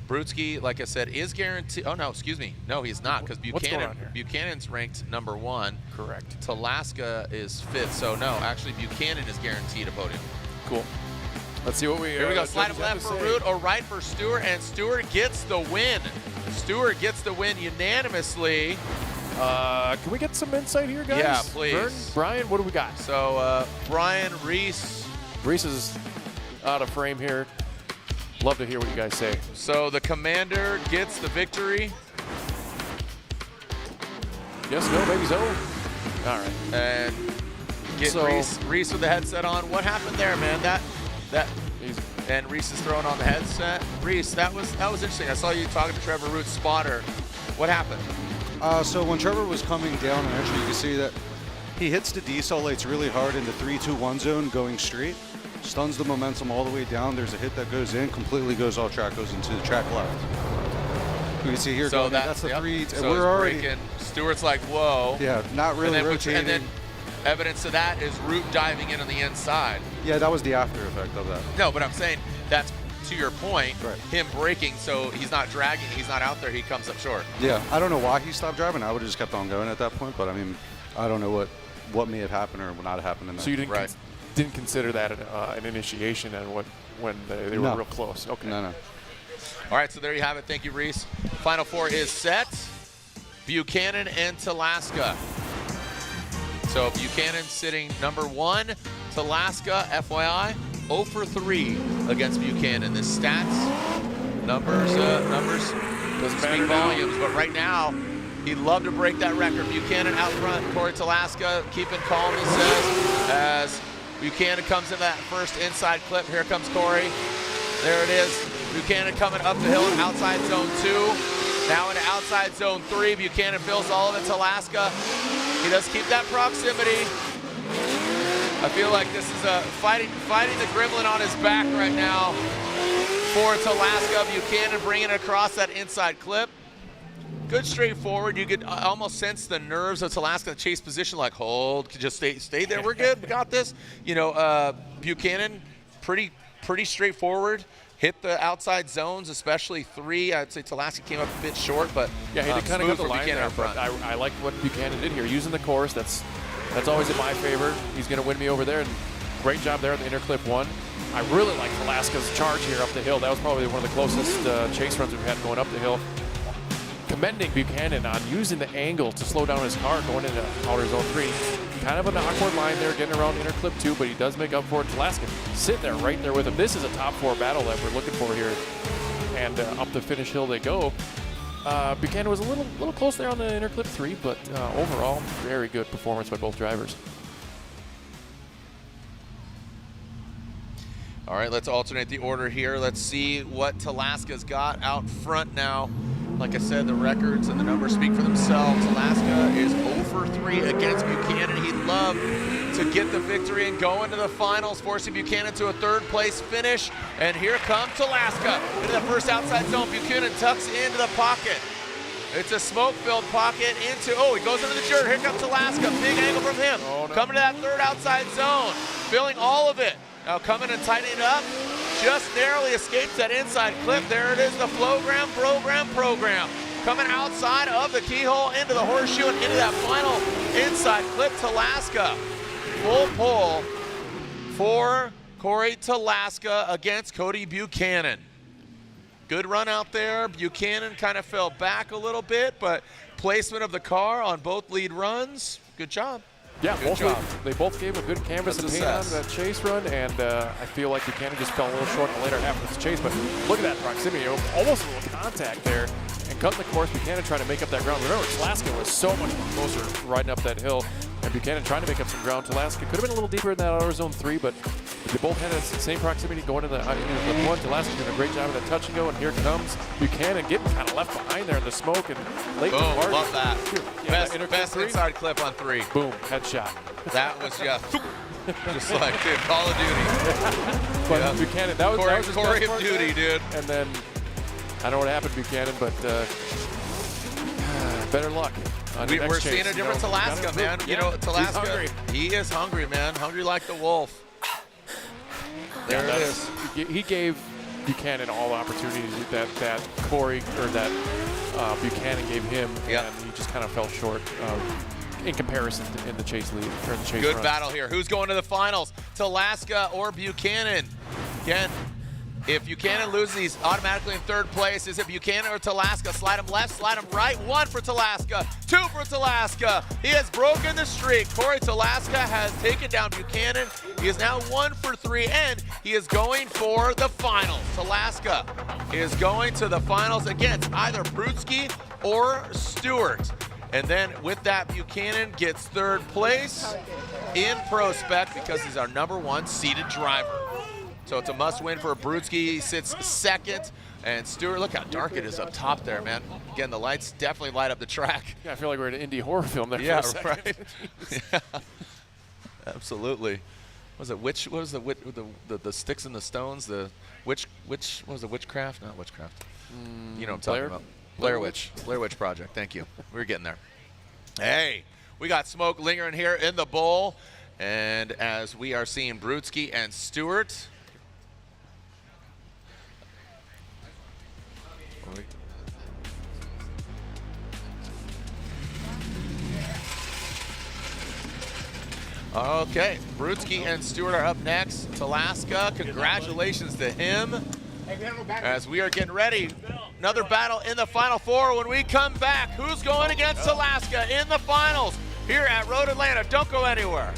Brudski, like I said, is guaranteed. Oh no, excuse me. No, he's not, because Buchanan's ranked number 1. Correct. Talaska is 5th. So no, actually Buchanan is guaranteed a podium. Cool. Let's see what we. Here we go. Slide him left for Root or right for Stewart, and Stewart gets the win. Stewart gets the win unanimously. Can we get some insight here, guys? Yeah, please. Vern, Brian, what do we got? So, Brian, Reese. Reese is out of frame here. Love to hear what you guys say. So, the commander gets the victory. Yes, no, maybe so. All right. And get Reese with the headset on. What happened there, man? And Reese is throwing on the headset. Reese, that was interesting. I saw you talking to Trevor Root's spotter. What happened? So when Trevor was coming down, and actually you can see that he hits the decelerates really hard in the 3-2-1 zone going straight, stuns the momentum all the way down. There's a hit that goes in, completely goes off track, goes into the track left. You can see here, so that's the 3. So and we're already breaking. Stewart's like, whoa. Yeah, not really rotating. And then evidence of that is Root diving in on the inside. Yeah, that was the after effect of that. No, but I'm saying that's to your point, right. Him braking, so he's not dragging, he's not out there, he comes up short. Yeah, I don't know why he stopped driving. I would have just kept on going at that point, but I mean, I don't know what may have happened or what not happened in that. So you didn't consider that an initiation and when they were real close. Okay. No. All right, so there you have it. Thank you, Reese. Final 4 is set. Buchanan and Talaska. So Buchanan sitting number 1. Talaska, FYI, 0 for 3 against Buchanan. The stats, numbers doesn't speak volumes, but right now, he'd love to break that record. Buchanan out front, Corey Talaska keeping calm, he says, as Buchanan comes in that first inside clip. Here comes Corey. There it is. Buchanan coming up the hill in outside zone 2. Now into outside zone 3. Buchanan fills all of it. Talaska, he does keep that proximity. I feel like this is a fighting the gremlin on his back right now for Talaska. Buchanan bringing it across that inside clip. Good straightforward. You could almost sense the nerves of Talaska in the chase position, like hold, just stay there. We're good. We got this. You know, Buchanan, pretty straightforward. hit the outside zones, especially 3. I'd say Talaska came up a bit short, but yeah, he did kind of go the line there, but I like what Buchanan did here, using the course. That's always in my favor. He's going to win me over there, and great job there on the interclip 1. I really like Talaska's charge here up the hill. That was probably one of the closest chase runs we've had going up the hill. Commending Buchanan on using the angle to slow down his car going into outer zone 3. Kind of an awkward line there, getting around interclip 2, but he does make up for it. Talaska sit there right there with him. This is a top 4 battle that we're looking for here. And up the finish hill they go. Buchanan was a little close there on the interclip 3, but overall, very good performance by both drivers. All right, let's alternate the order here. Let's see what Talaska's got out front now. Like I said, the records and the numbers speak for themselves. Talaska is 0-for-3 against Buchanan. He'd love to get the victory and go into the finals, forcing Buchanan to a 3rd place finish. And here comes Talaska into the first outside zone. Buchanan tucks into the pocket. It's a smoke-filled pocket into, he goes into the dirt. Here comes Talaska, big angle from him. Coming to that 3rd outside zone, filling all of it. Now coming and tightening it up. Just narrowly escapes that inside clip. There it is, the program. Coming outside of the keyhole into the horseshoe and into that final inside clip. Talaska, full pull for Corey Talaska against Cody Buchanan. Good run out there. Buchanan kind of fell back a little bit, but placement of the car on both lead runs, good job. Yeah, they both gave a good canvas and paint on that chase run, and I feel like Buchanan just fell a little short in the later half of this chase, but look at that proximity, almost a little contact there, and cutting the course, Buchanan trying to make up that ground. Remember, Talaska was so much closer riding up that hill, and Buchanan trying to make up some ground. Talaska could have been a little deeper in that outer zone 3, but they both had the same proximity going into the 1. Talaska doing a great job of that touch and go, and here comes Buchanan getting kind of left behind there in the smoke and late to the party. Love that. Yeah, best inside clip on 3. Boom, headshot. That was just like, dude, Call of Duty. But Buchanan, that was his Corey best of Duty, dude. And then, I don't know what happened to Buchanan, but better luck. We're seeing a different Talaska, man. You know, Talaska, he is hungry, man. Hungry like the wolf. There it is. He gave Buchanan all the opportunities that Corey, or that Buchanan gave him, and he just kind of fell short in comparison in the chase lead, or the chase Good run. battle here. Who's going to the finals? Talaska or Buchanan? Again, if Buchanan loses, he's automatically in 3rd place. Is it Buchanan or Talaska? Slide him left, slide him right. 1 for Talaska, 2 for Talaska. He has broken the streak. Corey Talaska has taken down Buchanan. He is now 1-for-3, and he is going for the finals. Talaska is going to the finals against either Brutsky or Stewart. And then with that, Buchanan gets 3rd place in PROSPEC because he's our #1 seeded driver. So it's a must-win for Brutsky. He sits 2nd. And Stewart, look how dark it is up top there, man. Again, the lights definitely light up the track. Yeah, I feel like we're in an indie horror film there yeah, for a second. Right. Yeah, absolutely. What was the sticks and the stones? What was the witchcraft? Not witchcraft. You know what I'm talking about. Blair Witch Project. Thank you. We were getting there. Hey, we got smoke lingering here in the bowl. And as we are seeing Brutsky and Stewart. Okay, Brutsky and Stewart are up next. Talaska, congratulations to him. As we are getting ready, another battle in the Final 4. When we come back, who's going against Talaska in the finals here at Road Atlanta? Don't go anywhere.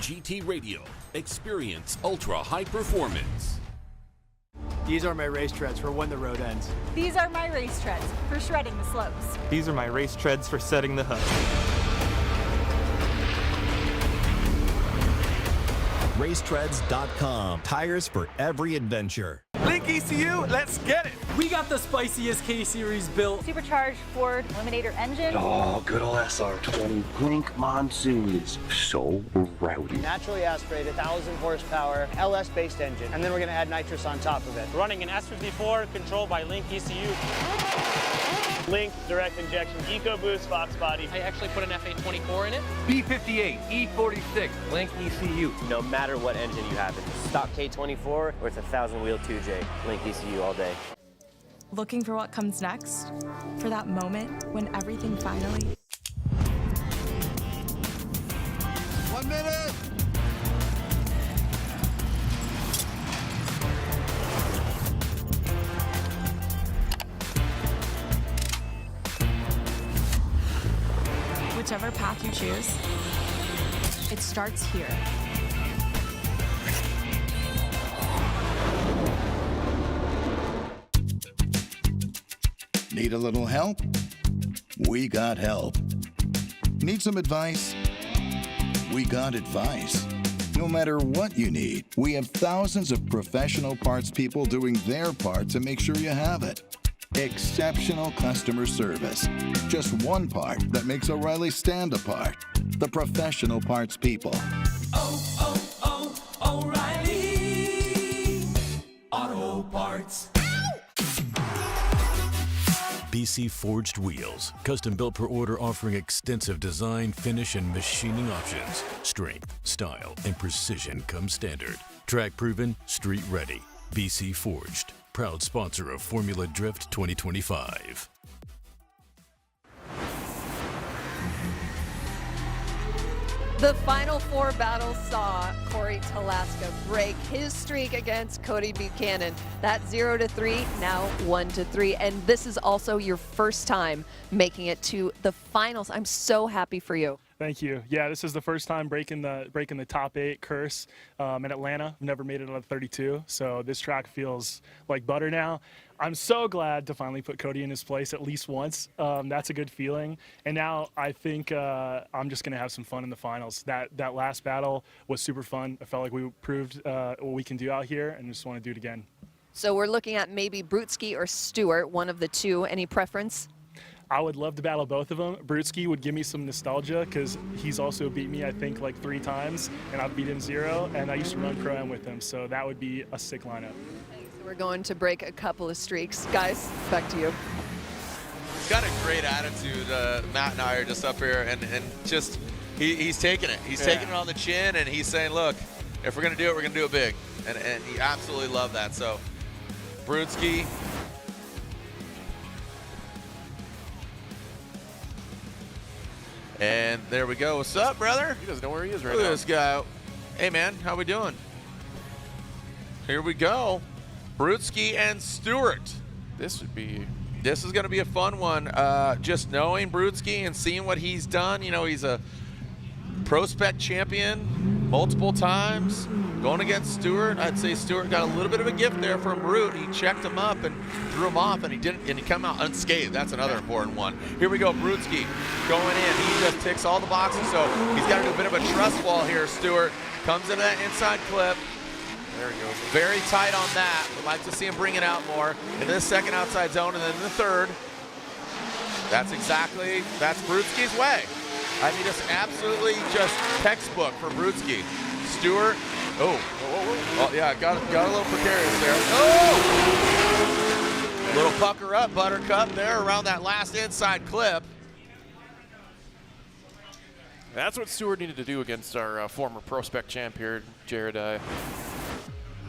GT Radio. Experience ultra high performance. These are my race treads for when the road ends. These are my race treads for shredding the slopes. These are my race treads for setting the hook. Racetreads.com. Tires for every adventure. Link ECU, let's get it. We got the spiciest K-Series built. Supercharged Ford Eliminator engine. Oh, good old SR20 Blink monsoons. So rowdy. Naturally aspirated, 1,000 horsepower, LS-based engine, and then we're going to add nitrous on top of it. Running an S54 controlled by Link ECU. Link direct injection EcoBoost Fox body. I actually put an FA24 in it. B58, E46, Link ECU. No matter what engine you have, it's a stock K24 or it's a 1,000 wheel 2J. Link ECU all day. Looking for what comes next? For that moment when everything finally... 1 minute! Whichever path you choose, it starts here. Need a little help? We got help. Need some advice? We got advice. No matter what you need, we have thousands of professional parts people doing their part to make sure you have it. Exceptional customer service. Just one part that makes O'Reilly stand apart. The professional parts people. O'Reilly Auto Parts. BC Forged Wheels, custom built per order, offering extensive design, finish, and machining options. Strength, style, and precision come standard. Track proven, street ready. BC Forged, proud sponsor of Formula Drift 2025. The Final Four battle saw Corey Talaska break his streak against Cody Buchanan. That 0-3, now 1-3. And this is also your first time making it to the finals. I'm so happy for you. Thank you. Yeah, this is the first time breaking the top 8 curse in Atlanta. I've never made it out of 32, so this track feels like butter now. I'm so glad to finally put Cody in his place at least once. That's a good feeling. And now I think I'm just going to have some fun in the finals. That last battle was super fun. I felt like we proved what we can do out here, and just want to do it again. So we're looking at maybe Brutski or Stewart, one of the two. Any preference? I would love to battle both of them. Brutski would give me some nostalgia because he's also beat me, I think, like 3 times, and I've beat him 0, and I used to run Pro-Am with him, so that would be a sick lineup. So we're going to break a couple of streaks. Guys, back to you. He's got a great attitude. Matt and I are just up here, and just he's taking it. He's taking it on the chin, and he's saying, look, if we're going to do it, we're going to do it big. And he absolutely loved that. So, Brutski. And there we go. What's up, brother? He doesn't know where he is right now. Look at this guy. Hey, man, how we doing? Here we go. Brutski and Stewart. This is going to be a fun one. Just knowing Brutski and seeing what he's done. You know, he's a PROSPEC champion multiple times. Going against Stewart, I'd say Stewart got a little bit of a gift there from Brute. He checked him up and threw him off, and he came out unscathed. That's another important one. Here we go, Brutski going in. He just ticks all the boxes, so he's got to do a bit of a trust wall here. Stewart comes into that inside clip. There he goes. Very tight on that. We'd like to see him bring it out more. Into the second outside zone, and then the third. That's Brutski's way. I mean, just absolutely just textbook for Brutski. Stewart. Oh, yeah, got a little precarious there. Oh! Little pucker up, Buttercup there around that last inside clip. That's what Stewart needed to do against our former PROSPEC champ here, Jared.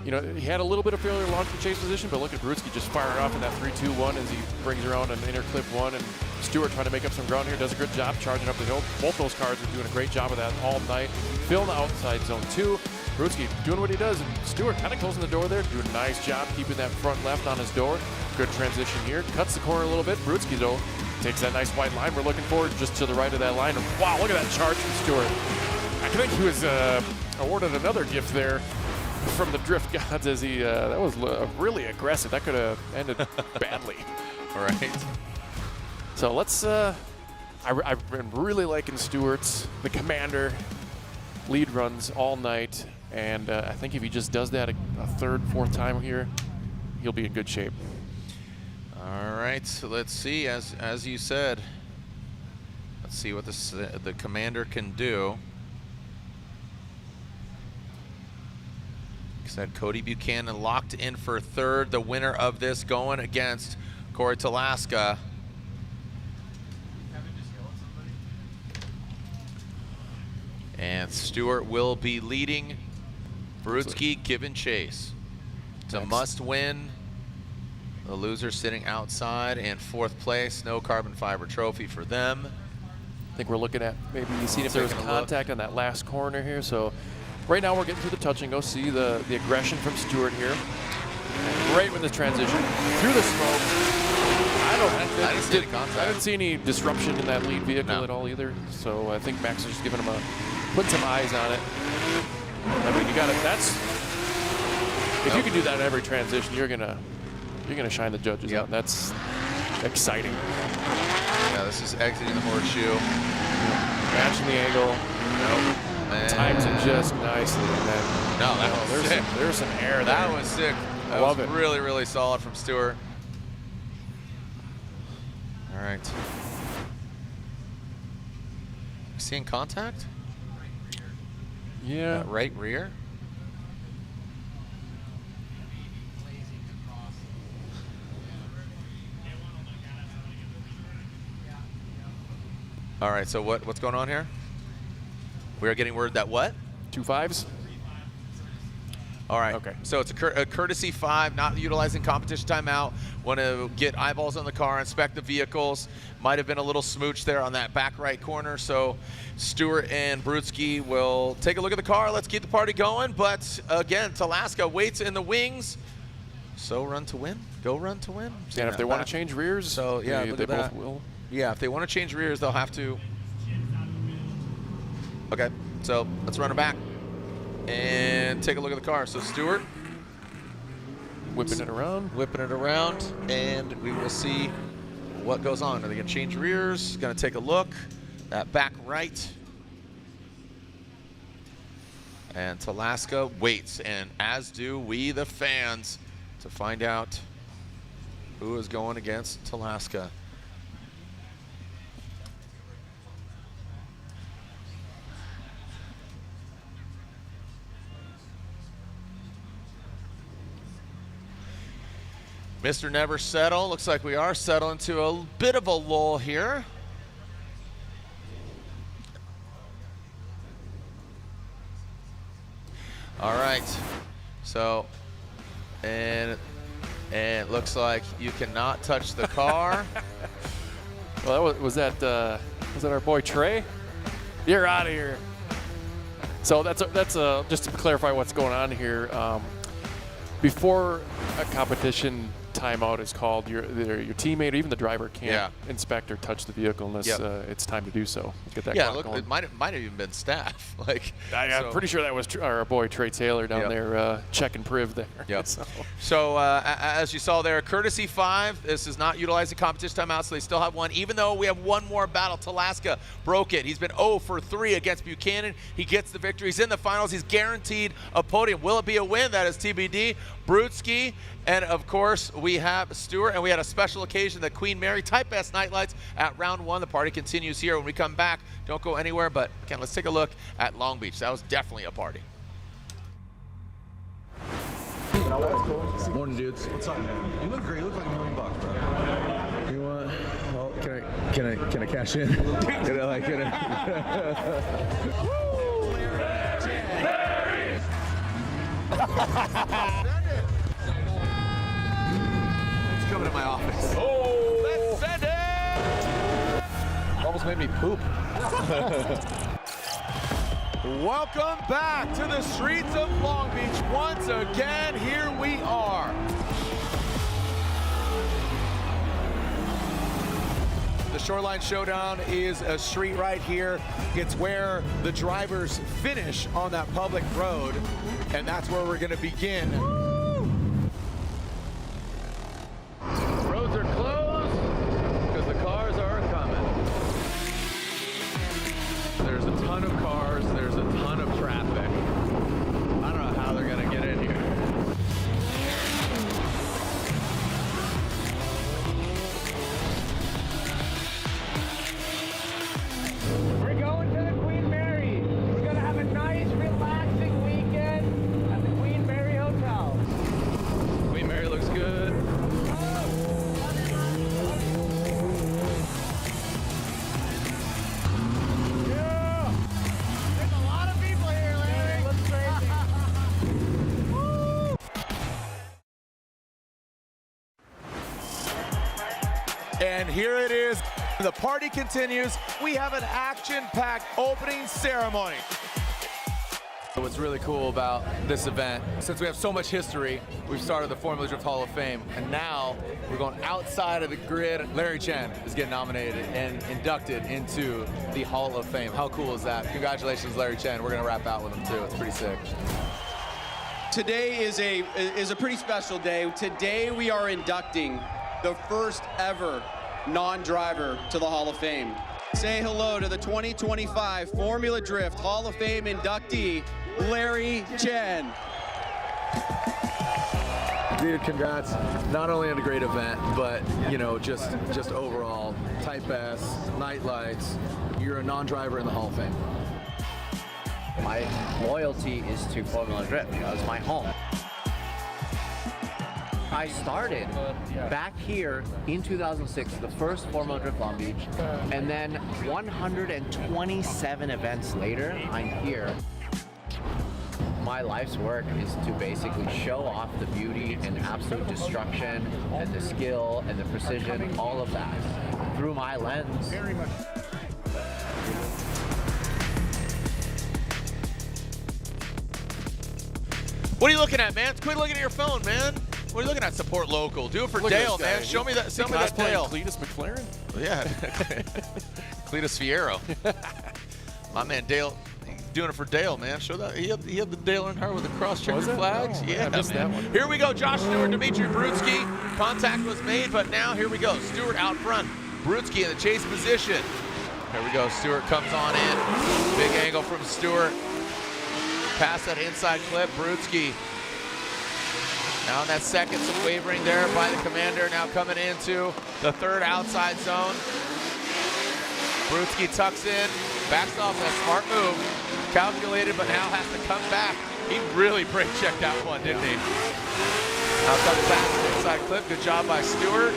You know, he had a little bit of failure launch from chase position, but look at Brutski just firing off in that 3-2-1 as he brings around an inner clip 1, and Stewart trying to make up some ground here, does a good job charging up the hill. Both those cars are doing a great job of that all night. Filling the outside zone 2. Brutski doing what he does, and Stewart kind of closing the door there, doing a nice job keeping that front left on his door. Good transition here, cuts the corner a little bit. Brutski, though, takes that nice white line. We're looking forward just to the right of that line. And wow, look at that charge from Stewart. I think he was awarded another gift there from the drift gods as he, that was really aggressive. That could have ended badly. All right. So let's, I've been really liking Stewart's, the commander, lead runs all night. And I think if he just does that a 3rd, 4th time here, he'll be in good shape. All right, so let's see. As you said, let's see what the commander can do. Said Cody Buchanan locked in for third. The winner of this going against Corey Talaska. And Stewart will be leading. Brutsky giving chase. It's a must win. The loser sitting outside in fourth place. No carbon fiber trophy for them. I think we're looking at maybe seeing if there was contact on that last corner here. So right now we're getting through the touch and go. See the aggression from Stewart here. And right with the transition through the smoke. I didn't see any contact. I didn't see any disruption in that lead vehicle at all either. So I think Max is just giving him putting some eyes on it. I mean, you got it. That's if you can do that in every transition, you're gonna shine the judges out. That's exciting. Yeah, this is exiting the horseshoe. Matching the angle. Nope. Times it just nicely. And then, no, that was sick. There's some air there. That was sick. That Love was it. Really, really solid from Stewart. All right. Seeing contact? Yeah. Right rear? All right, so what's going on here? We are getting word that what? 2 5s. All right. Okay. So it's a courtesy 5, not utilizing competition timeout. Want to get eyeballs on the car, inspect the vehicles. Might have been a little smooch there on that back right corner. So Stewart and Brutsky will take a look at the car. Let's keep the party going. But again, Talaska waits in the wings. So run to win. Go run to win. And if they want to change rears, so yeah, they both will. Yeah, if they want to change rears, they'll have to. Okay, so let's run her back and take a look at the car. So Stewart. Whipping it around, and we will see what goes on. Are they going to change rears? Going to take a look. That back right. And Talaska waits, and as do we, the fans, to find out who is going against Talaska. Mr. Never Settle. Looks like we are settling to a bit of a lull here. All right. So, and it looks like you cannot touch the car. Well, was that our boy Trey? You're out of here. So that's just to clarify what's going on here. Before a competition timeout is called, your teammate or even the driver can't inspect or touch the vehicle unless it's time to do so. Get that clock going. It might have even been staff. I'm pretty sure that was our boy Trey Taylor down there checking priv there. Yep. So as you saw there, courtesy 5. This is not utilizing competition timeout, so they still have one. Even though we have one more battle, Talaska broke it. He's been 0 for 3 against Buchanan. He gets the victory. He's in the finals. He's guaranteed a podium. Will it be a win? That is TBD. Brutsky, and of course we have Stewart, and we had a special occasion, the Queen Mary Type S Nightlights at round 1. The party continues here. When we come back, don't go anywhere, but again, let's take a look at Long Beach. That was definitely a party. Morning, dudes. What's up, man? You look great. You look like $1 million, bro. You want? Well, can I cash in? It's coming to my office. Oh, let's send it! Almost made me poop. Welcome back to the streets of Long Beach. Once again, here we are. The Shoreline Showdown is a street right here. It's where the drivers finish on that public road, and that's where we're going to begin. Roads are closed because the cars are coming. There's a ton of cars. There's a ton of traffic. I don't know how they're going to get in here. And here it is. The party continues. We have an action-packed opening ceremony. What's really cool about this event, since we have so much history, we've started the Formula Drift Hall of Fame, and now we're going outside of the grid. Larry Chen is getting nominated and inducted into the Hall of Fame. How cool is that? Congratulations, Larry Chen. We're going to wrap out with him, too. It's pretty sick. Today is a pretty special day. Today we are inducting the first ever non-driver to the Hall of Fame. Say hello to the 2025 Formula Drift Hall of Fame inductee, Larry Chen. Dude, congrats. Not only on a great event, but you know, just overall, tight bass, night lights. You're a non-driver in the Hall of Fame. My loyalty is to Formula Drift. You know, it's my home. I started back here in 2006, the first Formula Drift Long Beach, and then 127 events later, I'm here. My life's work is to basically show off the beauty and absolute destruction and the skill and the precision, all of that, through my lens. Very much. What are you looking at, man? Quit looking at your phone, man. What are you looking at? Support local. Do it for Dale, man. Show me that Dale. Cletus McLaren? Yeah. Cletus Fierro. My man Dale, doing it for Dale, man. Show that. He had the Dale Earnhardt with the cross-checker flags. Oh, yeah, I missed that one. Here we go. Josh Stewart, Dimitri Brutsky. Contact was made, but now here we go. Stewart out front. Brutsky in the chase position. Here we go. Stewart comes on in. Big angle from Stewart. Past that inside clip. Brutsky. Now in that second, some wavering there by the commander. Now coming into the third outside zone. Brutsky tucks in, backs off. A smart move. Calculated, but now has to come back. He really brake checked that one, didn't he? Now comes back to the inside clip. Good job by Stewart.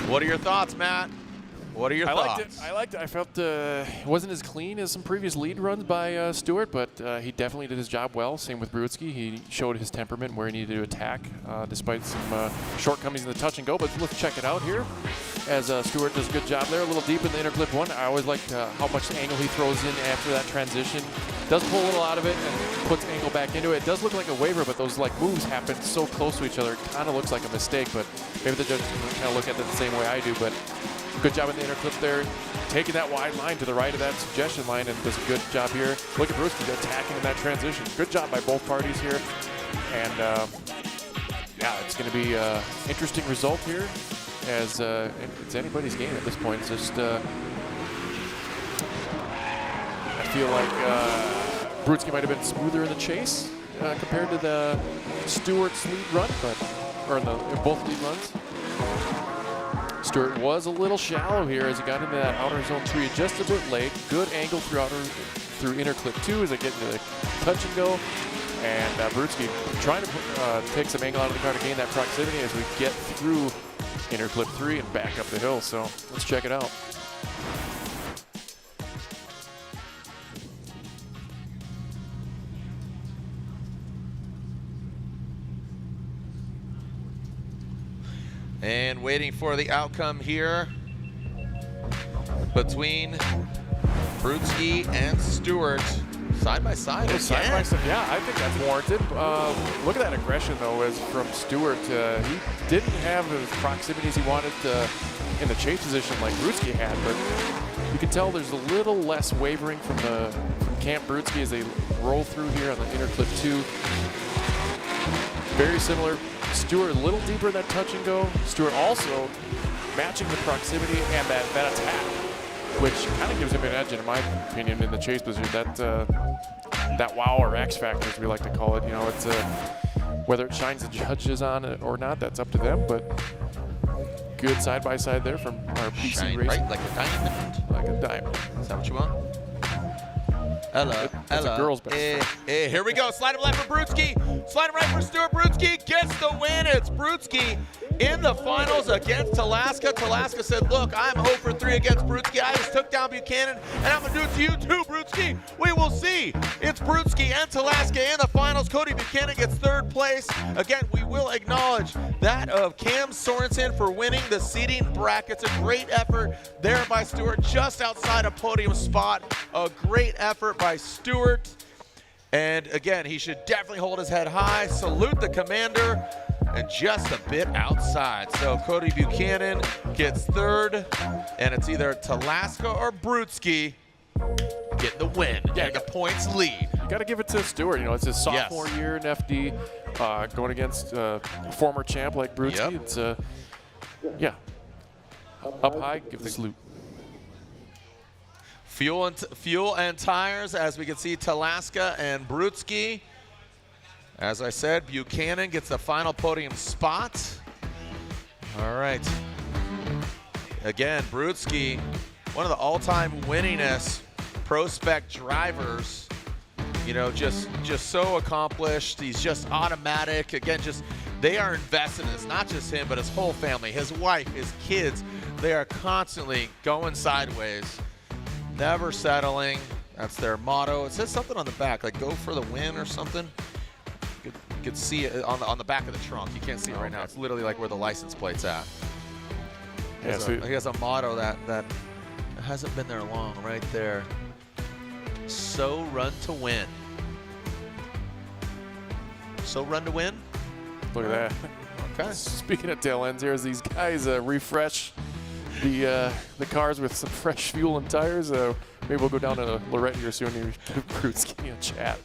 What are your thoughts, Matt? What are your thoughts? I liked it. I felt it wasn't as clean as some previous lead runs by Stewart, but he definitely did his job well. Same with Brutsky. He showed his temperament where he needed to attack, despite some shortcomings in the touch and go. But let's check it out here as Stewart does a good job there. A little deep in the inner clip one. I always like how much angle he throws in after that transition. Does pull a little out of it and puts angle back into it. It does look like a waiver, but those moves happen so close to each other. It kind of looks like a mistake, but maybe the judge kind of look at it the same way I do. But good job in the inner clip there, taking that wide line to the right of that suggestion line, and does a good job here. Look at Brutsky attacking in that transition. Good job by both parties here. And yeah, it's going to be an interesting result here, as it's anybody's game at this point. It's just, I feel like Brutsky might have been smoother in the chase compared to the Stewart's lead run, or in both lead runs. Stewart was a little shallow here as he got into that outer zone tree just a bit late. Good angle through inner clip 2 as they get into the touch and go. And Brutsky trying to take some angle out of the car to gain that proximity as we get through inner clip 3 and back up the hill. So let's check it out. And waiting for the outcome here between Brutsky and Stewart. Side by side again. Side by side, yeah, I think that's warranted. Look at that aggression, though, as from Stewart. He didn't have the proximities he wanted in the chase position like Brutsky had, but you can tell there's a little less wavering from Camp Brutsky as they roll through here on the inner clip 2. Very similar. Stewart a little deeper in that touch and go. Stewart also matching the proximity and that attack, which kind of gives him an edge, in my opinion, in the chase position. That wow or X factor, as we like to call it. You know, it's whether it shines the judges on it or not, that's up to them. But good side by side there from our PC Shine Racing. bright like a diamond. Like a diamond. Is that what you want? Hello, That's a girl's best. Hey, here we go. Slide him left for Brutsky. Slide him right for Stewart. Brutsky gets the win. It's Brutsky in the finals against Talaska. Talaska said, look, I'm 0 for 3 against Brudski. I just took down Buchanan, and I'm going to do it to you too, Brudski. We will see. It's Brudski and Talaska in the finals. Cody Buchanan gets 3rd place. Again, we will acknowledge that of Cam Sorensen for winning the seeding brackets. A great effort there by Stewart, just outside a podium spot. A great effort by Stewart. And again, he should definitely hold his head high. Salute the commander. And just a bit outside. So Cody Buchanan gets 3rd, and it's either Talaska or Brudski get the win, get the points lead. You got to give it to Stewart. You know, it's his sophomore year in FD, going against a former champ like Brudski. Yep. It's up high, give the salute. Fuel and tires, as we can see, Talaska and Brudski. As I said, Buchanan gets the final podium spot. All right. Again, Brudski, one of the all-time winningest PROSPEC drivers. You know, just so accomplished. He's just automatic. Again, they are invested in this. Not just him, but his whole family, his wife, his kids. They are constantly going sideways, never settling. That's their motto. It says something on the back, like "Go for the win" or something. You could see it on the back of the trunk. You can't see it right now. It's literally like where the license plate's at. He has a motto that hasn't been there long, right there. So run to win. So run to win. Look at that. Okay. Speaking of tail ends here, as these guys refresh the cars with some fresh fuel and tires, maybe we'll go down to Lorette here soon and give Brudski a chat.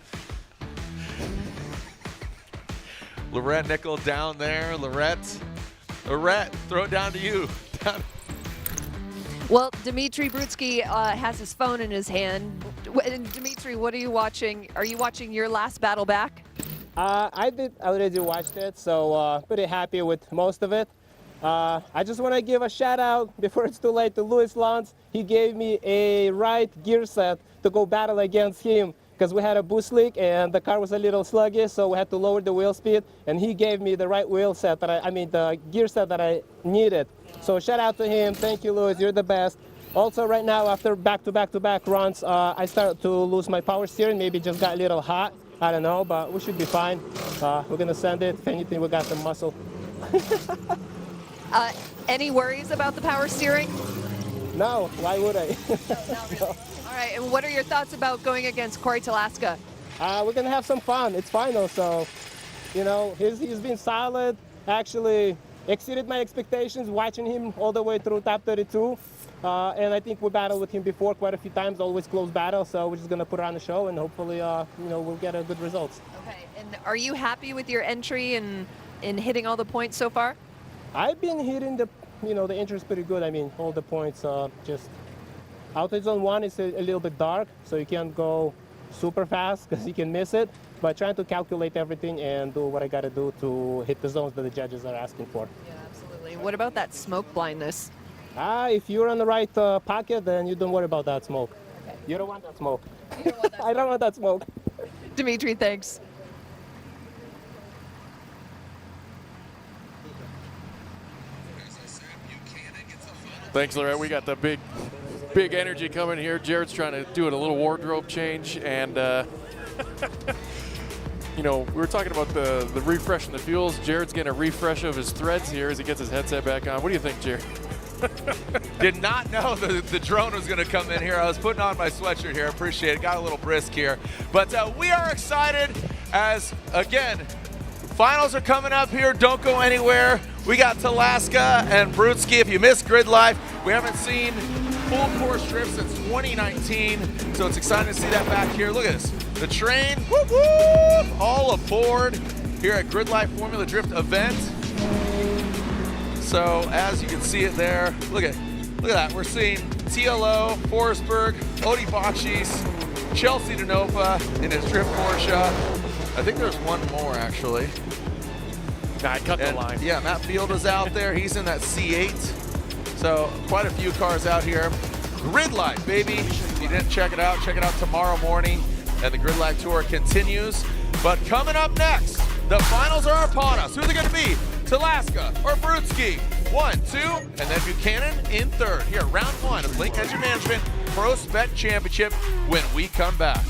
Lorette Nickel down there. Lorette, throw it down to you. Well, Dmitry Brudski has his phone in his hand. And Dmitry, what are you watching? Are you watching your last battle back? I did already watched it, so pretty happy with most of it. I just want to give a shout out before it's too late to Louis Lantz. He gave me a right gear set to go battle against him because we had a boost leak and the car was a little sluggish, so we had to lower the wheel speed. And he gave me the right wheel set the gear set that I needed. So shout out to him. Thank you, Louis. You're the best. Also, right now, after back-to-back runs, I started to lose my power steering. Maybe just got a little hot. I don't know, but we should be fine. We're gonna send it. If anything, we got the muscle. Any worries about the power steering? No, why would I? Not really. All right, and what are your thoughts about going against Corey Talaska? We're gonna have some fun. It's final, so you know he's been solid. Actually, exceeded my expectations watching him all the way through top 32. And I think we battled with him before quite a few times, always close battle. So we're just gonna put on the show, and hopefully, we'll get a good results. Okay, and are you happy with your entry and in hitting all the points so far? I've been hitting the entries pretty good. I mean, all the points. Just outside zone 1 is a little bit dark, so you can't go super fast because you can miss it. But trying to calculate everything and do what I got to do to hit the zones that the judges are asking for. Yeah, absolutely. What about that smoke blindness? If you're on the right pocket, then you don't worry about that smoke. Okay. You don't want that smoke. You don't want that I don't want that smoke. Dmitry, thanks. Thanks, Lorette. We got the big energy coming here. Jared's trying to do a little wardrobe change, and we were talking about the refresh in the fuels. Jared's getting a refresh of his threads here as he gets his headset back on. What do you think, Jared? Did not know the drone was going to come in here. I was putting on my sweatshirt here. I appreciate it. Got a little brisk here. But we are excited as, again, finals are coming up here. Don't go anywhere. We got Talaska and Brudski. If you missed Grid Life, we haven't seen full course drift since 2019. So it's exciting to see that back here. Look at this. The train, whoop, whoop, all aboard here at Grid Life Formula Drift event. So as you can see it there, look at that. We're seeing TLO, Forsberg, Odi Bakshis, Chelsea Denofa in his drift Porsche. I think there's one more actually. Nah, I cut the line. Yeah, Matt Field is out there. He's in that C8. So quite a few cars out here. Grid Life, baby. If you didn't check it out tomorrow morning. And the Grid Life Tour continues. But coming up next, the finals are upon us. Who are they going to be? Talaska or Brutski. 1, 2, and then Buchanan in third. Here, round 1 of Link Engine Management ProSpec Championship when we come back.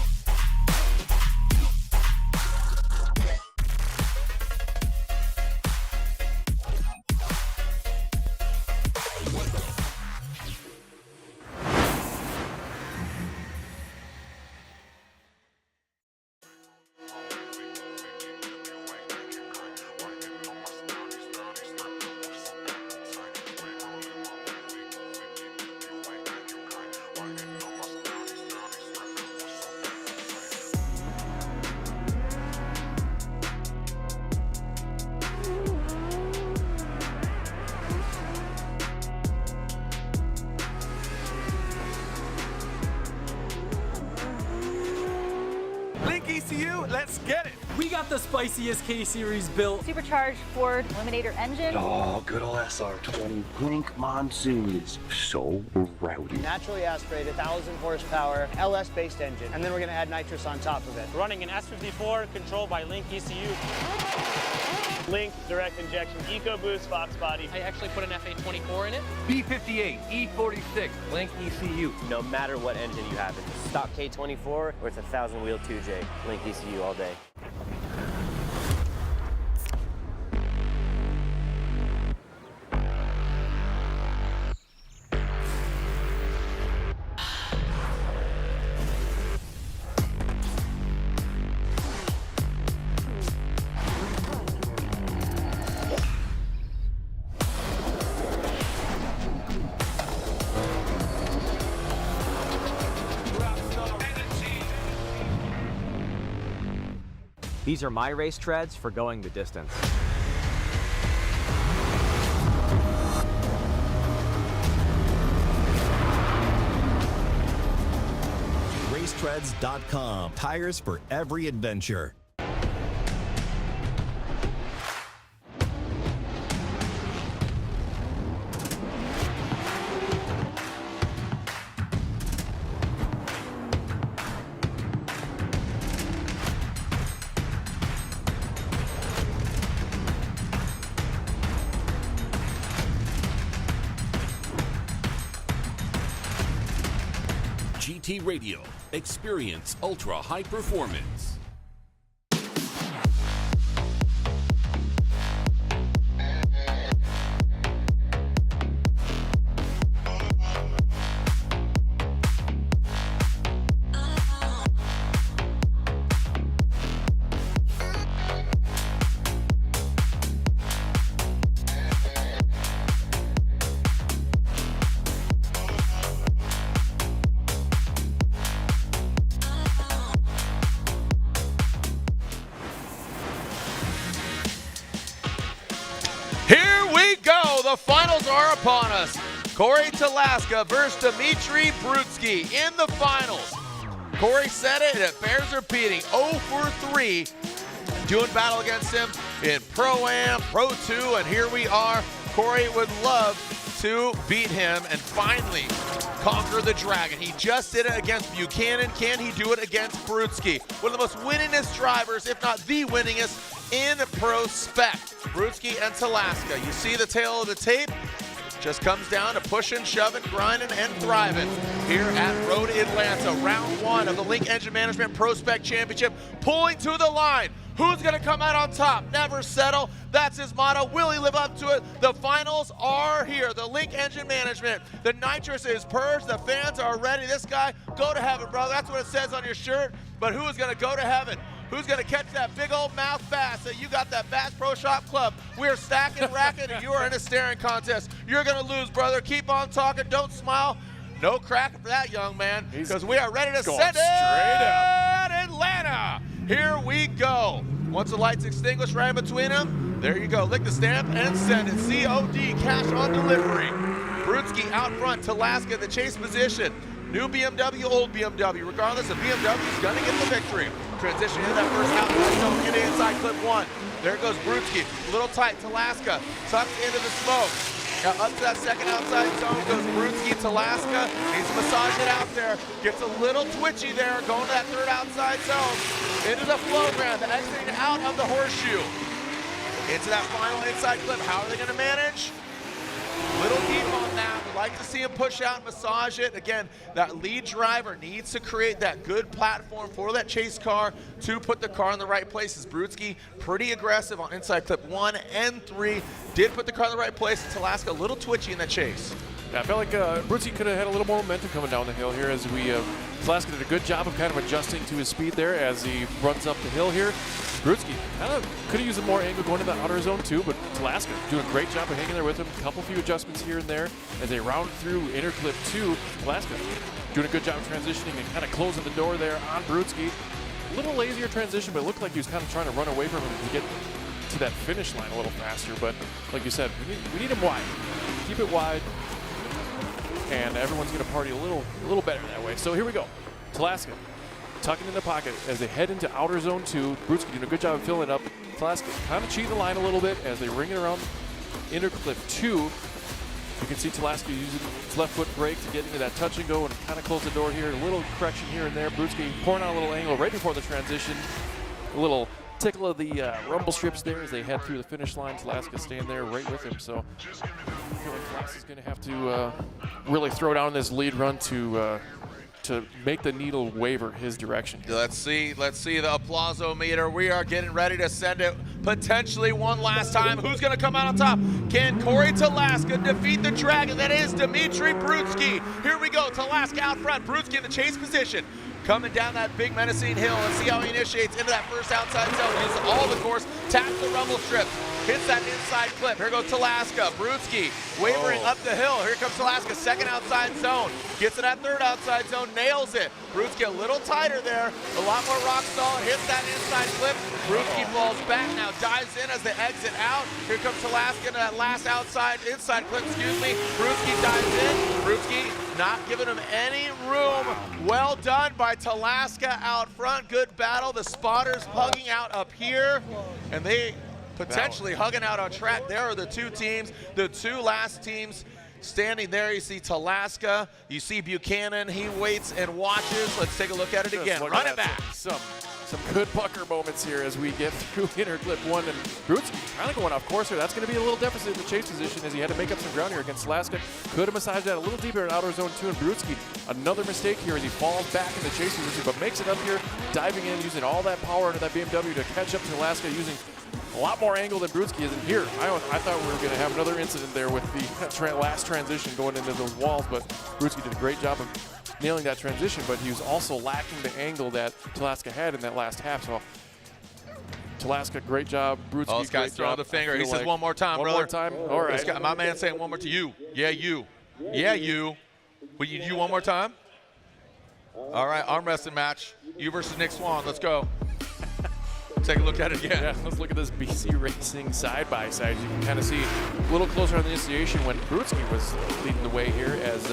ECU, let's get it. We got the spiciest K-Series built. Supercharged Ford Eliminator engine. Oh, good old SR20 Blink monsoons. So rowdy. Naturally aspirated, 1,000 horsepower, LS-based engine. And then we're going to add nitrous on top of it. Running an S54 controlled by Link ECU. Link direct injection EcoBoost Fox body. I actually put an FA24 in it. B58 E46 Link ECU. No matter what engine you have, it's a stock K24 or it's a 1,000 wheel 2J. Link ECU all day. These are my race treads for going the distance. Racetreads.com. Tires for every adventure. GT Radio. Experience ultra high performance. The finals are upon us. Corey Talaska versus Dmitry Brutski in the finals. Corey said it, and it bears repeating. 0 for 3 doing battle against him in Pro-Am, Pro 2, and here we are. Corey would love to beat him and finally conquer the Dragon. He just did it against Buchanan. Can he do it against Brutski? One of the most winningest drivers, if not the winningest, in ProSpec. Brutski and Talaska. You see the tail of the tape? Just comes down to pushing, shoving, grinding, and thriving here at Road Atlanta. Round 1 of the Link Engine Management ProSpec Championship. Pulling to the line. Who's going to come out on top? Never settle. That's his motto. Will he live up to it? The finals are here. The Link Engine Management. The nitrous is purged. The fans are ready. This guy, go to heaven, brother. That's what it says on your shirt. But who is going to go to heaven? Who's going to catch that big old mouth bass? So you got that Bass Pro Shop Club. We're stacking, racking, and you are in a staring contest. You're going to lose, brother. Keep on talking. Don't smile. No cracking for that young man, because we are ready to send it at Atlanta. Here we go. Once the lights extinguish right in between them, there you go. Lick the stamp and send it. COD, cash on delivery. Brutski out front, Talaska in the chase position. New BMW, old BMW. Regardless, the BMW is going to get the victory. Transition into that first outside zone, into inside clip 1. There goes Brutski, a little tight. Talaska tucks into the smoke. Now up to that second outside zone goes Brutski. Talaska needs to massage it out there. Gets a little twitchy there, going to that third outside zone. Into the flow ground, exiting out of the horseshoe. into that final inside clip. How are they going to manage? Little deep on that. We'd like to see him push out and massage it. Again, that lead driver needs to create that good platform for that chase car to put the car in the right places. Brudski pretty aggressive on inside clip 1 and 3. Did put the car in the right place. Talaska a little twitchy in that chase. Yeah, I felt like Brudski could have had a little more momentum coming down the hill here as Talaska did a good job of kind of adjusting to his speed there as he runs up the hill here. Brudski kind of could have used more angle going to the outer zone too, but Talaska doing a great job of hanging there with him. A couple few adjustments here and there as they round through inner clip 2. Talaska doing a good job of transitioning and kind of closing the door there on Brudski. A little lazier transition, but it looked like he was kind of trying to run away from him to get to that finish line a little faster. But like you said, we need him wide. Keep it wide, and everyone's going to party a little better that way. So here we go. Talaska tucking in the pocket as they head into outer zone 2. Brudski doing a good job of filling it up. Talaska kind of cheating the line a little bit as they ring it around inner clip 2. You can see Talaska using his left foot brake to get into that touch and go and kind of close the door here. A little correction here and there. Brudski pouring out a little angle right before the transition. A little tickle of the rumble strips there as they head through the finish line. Talaska staying there right with him. So I feel like Talaska's going to have to really throw down this lead run to make the needle waver his direction. Let's see the applausometer. We are getting ready to send it potentially one last time. Who's going to come out on top? Can Corey Talaska defeat the dragon that is Dmitry Brudski? Here we go. Talaska out front. Brudski in the chase position. Coming down that big menacing hill. Let's see how he initiates into that first outside zone. Uses all the course, taps the rumble strip, hits that inside clip. Here goes Talaska. Brudski wavering up the hill. Here comes Talaska, second outside zone. Gets to that third outside zone, nails it. Brudski a little tighter there, a lot more rock solid, hits that inside clip. Brudski falls back now, dives in as they exit out. Here comes Talaska into that last inside clip, Brudski dives in. Brudski not giving him any room. Well done by Talaska out front. Good battle. The spotters hugging out up here, and they potentially hugging out on track. There are the two teams, the two last teams standing there. You see Talaska, you see Buchanan. He waits and watches. Let's take a look at it again. Run it back. Some good pucker moments here as we get through inner clip 1, and Brudski kind of going off course here. That's going to be a little deficit in the chase position as he had to make up some ground here against Talaska. Could have massaged that a little deeper in outer zone 2, and Brudski another mistake here as he falls back in the chase position, but makes it up here, diving in, using all that power into that BMW to catch up to Talaska, using a lot more angle than Brudski is in here. I thought we were going to have another incident there with the last transition going into those walls, but Brudski did a great job of nailing that transition, but he was also lacking the angle that Talaska had in that last half. So Talaska, great job. Brudski, this guy's throwing the finger. He says one more time, brother. One more time? All right. My man saying one more to you. Yeah, you. Yeah, you. Will you do one more time? All right, arm wrestling match. You versus Nick Swan. Let's go. Take a look at it again. Yeah, let's look at this BC Racing side by side. You can kind of see a little closer on the initiation when Brudski was leading the way here, as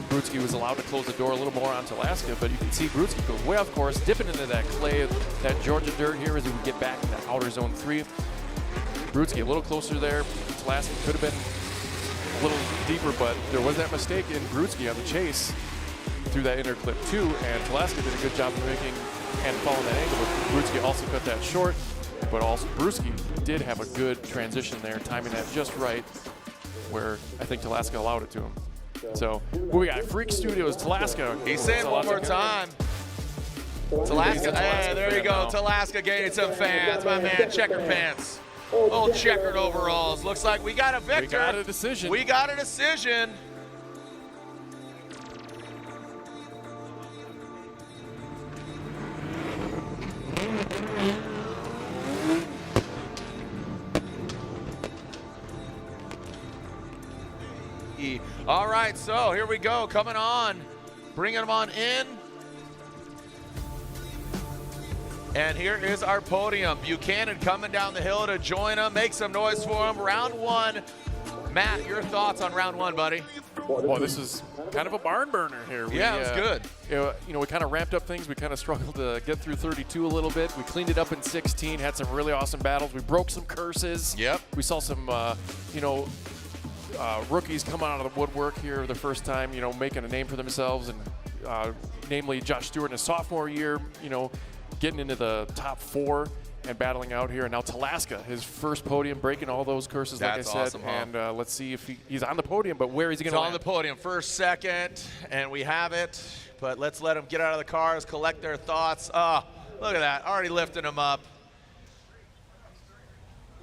Brudski was allowed to close the door a little more on Talaska, but you can see Brudski go way off course, dipping into that clay, that Georgia dirt here as we get back into outer zone 3. Brudski a little closer there. Talaska could have been a little deeper, but there was that mistake in Brudski on the chase through that inner clip 2, and Talaska did a good job of making and following that angle, but Brudski also cut that short, but also Brudski did have a good transition there, timing that just right, where I think Talaska allowed it to him. So we got Freak Studios, Talaska. He's saying one more time. Talaska, hey, there you go. Talaska gained some fans. My man, checker pants. Old checkered overalls. Looks like we got a victor. We got a decision. We got a decision. All right, so here we go, coming on, bringing them on in. And here is our podium. Buchanan coming down the hill to join him, make some noise for him. Round 1. Matt, your thoughts on round 1, buddy? Well, this is kind of a barn burner here. Yeah, it was good. You know, we kind of ramped up things. We kind of struggled to get through 32 a little bit. We cleaned it up in 16, had some really awesome battles. We broke some curses. Yep. We saw some, rookies come out of the woodwork here the first time, making a name for themselves, and namely Josh Stewart in his sophomore year, getting into the top 4 and battling out here. And now Talaska, his first podium, breaking all those curses, like I said. Awesome, huh? And let's see if he's on the podium, but where is he going to He's land? on the podium, first, second, and we have it. But let's let them get out of the cars, collect their thoughts. Oh, look at that, already lifting them up.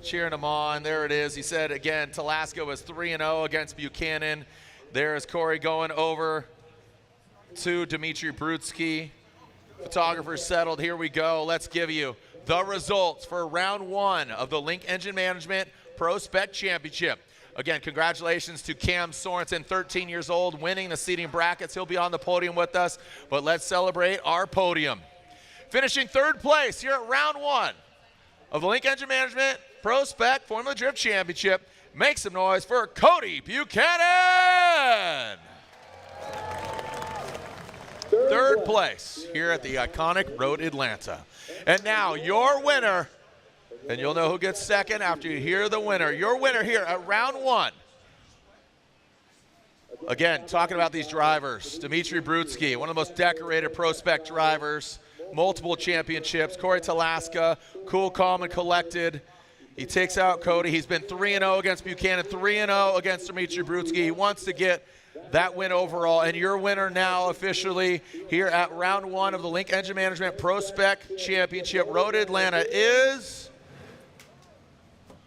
Cheering him on, there it is. He said again, Talaska was 3-0 against Buchanan. There is Corey going over to Dmitry Brutsky. Photographer settled, here we go. Let's give you the results for round 1 of the Link Engine Management ProSpec Championship. Again, congratulations to Cam Sorensen, 13 years old, winning the seating brackets. He'll be on the podium with us, but let's celebrate our podium. Finishing 3rd place here at round 1 of the Link Engine Management ProSpec Formula Drift Championship. Make some noise for Cody Buchanan! 3rd place here at the iconic Road Atlanta. And now your winner, and you'll know who gets second after you hear the winner. Your winner here at round 1. Again, talking about these drivers, Dmitry Brutsky, one of the most decorated ProSpec drivers, multiple championships. Corey Talaska, cool, calm, and collected. He takes out Cody. He's been 3-0 against Buchanan, 3-0 against Dmitry Brutsky. He wants to get that win overall, and your winner now officially here at round 1 of the Link Engine Management ProSpec Championship Road Atlanta is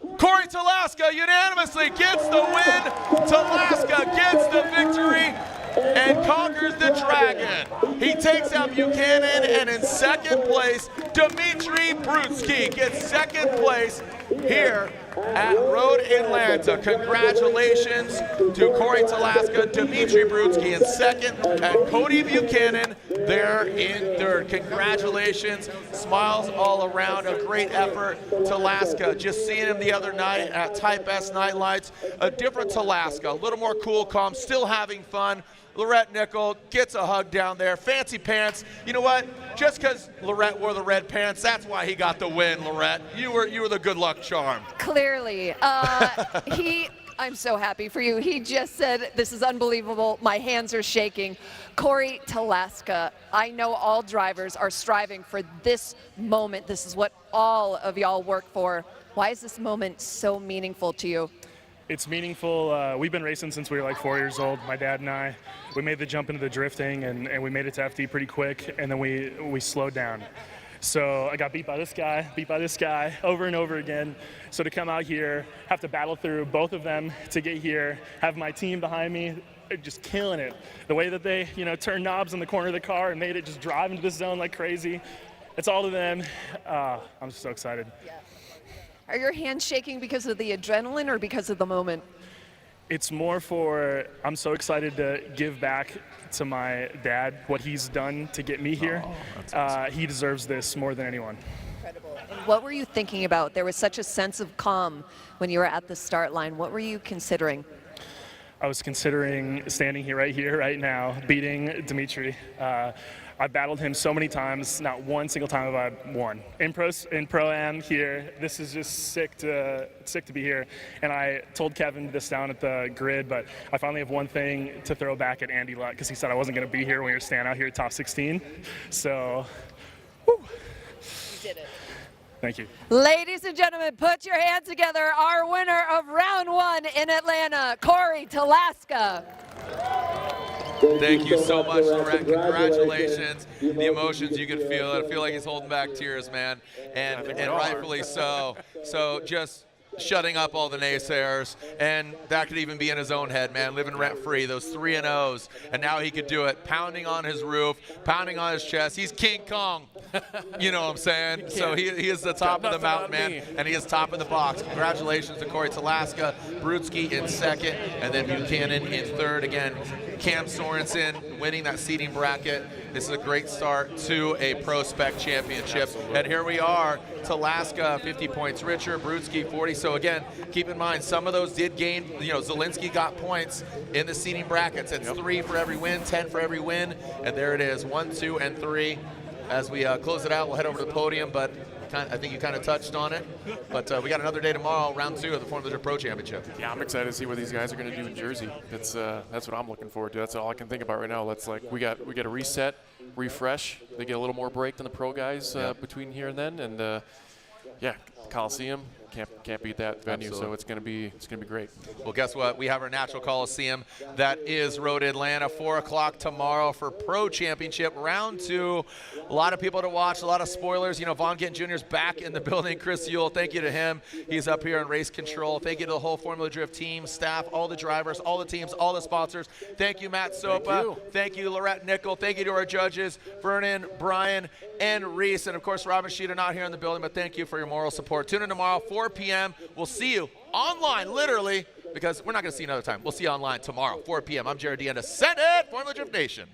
Corey Talaska. Unanimously gets the win. Talaska gets the victory and conquers the dragon. He takes out Buchanan, and in 2nd place, Dmitry Brutsky gets 2nd place here at Road Atlanta. Congratulations to Corey Talaska, Dmitry Brutsky in 2nd, and Cody Buchanan there in 3rd. Congratulations, smiles all around, a great effort. Talaska, just seeing him the other night at Type S Night Lights, a different Talaska, a little more cool, calm, still having fun. Lorette Nickel gets a hug down there. Fancy pants. You know what? Just because Lorette wore the red pants, that's why he got the win, Lorette. You were the good luck charm. Clearly. I'm so happy for you. He just said, this is unbelievable. My hands are shaking. Corey Talaska, I know all drivers are striving for this moment. This is what all of y'all work for. Why is this moment so meaningful to you? It's meaningful. We've been racing since we were like 4 years old, my dad and I. We made the jump into the drifting, and we made it to FD pretty quick, and then we slowed down. So I got beat by this guy over and over again. So to come out here, have to battle through both of them to get here, have my team behind me, just killing it. The way that they, turned knobs in the corner of the car and made it just drive into the zone like crazy. It's all to them. I'm just so excited. Yeah. Are your hands shaking because of the adrenaline or because of the moment? It's more for, I'm so excited to give back to my dad what he's done to get me here. Oh, that's awesome. He deserves this more than anyone. Incredible. And what were you thinking about? There was such a sense of calm when you were at the start line. What were you considering? I was considering standing here right now, beating Dmitry. I battled him so many times, not one single time have I won. In Pro-Am here, this is just sick to be here. And I told Kevin this down at the grid, but I finally have one thing to throw back at Andy Luck, because he said I wasn't going to be here when we were standing out here at top 16. So, whew. You did it. Thank you. Ladies and gentlemen, put your hands together. Our winner of round 1 in Atlanta, Corey Talaska. Thank you so much, Lorette. Congratulations. The emotions, you can feel it. I feel like he's holding back tears, man, and rightfully so. So just shutting up all the naysayers, and that could even be in his own head, man, living rent-free, those 3-0s, and now he could do it, pounding on his roof, pounding on his chest. He's King Kong, you know what I'm saying? So he is the top of the mountain, man, and he is top of the box. Congratulations to Corey Talaska, Brutsky in 2nd, and then Buchanan in 3rd. Again, Cam Sorensen winning that seating bracket. This is a great start to a ProSpec championship. And here we are, Talaska 50 points richer, Brutsky 40. So again, keep in mind, some of those did gain, Zielinski got points in the seating brackets. It's 3 for every win, 10 for every win. And there it is, 1, 2, and 3. As we close it out, we'll head over to the podium, but I think you kind of touched on it. But we got another day tomorrow, round 2 of the Formula Pro Championship. Yeah, I'm excited to see what these guys are going to do in Jersey. That's what I'm looking forward to. That's all I can think about right now. We got a reset, refresh. They get a little more break than the pro guys between here and then, and yeah, Coliseum. Can't beat that venue, Absolutely. so it's gonna be great. Well, guess what? We have our natural Coliseum. That is Road Atlanta, 4 o'clock tomorrow for Pro Championship Round 2. A lot of people to watch, a lot of spoilers. You know, Von Gint Jr. is back in the building. Chris Yule, thank you to him. He's up here in race control. Thank you to the whole Formula Drift team, staff, all the drivers, all the teams, all the sponsors. Thank you, Matt Sopa. Thank you, Lorette Nickel. Thank you to our judges, Vernon, Brian, and Reese. And, of course, Robin Sheeter not here in the building, but thank you for your moral support. Tune in tomorrow, 4 p.m. We'll see you online, literally, because we're not going to see you another time. We'll see you online tomorrow, 4 p.m. I'm Jared Deenda. Send it, Formula Drift Nation.